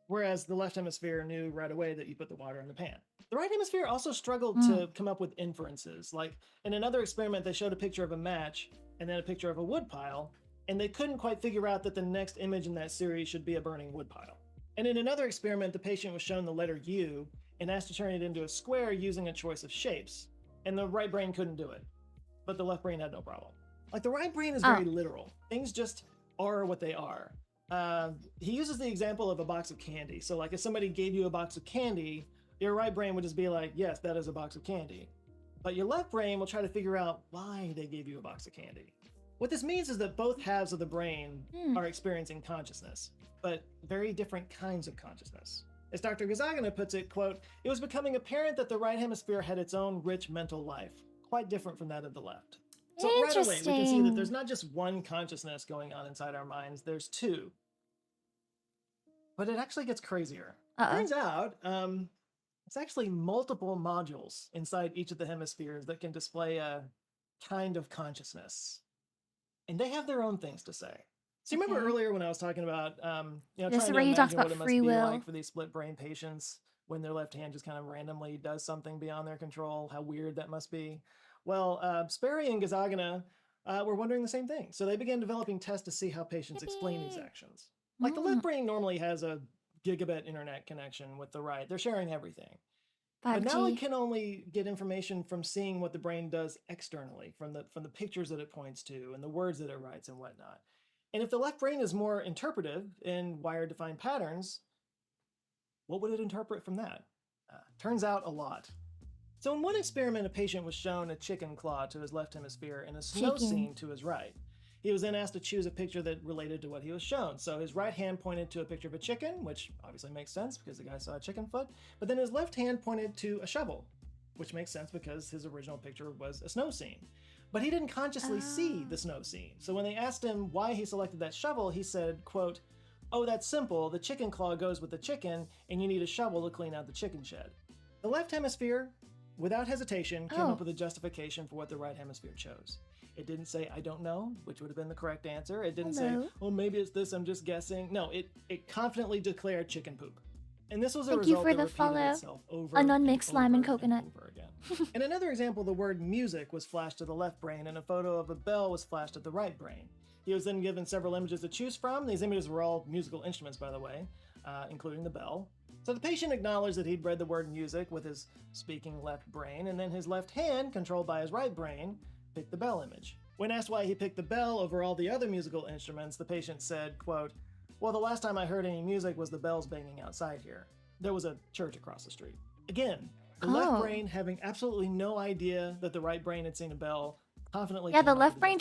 whereas the left hemisphere knew right away that you put the water in the pan. The right hemisphere also struggled to come up with inferences. Like in another experiment, they showed a picture of a match and then a picture of a wood pile, and they couldn't quite figure out that the next image in that series should be a burning wood pile. And in another experiment, the patient was shown the letter U and asked to turn it into a square using a choice of shapes, and the right brain couldn't do it, but the left brain had no problem. Like the right brain is very literal. Things just are what they are. He uses the example of a box of candy. So like if somebody gave you a box of candy, your right brain would just be like, yes, that is a box of candy. But your left brain will try to figure out why they gave you a box of candy. What this means is that both halves of the brain are experiencing consciousness, but very different kinds of consciousness. As Dr. Gazagana puts it, quote, "It was becoming apparent that the right hemisphere had its own rich mental life, quite different from that of the left." So right away, we can see that there's not just one consciousness going on inside our minds, there's two. But it actually gets crazier. Turns out, it's actually multiple modules inside each of the hemispheres that can display a kind of consciousness. And they have their own things to say. So you remember earlier when I was talking about, This is trying where to he talks imagine about what it must free be will. like for these split brain patients when their left hand just kind of randomly does something beyond their control, how weird that must be. Well, Sperry and Gazagana were wondering the same thing. So they began developing tests to see how patients explain these actions. Like the left brain normally has a gigabit internet connection with the right. They're sharing everything. But now it 5G. can only get information from seeing what the brain does externally, from the pictures that it points to and the words that it writes and whatnot. And if the left brain is more interpretive in wired defined patterns, what would it interpret from that? Turns out a lot. So in one experiment, a patient was shown a chicken claw to his left hemisphere and a snow scene to his right. He was then asked to choose a picture that related to what he was shown. So his right hand pointed to a picture of a chicken, which obviously makes sense because the guy saw a chicken foot. But then his left hand pointed to a shovel, which makes sense because his original picture was a snow scene. But he didn't consciously see the snow scene. So when they asked him why he selected that shovel, he said, quote, "Oh, that's simple. The chicken claw goes with the chicken, and you need a shovel to clean out the chicken shed." The left hemisphere, without hesitation, came up with a justification for what the right hemisphere chose. It didn't say, "I don't know," which would have been the correct answer. It didn't say, "Well, maybe it's this, I'm just guessing." No, it confidently declared chicken poop. And this was a Thank you result for that the repeated follow. itself over Unknown and mixed slime and over coconut. over again. In another example, the word music was flashed to the left brain, and a photo of a bell was flashed at the right brain. He was then given several images to choose from. These images were all musical instruments, by the way, including the bell. So the patient acknowledged that he'd read the word music with his speaking left brain, and then his left hand, controlled by his right brain, picked the bell image. When asked why he picked the bell over all the other musical instruments, the patient said, quote, "Well, the last time I heard any music was the bells banging outside here. There was a church across the street." Again, the left brain having absolutely no idea that the right brain had seen a bell, confidently. Yeah, the came up left with brain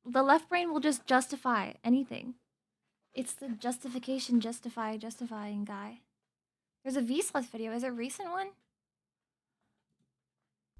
the left brain will just justify anything. It's the justifying guy. There's a Vsauce video. Is it a recent one?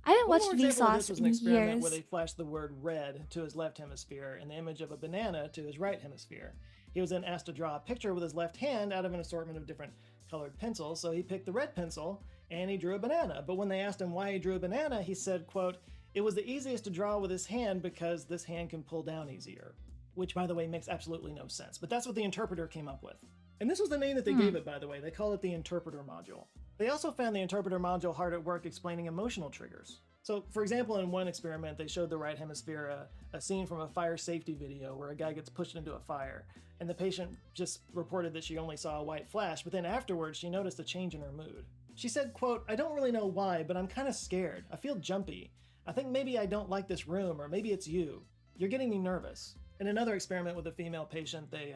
I haven't One watched more example of this Vsauce was an in experiment years. where they flashed the word red to his left hemisphere and the image of a banana to his right hemisphere. He was then asked to draw a picture with his left hand out of an assortment of different colored pencils, so he picked the red pencil and he drew a banana. But when they asked him why he drew a banana, he said, quote, "It was the easiest to draw with his hand because this hand can pull down easier." Which, by the way, makes absolutely no sense. But that's what the interpreter came up with. And this was the name that they gave it, by the way. They call it the interpreter module. They also found the interpreter module hard at work explaining emotional triggers. So, for example, in one experiment, they showed the right hemisphere a scene from a fire safety video where a guy gets pushed into a fire. And the patient just reported that she only saw a white flash, but then afterwards she noticed a change in her mood. She said, quote, "I don't really know why, but I'm kind of scared. I feel jumpy. I think maybe I don't like this room, or maybe it's you. You're getting me nervous." In another experiment with a female patient, they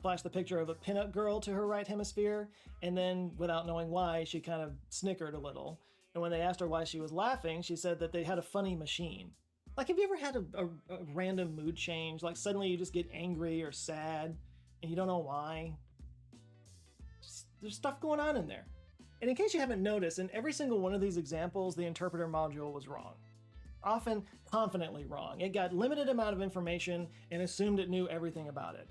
flashed the picture of a pinup girl to her right hemisphere, and then, without knowing why, she kind of snickered a little. And when they asked her why she was laughing, she said that they had a funny machine. Like, have you ever had a random mood change? Like, suddenly you just get angry or sad, and you don't know why? There's stuff going on in there. And in case you haven't noticed, in every single one of these examples, the interpreter module was wrong. Often confidently wrong. It got limited amount of information and assumed it knew everything about it.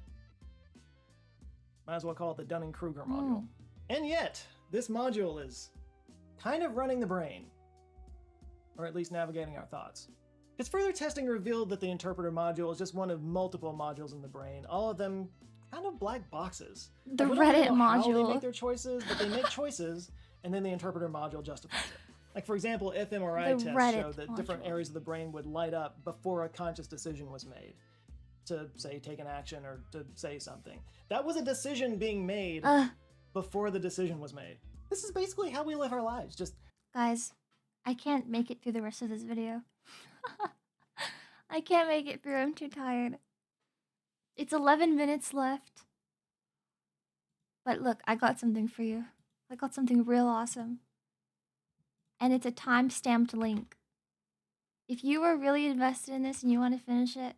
Might as well call it the Dunning-Kruger module. And yet, this module is kind of running the brain, or at least navigating our thoughts. Its further testing revealed that the interpreter module is just one of multiple modules in the brain, all of them kind of black boxes. The Like, we don't really Reddit know how they module. make their choices, but they make choices, and then the interpreter module justifies it. Like, for example, fMRI The tests Reddit show that different module. areas of the brain would light up before a conscious decision was made to, say, take an action or to say something. That was a decision being made before the decision was made. This is basically how we live our lives. Just Guys, I can't make it through the rest of this video. I can't make it through. I'm too tired. It's 11 minutes left. But look, I got something for you. I got something real awesome. And it's a time-stamped link. If you are really invested in this and you want to finish it,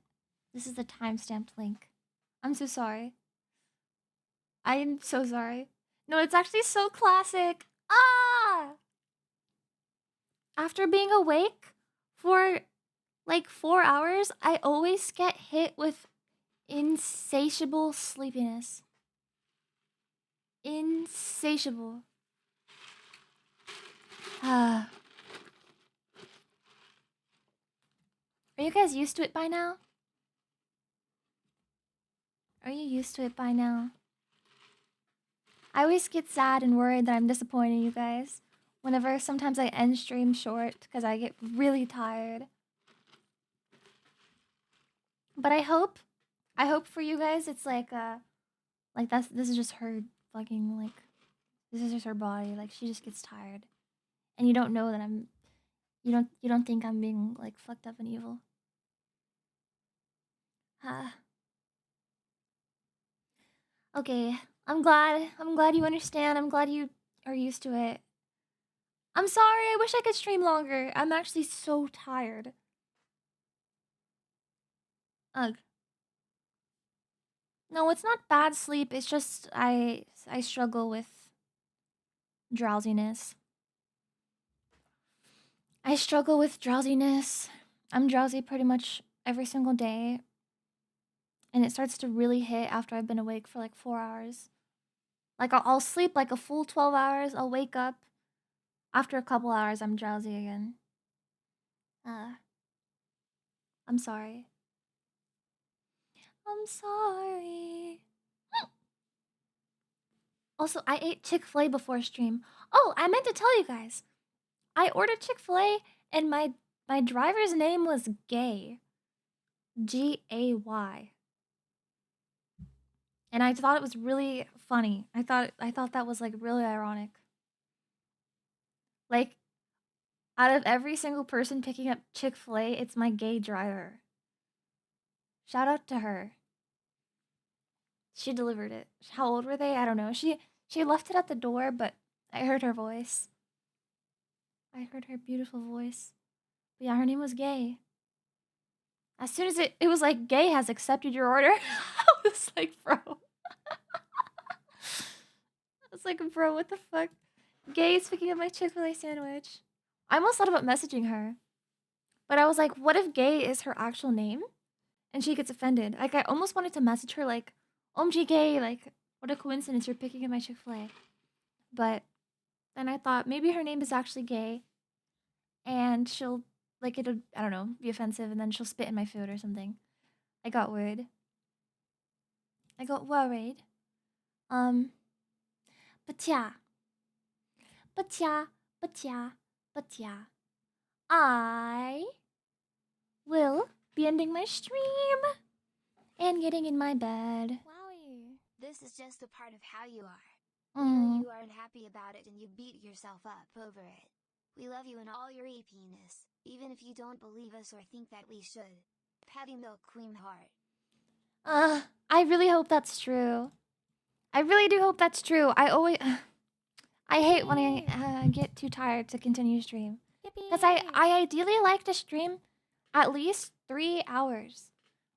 this is the time-stamped link. I'm so sorry. I am so sorry. No, it's actually so classic. Ah! After being awake for like 4 hours, I always get hit with insatiable sleepiness. Insatiable. Are you guys used to it by now? Are you used to it by now? I always get sad and worried that I'm disappointing you guys whenever sometimes I end stream short because I get really tired. But I hope for you guys it's like this is just her fucking like this is just her body, like she just gets tired. And you don't know that you don't think I'm being like fucked up and evil. Okay, I'm glad you understand. I'm glad you are used to it. I'm sorry, I wish I could stream longer. I'm actually so tired. Ugh. No, it's not bad sleep. It's just I struggle with drowsiness. I struggle with drowsiness. I'm drowsy pretty much every single day. And it starts to really hit after I've been awake for like 4 hours. Like I'll sleep like a full 12 hours. I'll wake up. After a couple hours, I'm drowsy again. I'm sorry. I'm sorry. Also, I ate Chick-fil-A before stream. Oh, I meant to tell you guys. I ordered Chick-fil-A and my driver's name was Gay. Gay. And I thought it was really funny. I thought that was like really ironic. Like out of every single person picking up Chick-fil-A, it's my gay driver. Shout out to her. She delivered it. How old were they? I don't know. She left it at the door, but I heard her voice. I heard her beautiful voice. But yeah, her name was Gay. As soon as it was like, Gay has accepted your order, I was like, bro. I was like, bro, what the fuck? Gay is picking up my Chick-fil-A sandwich. I almost thought about messaging her. But I was like, what if Gay is her actual name? And she gets offended. Like, I almost wanted to message her like, OMG Gay, like, what a coincidence you're picking up my Chick-fil-A. But then I thought maybe her name is actually Gay. And she'll, like, it'll, I don't know, be offensive, and then she'll spit in my food or something. I got worried. But yeah. I will be ending my stream and getting in my bed. This is just a part of how you are. We know you aren't happy about it and you beat yourself up over it. We love you in all your EPness, even if you don't believe us or think that we should. Patty Milk Queen Heart. I really hope that's true. I really do hope that's true. I hate when I get too tired to continue stream. Because I ideally like to stream at least 3 hours.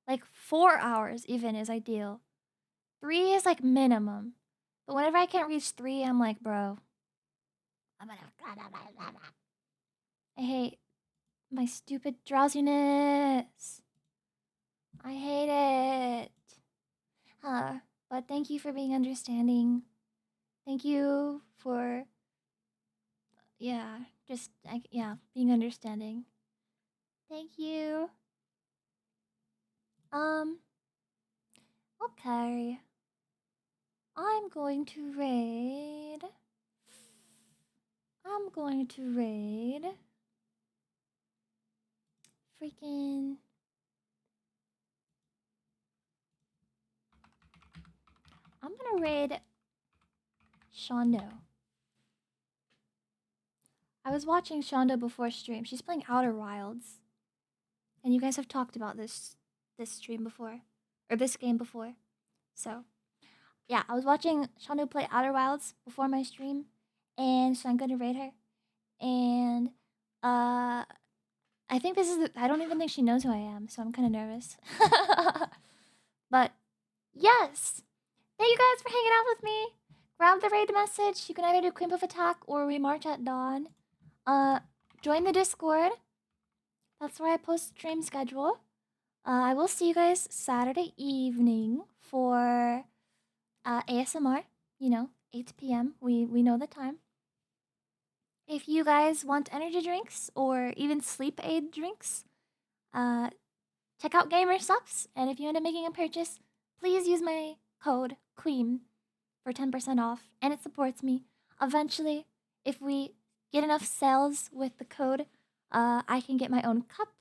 Like 4 hours even is ideal. 3 is like minimum. But whenever I can't reach 3, I'm like, bro. I hate my stupid drowsiness. I hate it. But thank you for being understanding. Thank you for, being understanding. Thank you. Okay. I'm going to raid. Freaking. I'm gonna raid Shondo. I was watching Shondo before stream. She's playing Outer Wilds. And you guys have talked about this stream before. Or this game before. So, yeah, I was watching Shondo play Outer Wilds before my stream. And so I'm gonna raid her. And, I think this is I don't even think she knows who I am, so I'm kind of nervous. But, yes! Thank you guys for hanging out with me. Grab the raid message. You can either do Queen of Attack or we march at dawn. Join the Discord. That's where I post stream schedule. I will see you guys Saturday evening for ASMR. You know, 8 p.m. We know the time. If you guys want energy drinks or even sleep aid drinks, check out Gamer Subs. And if you end up making a purchase, please use my code QUEEN for 10% off. And it supports me. Eventually, if we get enough sales with the code, I can get my own cup.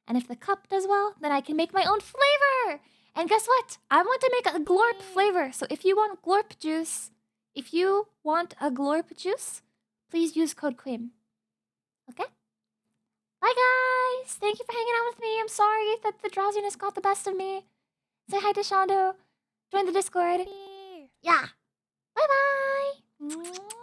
And if the cup does well, then I can make my own flavor. And guess what? I want to make a glorp flavor. So if you want glorp juice, please use code QUEEN. Okay? Bye, guys. Thank you for hanging out with me. I'm sorry that the drowsiness got the best of me. Say hi to Shondo. Join the Discord. Yeah. Bye-bye.